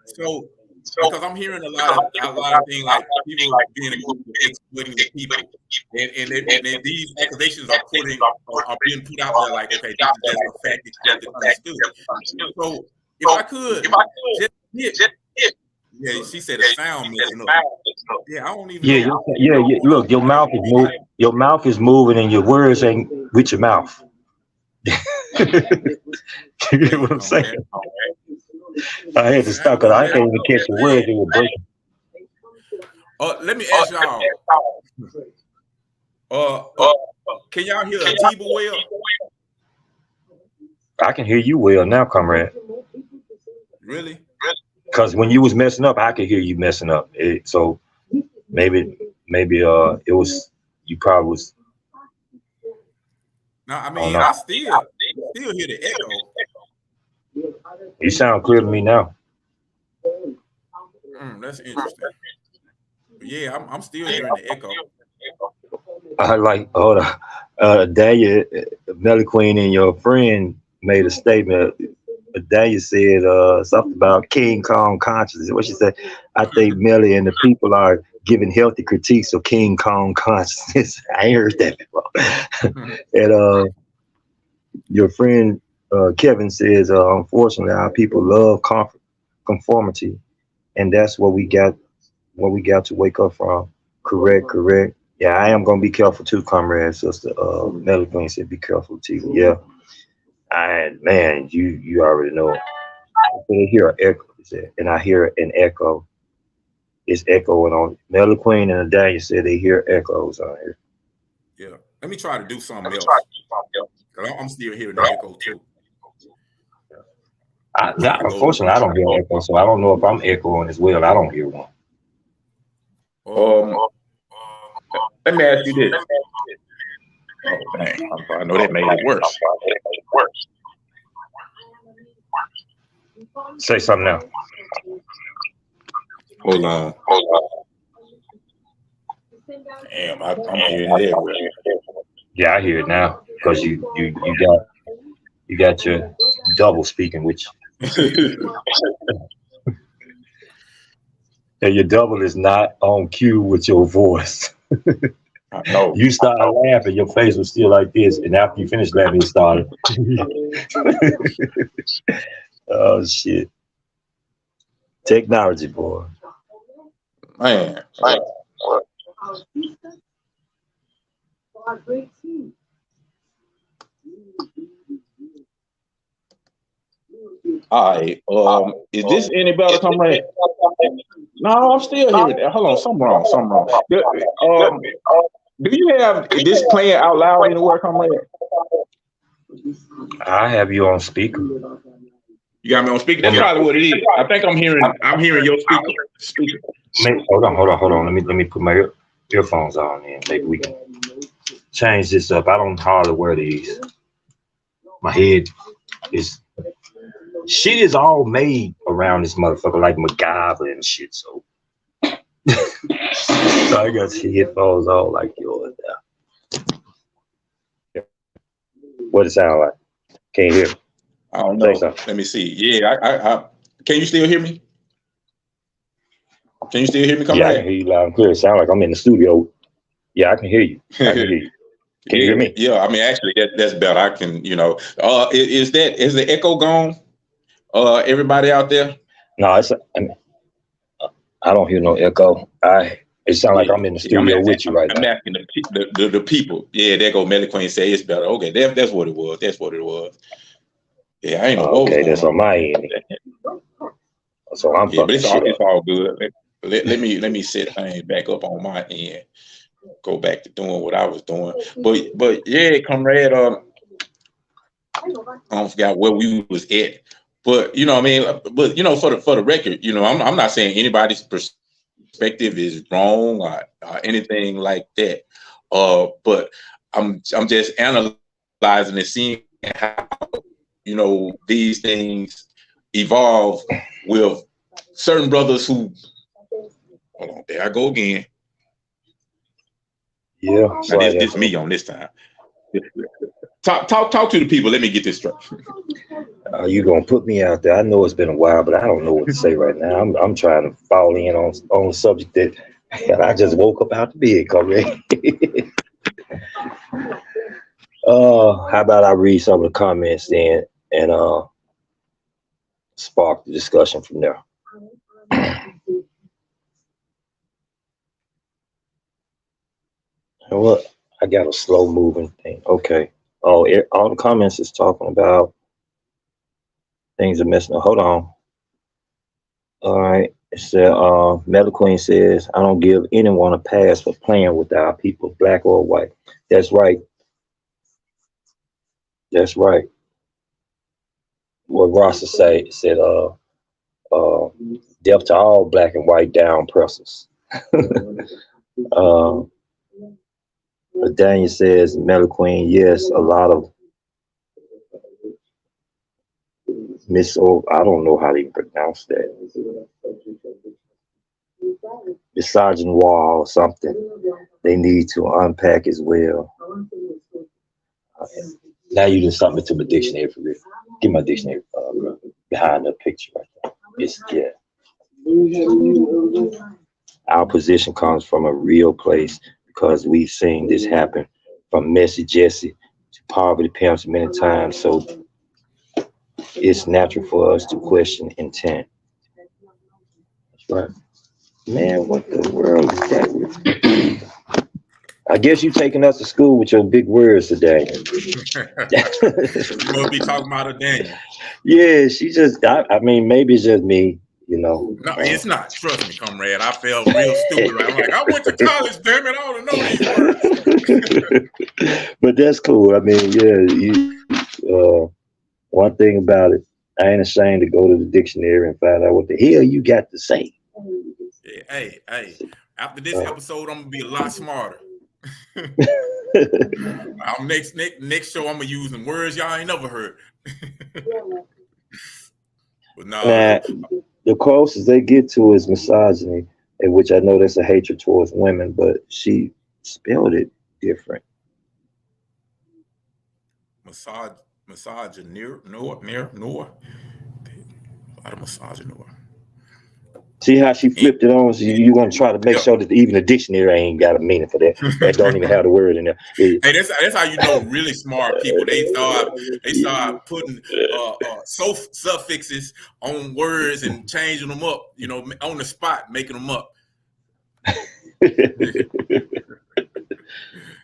So because I'm hearing a lot of things like people being exploiting the people, and these accusations are being put out there like, okay, this is just a fact that understood. So if I could just hit. Yeah, she said the sound messing up. Yeah, I don't even know. Yeah. Look, your mouth is moving. Your mouth is moving, and your words ain't with your mouth. You get what I'm saying? I had to stop because I can't even catch the words. They were breaking. Let me ask y'all. Can y'all hear Atiba well? I can hear you well now, comrade. Really? Because when you was messing up, I could hear you messing up. So maybe it was you probably was. No, I mean I still hear the echo. You sound clear to me now. That's interesting. But yeah, I'm still hearing the echo. I like Daniel, Melly Queen, and your friend made a statement. Daniel said something about King Kong consciousness. What she said, I think Melly and the people are giving healthy critiques of King Kong consciousness. I ain't heard that before. And your friend Kevin says, unfortunately, our people love conformity, and that's what we got to wake up from. Correct. Yeah, I am gonna be careful too, comrade. Sister Melly Queen said, be careful too. Yeah. Man, you already know. I hear an echo, and I hear an echo. It's echoing on. Melly Queen and Daniel said they hear echoes on here. Yeah, let me try to do something else. I'm still hearing the echo too. Unfortunately, I don't hear an echo, so I don't know if I'm echoing as well. I don't hear one. Let me ask you this: Oh dang! I know that made it worse. Say something now. Hold on. Damn, I'm hearing it everywhere. Yeah, I hear it now because you got your double speaking, which and your double is not on cue with your voice. I know. You started laughing, your face was still like this, and after you finished laughing, it started. Oh shit! Technology, boy. Man. All right. Is this any better, comrade? No, I'm still hearing that. Hold on, something wrong. Do you have this playing out loud anywhere, comrade? I have you on speaker. You got me on speaker. That's probably what it is. I think I'm hearing your speaker. Hold on. Let me put my earphones on, and maybe we can change this up. I don't hardly wear these. My head is shit is all made around this motherfucker like MacGyver and shit. So, so I got headphones on like yours now. What it sound like? Can't hear. I don't know. Let me see. Yeah, I can you still hear me? Can you still hear me, comrade? Yeah, I can hear you loud and clear. It sound like I'm in the studio. Yeah, I can hear you. I can hear you. Can you hear me? Yeah, I mean, actually, that's better. I can, is the echo gone? Everybody out there? No, I don't hear no echo. It sounds like I'm in the studio with you right now. I'm asking the people. Yeah, there go Melly Queen say it's better. Okay, that's what it was. Yeah, I ain't know. Okay, that's on my end. So I'm fucking but it's shit up. all good. Let me set things back up on my end. Go back to doing what I was doing. But yeah, comrade, I forgot where we was at. But you know what I mean, for the record, I'm not saying anybody's perspective is wrong or anything like that. But I'm just analyzing and seeing how these things evolve with certain brothers who. Hold on, there I go again. Yeah, now this me on this time. Talk to the people. Let me get this straight. You gonna put me out there? I know it's been a while, but I don't know what to say right now. I'm trying to fall in on a subject that I just woke up out the bed, Corey. How about I read some of the comments then and spark the discussion from there. You know what? I got a slow moving thing. Okay. Oh, all the comments is talking about things are messing up. Hold on. All right. It said, Melly Queen says, I don't give anyone a pass for playing with our people, black or white. That's right. That's right. What Rasta said, death to all black and white down pressers. But Daniel says, Melly Queen, yes, a lot of I don't know how to even pronounce that. Misogynoir or something. They need to unpack as well. Now you did something to my dictionary for real. Get my dictionary behind the picture right there. It's Our position comes from a real place because we've seen this happen from Messy Jesse to poverty pimps many times. So it's natural for us to question intent. That's right. Man, what the world is that? I guess you're taking us to school with your big words today. You must be talking about a Daniel. Yeah, she just, I mean, maybe it's just me, No, it's not. Trust me, comrade. I felt real stupid. I'm like, I went to college, damn it. I ought to know these words. But that's cool. I mean, yeah, one thing about it, I ain't ashamed to go to the dictionary and find out what the hell you got to say. Yeah, hey, after this episode, I'm going to be a lot smarter. I'm next show. I'm gonna use some words y'all ain't never heard. But Now, the closest they get to is misogyny, in which I know that's a hatred towards women, but she spelled it different. Misogynoir, a lot of misogynoir. See how she flipped it on? So you want to try to make sure that even the dictionary ain't got a meaning for that. That don't even have the word in there. Hey, that's how you know really smart people. They start putting suffixes on words and changing them up. You know, on the spot, making them up.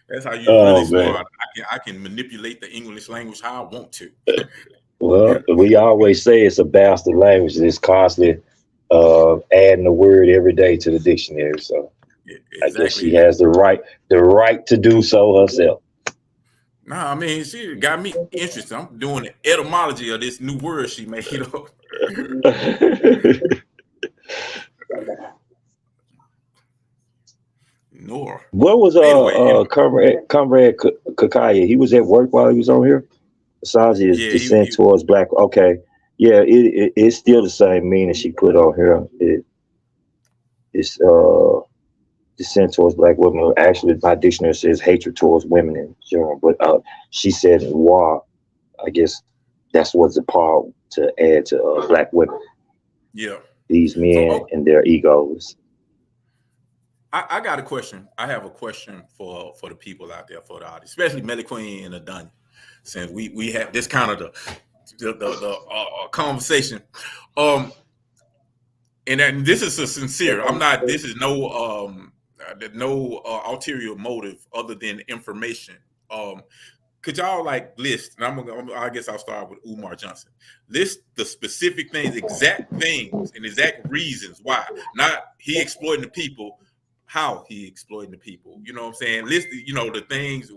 That's how you really smart. I can manipulate the English language how I want to. Well, we always say it's a bastard language. It's constantly adding a word every day to the dictionary. So exactly. I guess she has the right to do so herself. Nah, I mean, she got me interested. I'm doing the etymology of this new word she made up. Nor. Where was Comrade Kakaya? He was at work while he was on here. Besides his descent towards black. Okay. Yeah, it's still the same meaning she put on here. It's descent towards black women. Actually, my dictionary says hatred towards women in general, but she said war. I guess that's what's a part to add to black women. Yeah, these men and their egos. I got a question. I have a question for the people out there, for the audience, especially Melly Queen and Adanya, since we have this kind of the conversation. And this is a sincere. I'm not. This is no ulterior motive other than information. Could y'all list? And I guess I'll start with Umar Johnson. List the specific things, exact things, and exact reasons why. Not he exploiting the people, how he exploiting the people. You know what I'm saying? List, the things,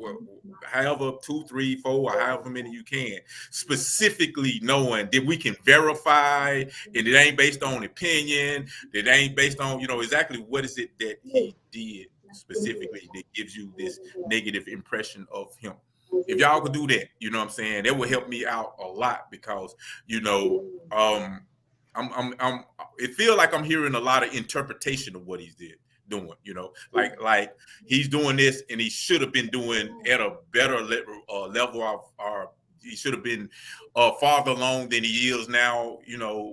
however 2, 3, 4, or however many you can, specifically knowing that we can verify, and it ain't based on opinion, that ain't based on, exactly what is it that he did specifically that gives you this negative impression of him. If y'all could do that, you know what I'm saying, that would help me out a lot, because I'm it feels like I'm hearing a lot of interpretation of what he's doing, like he's doing this and he should have been doing at a better level of he should have been farther along than he is now,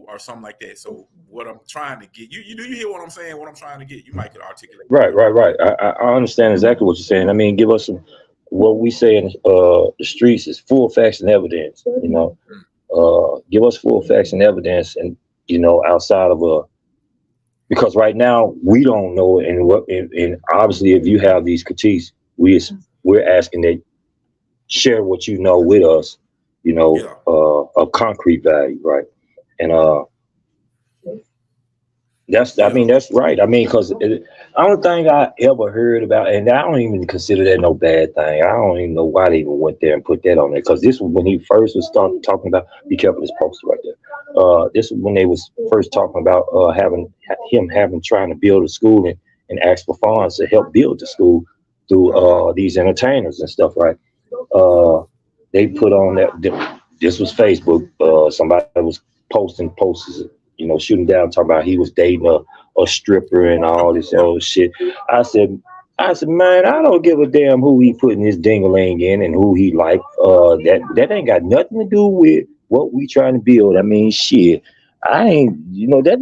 or something like that. So what I'm trying to get, you hear what I'm saying? What I'm trying to get, you might could articulate. Right. I understand exactly what you're saying. I mean, give us what we say in the streets is full facts and evidence. Give us full facts and evidence, and outside of because right now we don't know, and obviously if you have these critiques, we're asking that share what you know with us, of concrete value, right? And that's right. I mean, because the only thing I ever heard about, and I don't even consider that no bad thing. I don't even know why they even went there and put that on there, because this was when he first was talking about. Be careful, this poster right there. This was when they was first talking about trying to build a school and ask for funds to help build the school through these entertainers and stuff, right? They put on that. This was Facebook. Somebody was posting posters, shooting down, talking about he was dating a stripper and all this old shit. I said, man, I don't give a damn who he putting his dingaling in and who he like. That ain't got nothing to do with what we trying to build. I mean, shit, I ain't, that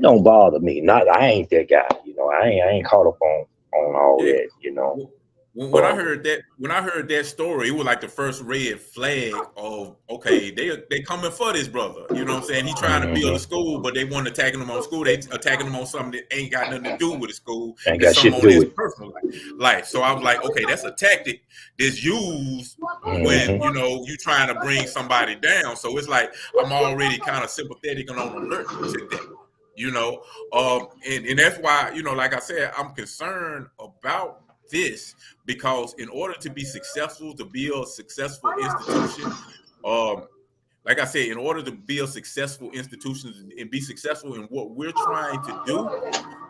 don't bother me. I ain't that guy. I ain't caught up on all that. When I heard that story, it was like the first red flag of, okay, they coming for this brother. You know what I'm saying? He trying to build a school, but they weren't attacking him on school. They attacking him on something that ain't got nothing to do with the school. Ain't got shit to do with personal life. So I was like, okay, that's a tactic that's used when you trying to bring somebody down. So it's like I'm already kind of sympathetic and on alert to that. And that's why, like I said, I'm concerned about this, because in order to be successful, to build a successful institution, like I said, in order to build successful institutions and be successful in what we're trying to do,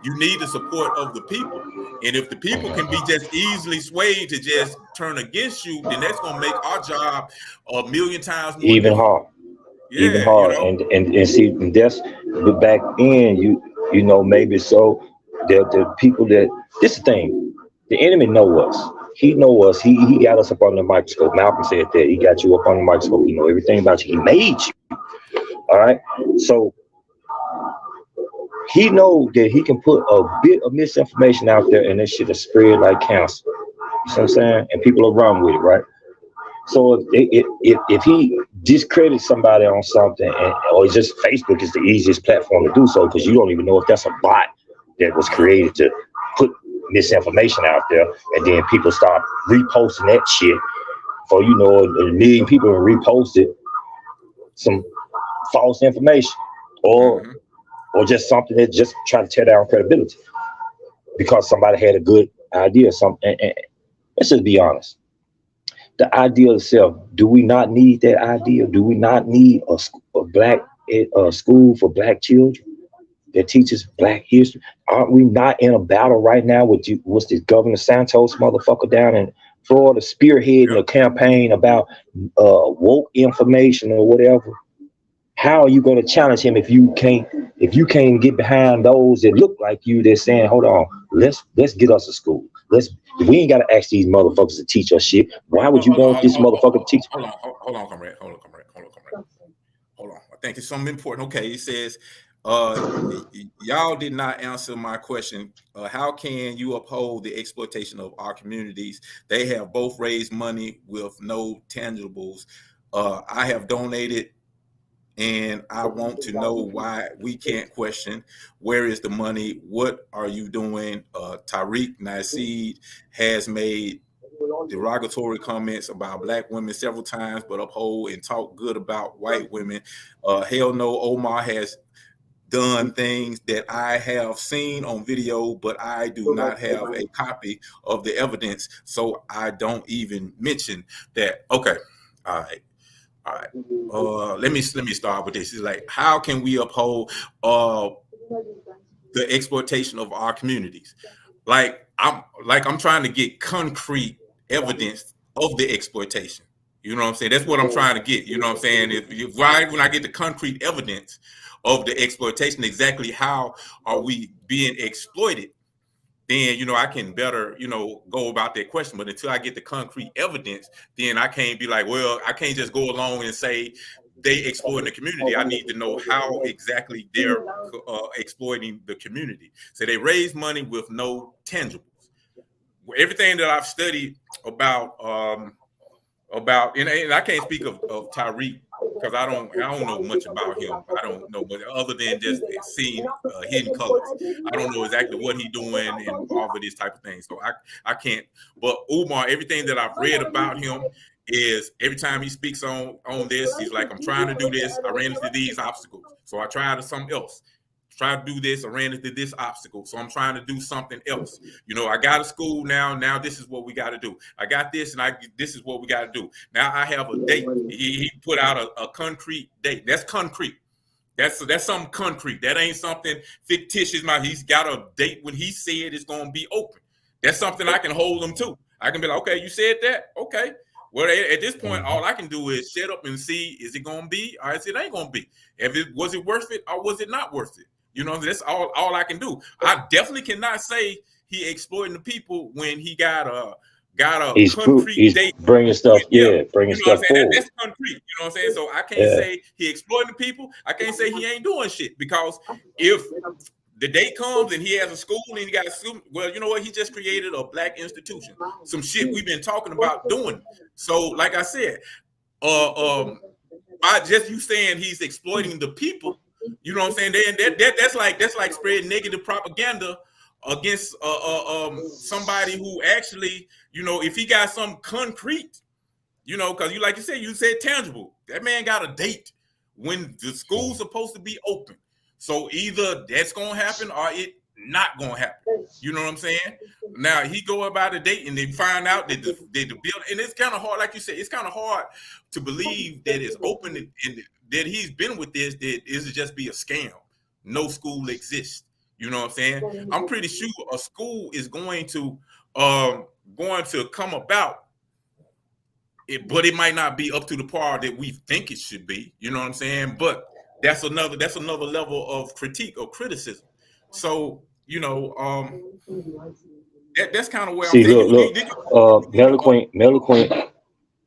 you need the support of the people. And if the people can be just easily swayed to just turn against you, then that's gonna make our job a million times more even difficult. hard, even Yeah, you hard, know. and see, and that's, but back in, you know, maybe so the people that, this the thing, the enemy know us. He know us. He got us up on the microscope. Malcolm said that he got you up on the microscope. He know everything about you. He made you. All right. So he know that he can put a bit of misinformation out there, and that shit will spread like cancer. You see what I'm saying? And people will run with it, right? So if he discredits somebody on something, or just Facebook is the easiest platform to do so, because you don't even know if that's a bot that was created to put misinformation out there, and then people start reposting that shit. For you know, a million people reposted some false information, or Mm-hmm. or just something that just try to tear down credibility because somebody had a good idea. Something. And let's just be honest. The idea itself, do we not need that idea? Do we not need a black school for black children that teaches black history? Aren't we not in a battle right now with what's this Governor Santos motherfucker down in Florida spearheading a Yep. campaign about woke information or whatever? How are you going to challenge him if you can't get behind those that look like you? They're saying, hold on, let's get us a school. We ain't got to ask these motherfuckers to teach us shit. Why would you want this motherfucker to teach? Hold on, comrade. Hold on. I think it's something important. Okay, it says, y'all did not answer my question. How can you uphold the exploitation of our communities? They have both raised money with no tangibles. I have donated, and I want to know why we can't question. Where is the money? What are you doing? Tariq Nasheed has made derogatory comments about black women several times, but uphold and talk good about white women. Hell no, Omar has done things that I have seen on video, but I do not have a copy of the evidence, so I don't even mention that. Okay, all right. All right. Let me start with this. It's like, how can we uphold the exploitation of our communities? I'm trying to get concrete evidence of the exploitation. You know what I'm saying? That's what I'm trying to get. You know what I'm saying? Right when I get the concrete evidence of the exploitation, exactly how are we being exploited, then I can better go about that question. But until I get the concrete evidence, then I can't be like, well, I can't just go along and say they exploiting the community. I need to know how exactly they're exploiting the community. So they raise money with no tangibles. Everything that I've studied about and I can't speak of Tariq because I don't know much about him. I don't know, but other than just seeing hidden colors, I don't know exactly what he's doing and all of this type of thing. So I can't. But Umar, everything that I've read about him is every time he speaks on this, he's like, I'm trying to do this. I ran into these obstacles, so I tried something else. Try to do this. I ran into this obstacle, so I'm trying to do something else. I got a school now. Now this is what we got to do. I got this, and this is what we got to do. Now I have a date. He put out a concrete date. That's concrete. That's something concrete. That ain't something fictitious. He's got a date when he said it's going to be open. That's something I can hold him to. I can be like, okay, you said that. Okay. Well, at this point, all I can do is shut up and see, is it going to be, or is it ain't going to be? Was it worth it, or was it not worth it? That's all I can do. I definitely cannot say he exploiting the people when he got a concrete date. Bringing stuff, bringing stuff forward. That's concrete. You know what I'm saying? So I can't say he exploiting the people. I can't say he ain't doing shit, because if the date comes and he has a school and he got a school, well, you know what? He just created a black institution. Some shit we've been talking about doing. So, like I said, by just you saying he's exploiting the people, you know what I'm saying? That's like spreading negative propaganda against somebody who actually, if he got some concrete, because like you said tangible. That man got a date when the school's supposed to be open. So either that's gonna happen or it not gonna happen. You know what I'm saying? Now he go about a date and they find out that the building, and it's kind of hard, like you said, it's kind of hard to believe that it's open and that he's been with this, that is to just be a scam. No school exists. You know what I'm saying? I'm pretty sure a school is going to come about it, but it might not be up to the par that we think it should be. You know what I'm saying? But that's another level of critique or criticism. So that's kind of where I'm See, saying. look.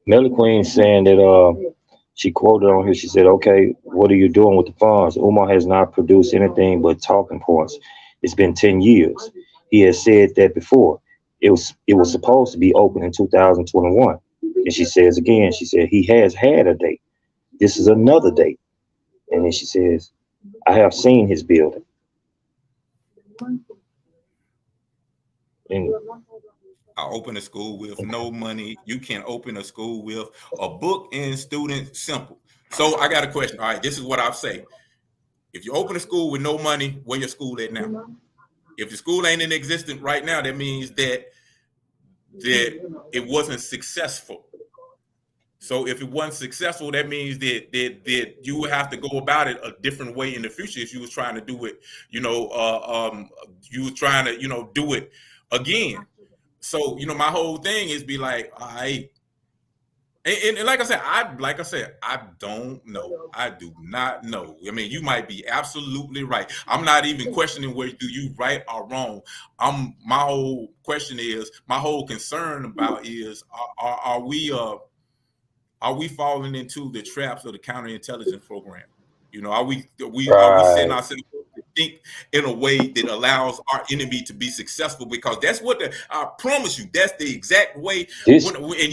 Melly Queen saying that she quoted on here. She said, "Okay, what are you doing with the funds? Umar has not produced anything but talking points. It's been 10 years. He has said that before. It was supposed to be open in 2021." And she says again, she said he has had a date. This is another date. And then she says, "I have seen his building." And I open a school with no money. You can open a school with a book and student simple. So I got a question. All right, this is what I'll say. If you open a school with no money, where your school at now? If the school ain't in existence right now, that means that it wasn't successful. So if it wasn't successful, that means that you would have to go about it a different way in the future if you was trying to do it. You was trying to do it again. So my whole thing is be like, all right. And like I said, I don't know. I do not know. I mean, you might be absolutely right. I'm not even questioning whether you right or wrong. My whole question is, my whole concern about is, are we falling into the traps of the counterintelligence program? Are we setting right. ourselves to think in a way that allows our enemy to be successful? Because that's what I promise you, that's the exact way. This Nelly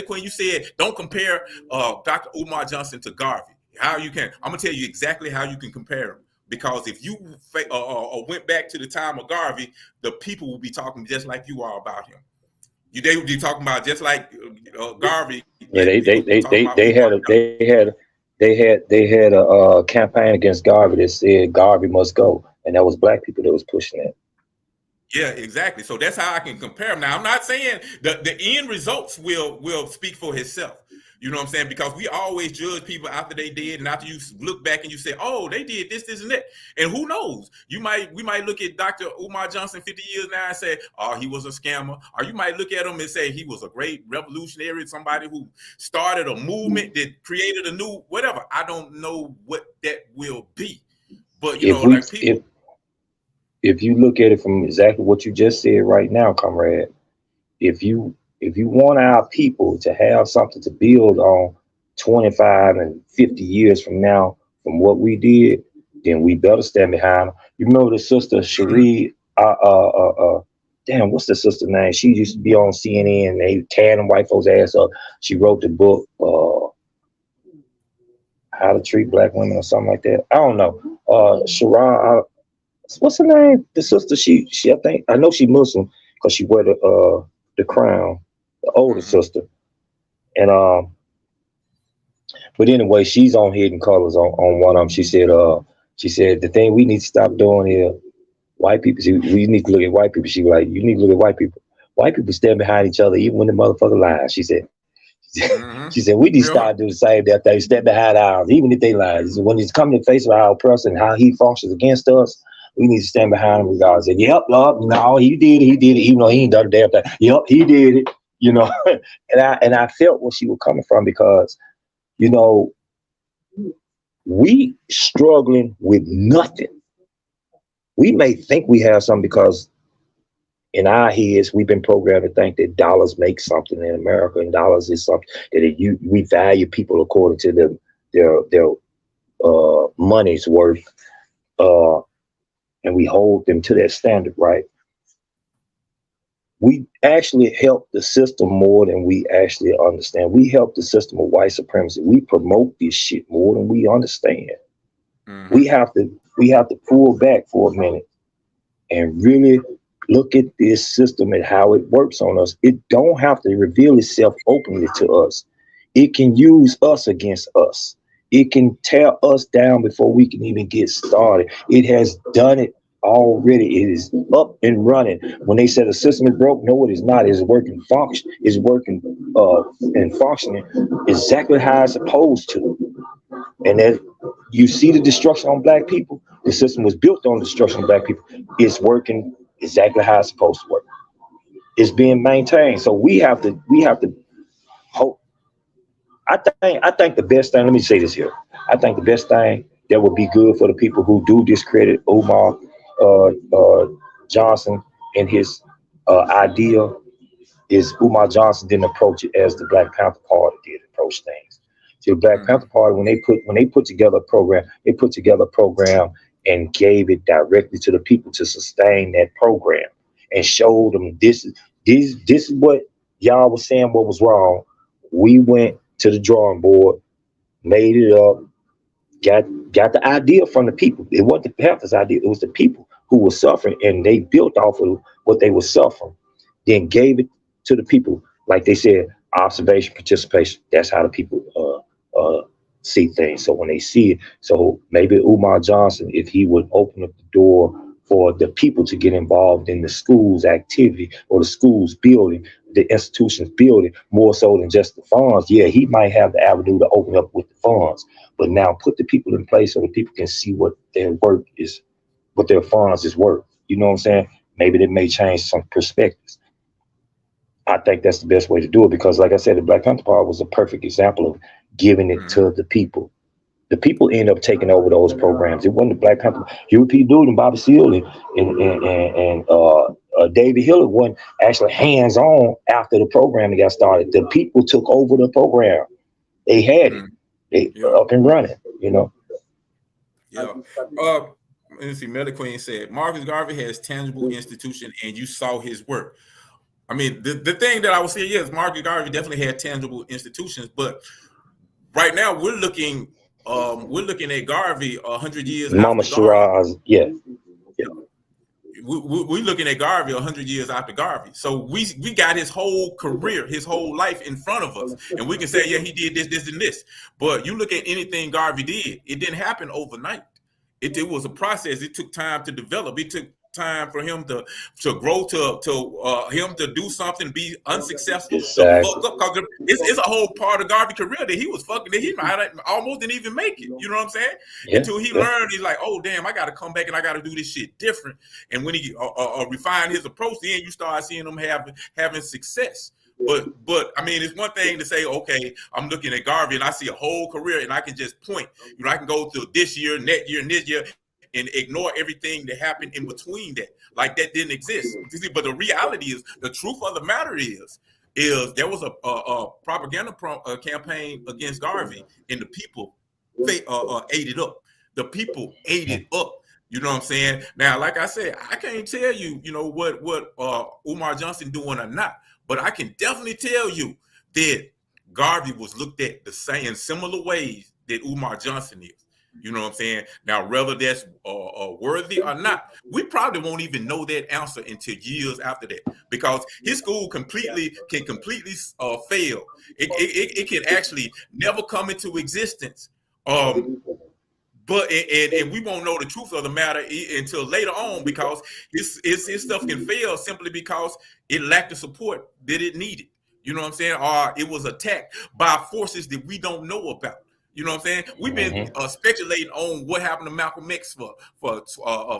Quinn, you said don't compare Dr. Umar Johnson to Garvey. How you can? I'm gonna tell you exactly how you can compare them. Because if you went back to the time of Garvey, the people will be talking just like you are about him. They would be talking about just like Garvey. Yeah, That they people they they talking they about they Umar had a Johnson. they had a campaign against Garvey that said Garvey must go, and that was black people that was pushing that. Yeah, exactly. So that's how I can compare them. Now, I'm not saying the end results will speak for itself. You know what I'm saying? Because we always judge people after they did, and after you look back and you say, "Oh, they did this, this, and that." And who knows? We might look at Dr. Umar Johnson 50 years now and say, "Oh, he was a scammer," or you might look at him and say he was a great revolutionary, somebody who started a movement that created a new whatever. I don't know what that will be, but If we like people. if you look at it from exactly what you just said right now, comrade, if you want our people to have something to build on 25 and 50 years from now from what we did, then we better stand behind them. You remember the sister Cherie, damn, what's the sister name? She used to be on CNN and they tearing white folks' ass up. She wrote the book, How to Treat Black Women or something like that. I don't know. Sharon, what's her name? The sister, she I know she Muslim because she wear the crown, the older sister. And but anyway, she's on Hidden Colors on one of them. She said the thing we need to stop doing here, white people, we need to look at white people. She was like, you need to look at white people. White people stand behind each other even when the motherfucker lies. She said, she said, we need to start doing the same damn thing, stand behind ours, even if they lie. When it's coming in the face of our oppressor and how he functions against us, we need to stand behind him regardless. Say, yep, Lord, no, he did it, even though he ain't done the damn thing. Yep, he did it, and I felt where she was coming from because, we struggling with nothing. We may think we have something because in our heads, we've been programmed to think that dollars make something in America, and dollars is something that we value people according to their money's worth, and we hold them to that standard, right? We actually help the system more than we actually understand. We help the system of white supremacy. We promote this shit more than we understand. We have to pull back for a minute and really look at this system and how it works on us. It don't have to reveal itself openly to us. It can use us against us. It can tear us down before we can even get started. It has done it already. It is up and running. When they said the system is broke, no, it is not. It's working and functioning exactly how it's supposed to. And as you see the destruction on black people, The system was built on the destruction of black people. It's working exactly how it's supposed to work. It's being maintained. So we have to hope. I think the best thing. Let me say this here. I think the best thing that would be good for the people who do discredit Umar Johnson and his idea is Umar Johnson didn't approach it as the Black Panther Party did approach things. See, the Black Panther Party, when they put together a program, they put together a program and gave it directly to the people to sustain that program and showed them this is what y'all was saying what was wrong. We went to the drawing board, made it up, got the idea from the people. It wasn't the Panthers' idea; it was the people who were suffering, and they built off of what they were suffering, then gave it to the people. Like they said, observation, participation. That's how the people see things. So when they see it, so maybe Umar Johnson, if he would open up the door for the people to get involved in the school's activity or the school's building, the institution's building, more so than just the funds. Yeah, he might have the avenue to open up with the funds, but now put the people in place so the people can see what their work is, what their funds is worth. You know what I'm saying? Maybe that may change some perspectives. I think that's the best way to do it because, like I said, the Black Panther Party was a perfect example of giving it to the people. The people end up taking over those programs. It wasn't the Black Panther. Huey P. Newton and Bobby Seale and David Hillard wasn't actually hands on after the program got started. The people took over the program. They had it. They up and running. You know. Yeah. Let's see. Meta Queen said Marcus Garvey has tangible institution, and you saw his work. I mean, the thing that I would say, yes, Marcus Garvey definitely had tangible institutions, but right now we're looking at Garvey 100 years Mama after Garvey. Shiraz, yeah. We're looking at Garvey 100 years after Garvey. So we got his whole career, his whole life in front of us. And we can say, yeah, he did this, this, and this. But you look at anything Garvey did, it didn't happen overnight. It was a process. It took time to develop. It took time for him to grow, to him to do something, be unsuccessful, exactly. To fuck up. Because it's a whole part of Garvey's career that he was fucking, that he might almost didn't even make it. You know what I'm saying? Yeah, until he learned, he's like, oh damn, I got to come back and I got to do this shit different. And when he refined his approach, then you start seeing him having success. But I mean, it's one thing to say, okay, I'm looking at Garvey and I see a whole career and I can just point. You know, I can go to this year, next year, and this year, and ignore everything that happened in between that. Like that didn't exist. But the reality is, the truth of the matter is there was a propaganda campaign against Garvey, and the people ate it up. The people ate it up. You know what I'm saying? Now, like I said, I can't tell you, you know, what Umar Johnson doing or not, but I can definitely tell you that Garvey was looked at the same in similar ways that Umar Johnson is. You know what I'm saying? Now, whether that's worthy or not, we probably won't even know that answer until years after that, because his school can completely fail. It can actually never come into existence. But we won't know the truth of the matter until later on, because his stuff can fail simply because it lacked the support that it needed. You know what I'm saying? Or it was attacked by forces that we don't know about. You know what I'm saying? We've been speculating on what happened to Malcolm X for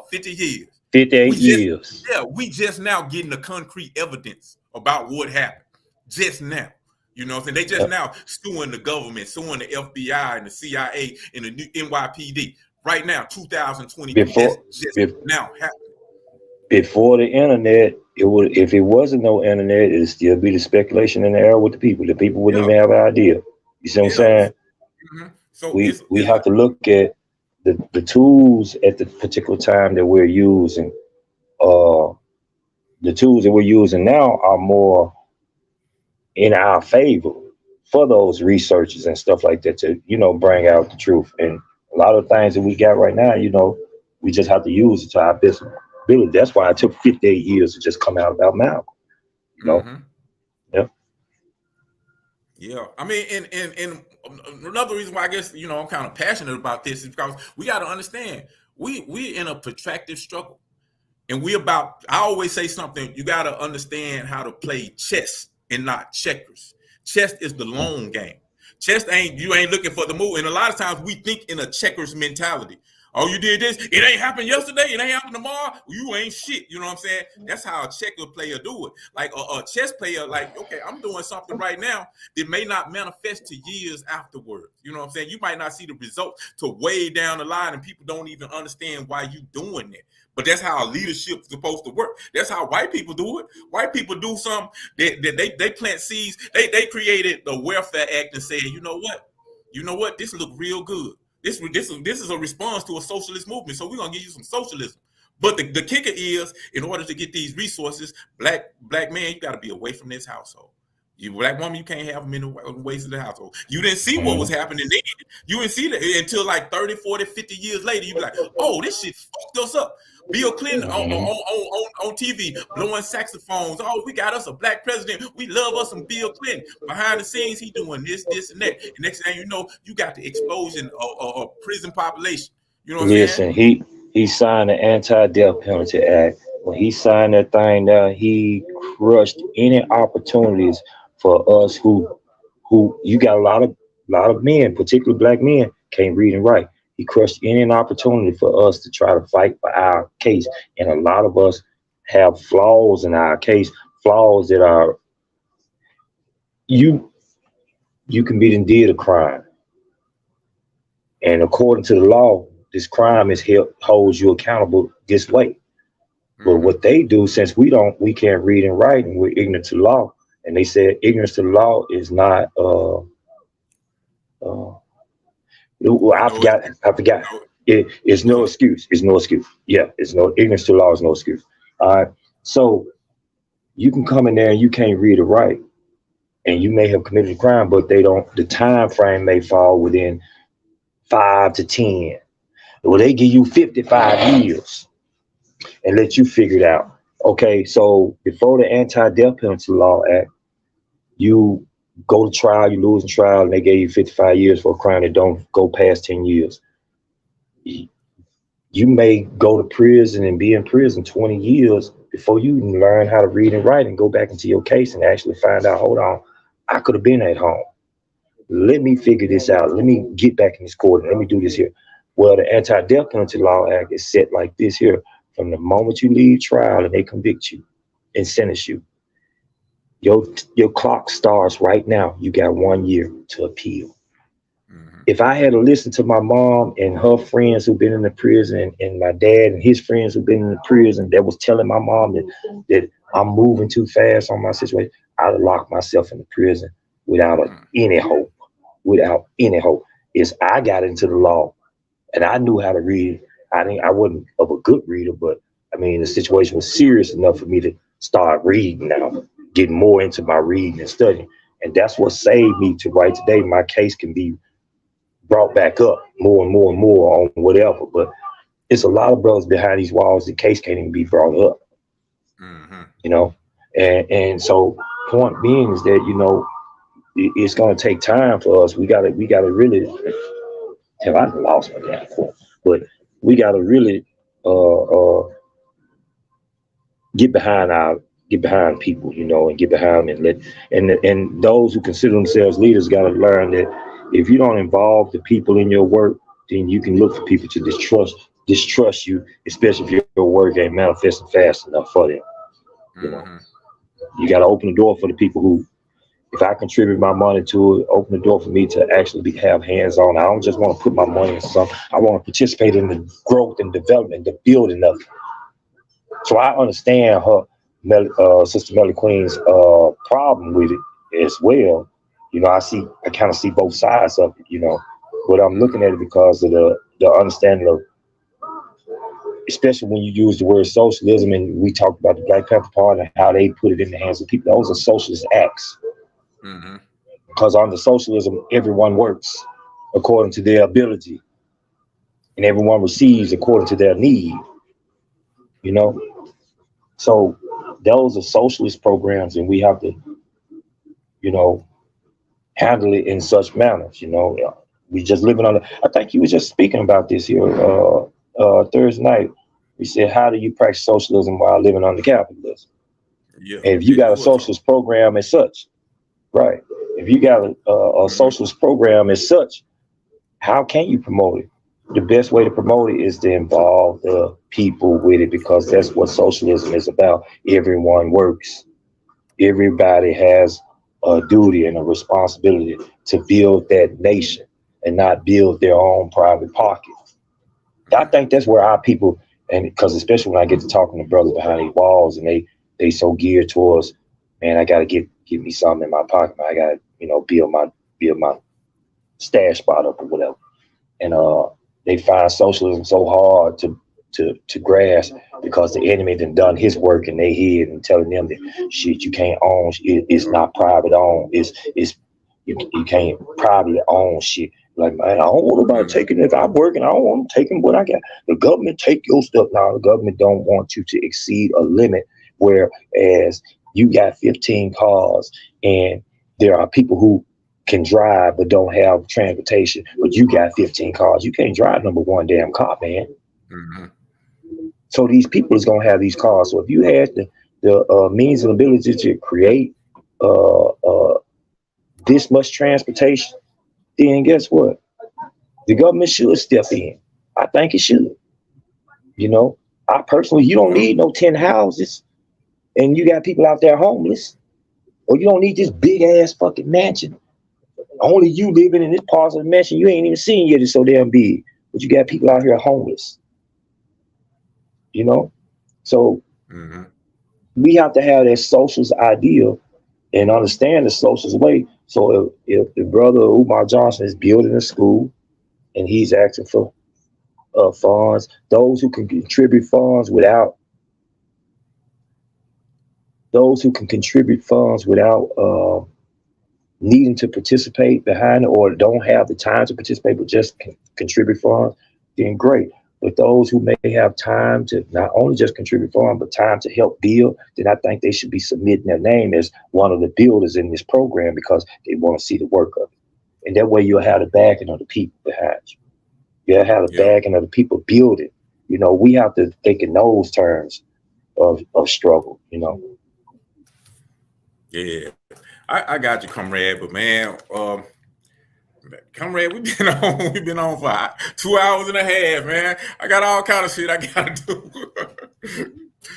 50 years. 58 years. Yeah, we just now getting the concrete evidence about what happened. Just now. You know what I'm saying? They just now suing the government, suing the FBI and the CIA and the new NYPD. Right now, 2020, now happening. Before the internet, if it wasn't no internet, it'd still be the speculation in the air with the people. The people wouldn't even have an idea. You see what I'm saying? Mm-hmm. So we have to look at the tools at the particular time that we're using. The tools that we're using now are more in our favor for those researchers and stuff like that to, you know, bring out the truth. And a lot of things that we got right now, you know, we just have to use it to our best ability. That's why it took 58 years to just come out about Malcolm. You know? Mm-hmm. Yeah. I mean, and another reason why I guess, you know, I'm kind of passionate about this is because we got to understand we're in a protracted struggle. And I always say something, you got to understand how to play chess and not checkers. Chess is the long game. Chess you ain't looking for the move. And a lot of times we think in a checkers mentality. Oh, you did this? It ain't happened yesterday. It ain't happened tomorrow. You ain't shit. You know what I'm saying? That's how a checker player do it. Like a chess player, like, okay, I'm doing something right now that may not manifest to years afterwards. You know what I'm saying? You might not see the result to way down the line, and people don't even understand why you doing it. But that's how leadership is supposed to work. That's how white people do it. White people do something that they plant seeds. They created the Welfare Act and said, you know what? This look real good. This is a response to a socialist movement. So we're gonna give you some socialism. But the kicker is, in order to get these resources, black man, you got to be away from this household. You black woman, you can't have them in the ways of the household. You didn't see what was happening then. You didn't see that until like 30, 40, 50 years later. You be like, oh, this shit fucked us up. Bill Clinton on TV blowing saxophones. Oh, we got us a black president. We love us some Bill Clinton. Behind the scenes, he doing this, and that. And next thing you know, you got the explosion of prison population. You know what I'm saying? Listen, he signed the Anti-Death Penalty Act. When he signed that thing down, he crushed any opportunities for us who you got a lot of men, particularly black men, can't read and write. He crushed any opportunity for us to try to fight for our case. And a lot of us have flaws in our case, flaws that are, you can be and did a crime. And according to the law, this crime holds you accountable this way. But what they do, since we can't read and write and we're ignorant to the law, and they said ignorance to the law is not, I forgot. It's no excuse. It's no excuse. Yeah, it's no ignorance to law is no excuse. All right. So you can come in there and you can't read or write, and you may have committed a crime, but the time frame may fall within 5 to 10. Well, they give you 55 years and let you figure it out. Okay, so before the Anti-Death Penalty Law Act, you go to trial, you lose in trial, and they gave you 55 years for a crime that don't go past 10 years. You may go to prison and be in prison 20 years before you learn how to read and write and go back into your case and actually find out, hold on, I could have been at home. Let me figure this out. Let me get back in this court and let me do this here. Well, the Anti-Death Penalty Law Act is set like this here. From the moment you leave trial and they convict you and sentence you, your clock starts right now. You got 1 year to appeal. If I had to listen to my mom and her friends who've been in the prison and my dad and his friends who've been in the prison that was telling my mom that I'm moving too fast on my situation, I'd have locked myself in the prison without any hope. Without any hope. I got into the law and I knew how to read. I wasn't of a good reader, but I mean, the situation was serious enough for me to start reading now, getting more into my reading and studying. And that's what saved me to write today. My case can be brought back up more and more and more on whatever. But it's a lot of brothers behind these walls. The case can't even be brought up, you know? And so point being is that, it's going to take time for us. We got to really, hell, I lost my damn point, but we got to really get behind people, and get behind them and those who consider themselves leaders got to learn that if you don't involve the people in your work, then you can look for people to distrust you, especially if your work ain't manifesting fast enough for them. You got to open the door for the people who, if I contribute my money to it, open the door for me to actually have hands on. I don't just want to put my money in something. I want to participate in the growth and development, the building of it. So I understand Sister Melly Queen's problem with it as well. I kind of see both sides of it, but I'm looking at it because of the understanding of, especially when you use the word socialism, and we talked about the Black Panther Party and how they put it in the hands of people. Those are socialist acts. Because under socialism, everyone works according to their ability and everyone receives according to their need, So those are socialist programs, and we have to, handle it in such manners, We just living on I think you were just speaking about this here Thursday night. We said, how do you practice socialism while living under capitalism? Yeah. And if you got a socialist program as such, right. If you got a socialist program as such, how can you promote it the best way to promote it is to involve the people with it, because that's what socialism is about. Everyone works. Everybody has a duty and a responsibility to build that nation and not build their own private pocket. I think that's where our people, and because especially when I get to talking to brothers behind these walls, and they so geared towards, man, I gotta give me something in my pocket, man. I gotta, build my stash spot up or whatever. And they find socialism so hard to grasp, because the enemy done his work in their head and telling them that shit, you can't own it's not private owned. It's you can't privately own shit. Like, man, I don't want nobody taking it. If I'm working, I don't want them taking what I got. The government take your stuff. Now the government don't want you to exceed a limit, whereas you got 15 cars and there are people who can drive but don't have transportation, but you got 15 cars. You can't drive number one damn car, man. Mm-hmm. So these people is gonna have these cars. So if you had the means and ability to create this much transportation, then guess what? The government should step in. I think it should. I personally, you don't need no 10 houses and you got people out there homeless, or you don't need this big ass fucking mansion. Only you living in this part of the mansion you ain't even seen yet. It's so damn big, but you got people out here homeless. So we have to have that socialist ideal and understand the socialist way. So if the brother Umar Johnson is building a school and he's asking for funds, those who can contribute funds without needing to participate behind it, or don't have the time to participate but just contribute funds, then great. But those who may have time to not only just contribute funds but time to help build, then I think they should be submitting their name as one of the builders in this program, because they want to see the work of it. And that way you'll have the backing of the people behind you. You'll have the backing of the people building. We have to think in those terms of struggle. Yeah, I got you, comrade. But man, comrade, we've been on for 2 hours and a half, man. I got all kind of shit I gotta do.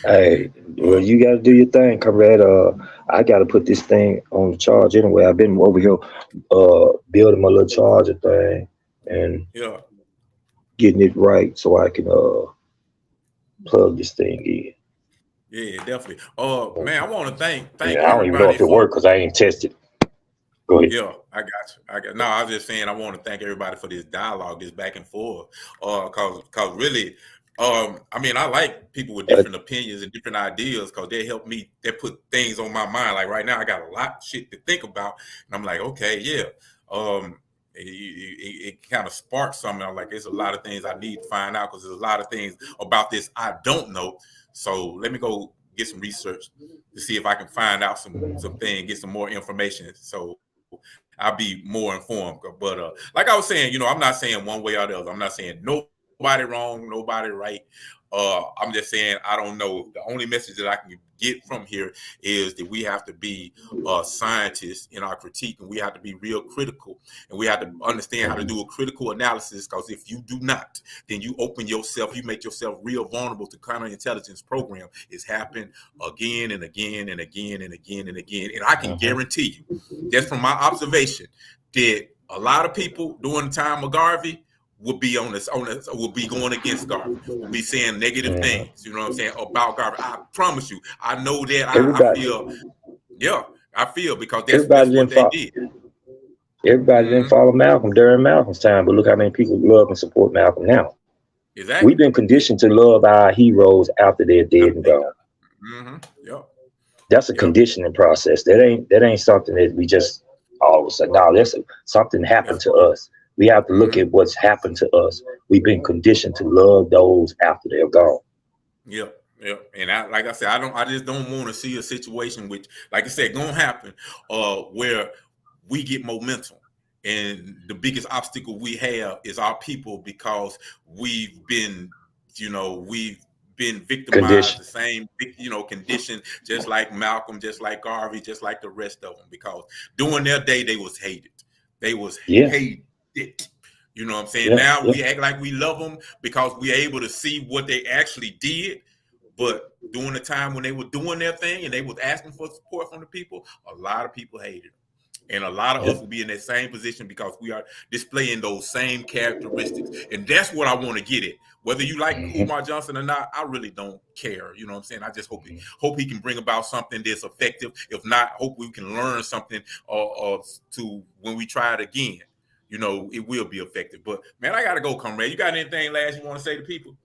Hey, well, you gotta do your thing, comrade. I gotta put this thing on the charge anyway. I've been over here building my little charger thing and getting it right so I can plug this thing in. Yeah, definitely. Man, I want to thank I don't even know if it worked because I ain't tested. Go ahead. Yeah, I got you. No, I was just saying I want to thank everybody for this dialogue, this back and forth. Cause really, I like people with different opinions and different ideas, because they help me. They put things on my mind. Like right now, I got a lot of shit to think about, and I'm like, okay, yeah. It kind of sparks something. I'm like, there's a lot of things I need to find out, because there's a lot of things about this I don't know. So let me go get some research to see if I can find out some things, get some more information. So I'll be more informed. But like I was saying, I'm not saying one way or the other. I'm not saying nobody wrong, nobody right. I'm just saying I don't know. The only message that I can get from here is that we have to be scientists in our critique, and we have to be real critical, and we have to understand how to do a critical analysis, because if you do not, then you make yourself real vulnerable to counterintelligence program. It's happened again and again and again and again and again. And I can guarantee you, just from my observation, that a lot of people during the time of Garvey would be would be going against Garvey, would be saying negative things, you know what I'm saying, about Garvey. I promise you, I know that. I feel because that's what they did. Everybody didn't follow Malcolm during Malcolm's time, but look how many people love and support Malcolm now. Exactly. We've been conditioned to love our heroes after they're dead and gone. That's a conditioning process. That ain't something that we just all of a sudden. No, something happened to us. We have to look at what's happened to us. We've been conditioned to love those after they're gone. Yep. And like I said, I just don't want to see a situation which, like I said, gonna happen, where we get momentum. And the biggest obstacle we have is our people, because we've been victimized, the same, condition, just like Malcolm, just like Garvey, just like the rest of them, because during their day, they was hated. They was hated. You know what I'm saying? Yeah, Now yeah. we act like we love them because we're able to see what they actually did. But during the time when they were doing their thing and they was asking for support from the people, a lot of people hated them. And a lot of us will be in that same position because we are displaying those same characteristics. And that's what I want to get at. Whether you like Umar Johnson or not, I really don't care. You know what I'm saying? I just hope he can bring about something that's effective. If not, hope we can learn something to when we try it again. You know, it will be effective. But, man, I got to go, comrade. You got anything last you want to say to people?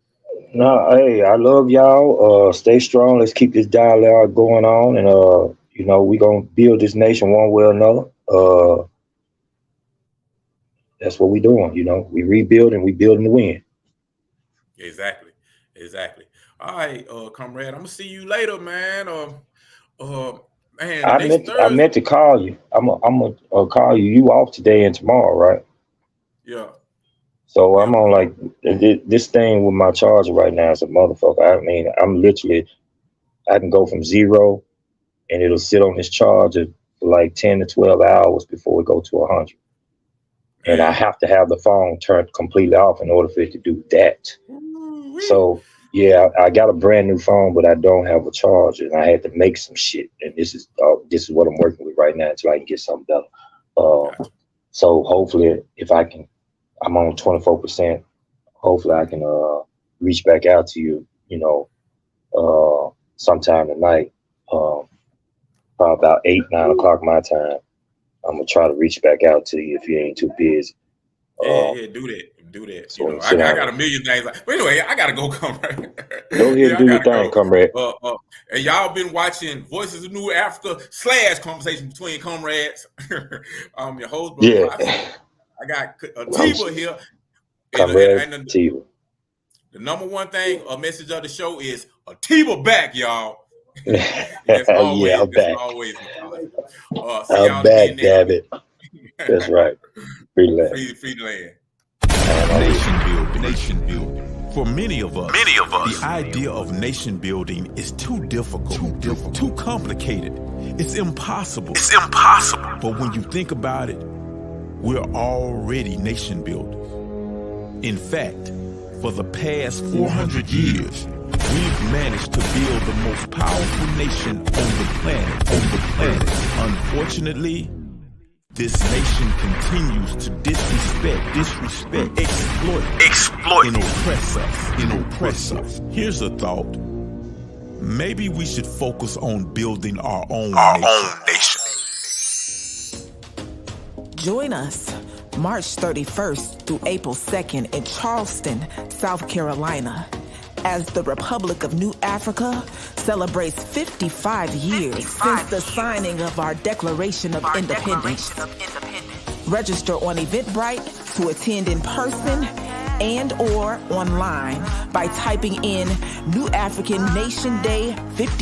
No, hey, I love y'all. Stay strong. Let's keep this dialogue going on. And, you know, we're going to build this nation one way or another. That's what we're doing. You know, we rebuild and we building to win. Exactly. All right, comrade. I'm gonna see you later, man. Man, I meant to call you. I'm gonna call you. You off today and tomorrow, right? Yeah. So I'm on like this thing with my charger right now is a motherfucker. I mean, I can go from 0 and it'll sit on this charger for like 10 to 12 hours before it go to 100. And I have to have the phone turned completely off in order for it to do that. So yeah, I got a brand new phone, but I don't have a charger, and I had to make some shit. And this is what I'm working with right now until I can get something done. So hopefully, if I'm on 24%. Hopefully, I can reach back out to you. You know, sometime tonight, probably about 8, 9 o'clock my time. I'm gonna try to reach back out to you if you ain't too busy. Yeah, do that. So you know, I got a million things. But anyway, I gotta go, comrade. Go ahead and do your thing, comrade. And y'all been watching Voices of New Africa / Conversation Between Comrades. I'm your host, bro. Yeah. I got Tiva here. Comrade Tiva. The number one thing, a message of the show is Tiva back, y'all. Yeah, I'm back. Always I'm back, damn it. That's right. Free the land. Free the land. Nation building. For many of us, the idea of nation building is too difficult, too complicated. It's impossible. But when you think about it, we're already nation builders. In fact, for the past 400 years, we've managed to build the most powerful nation on the planet. Unfortunately, this nation continues to disrespect, exploit, and oppress us. Here's a thought. Maybe we should focus on building our own nation. Join us March 31st through April 2nd in Charleston, South Carolina, as the Republic of New Africa celebrates 55 years since the signing of our Declaration of Independence. Register on Eventbrite to attend in person and or online by typing in New African Nation Day 50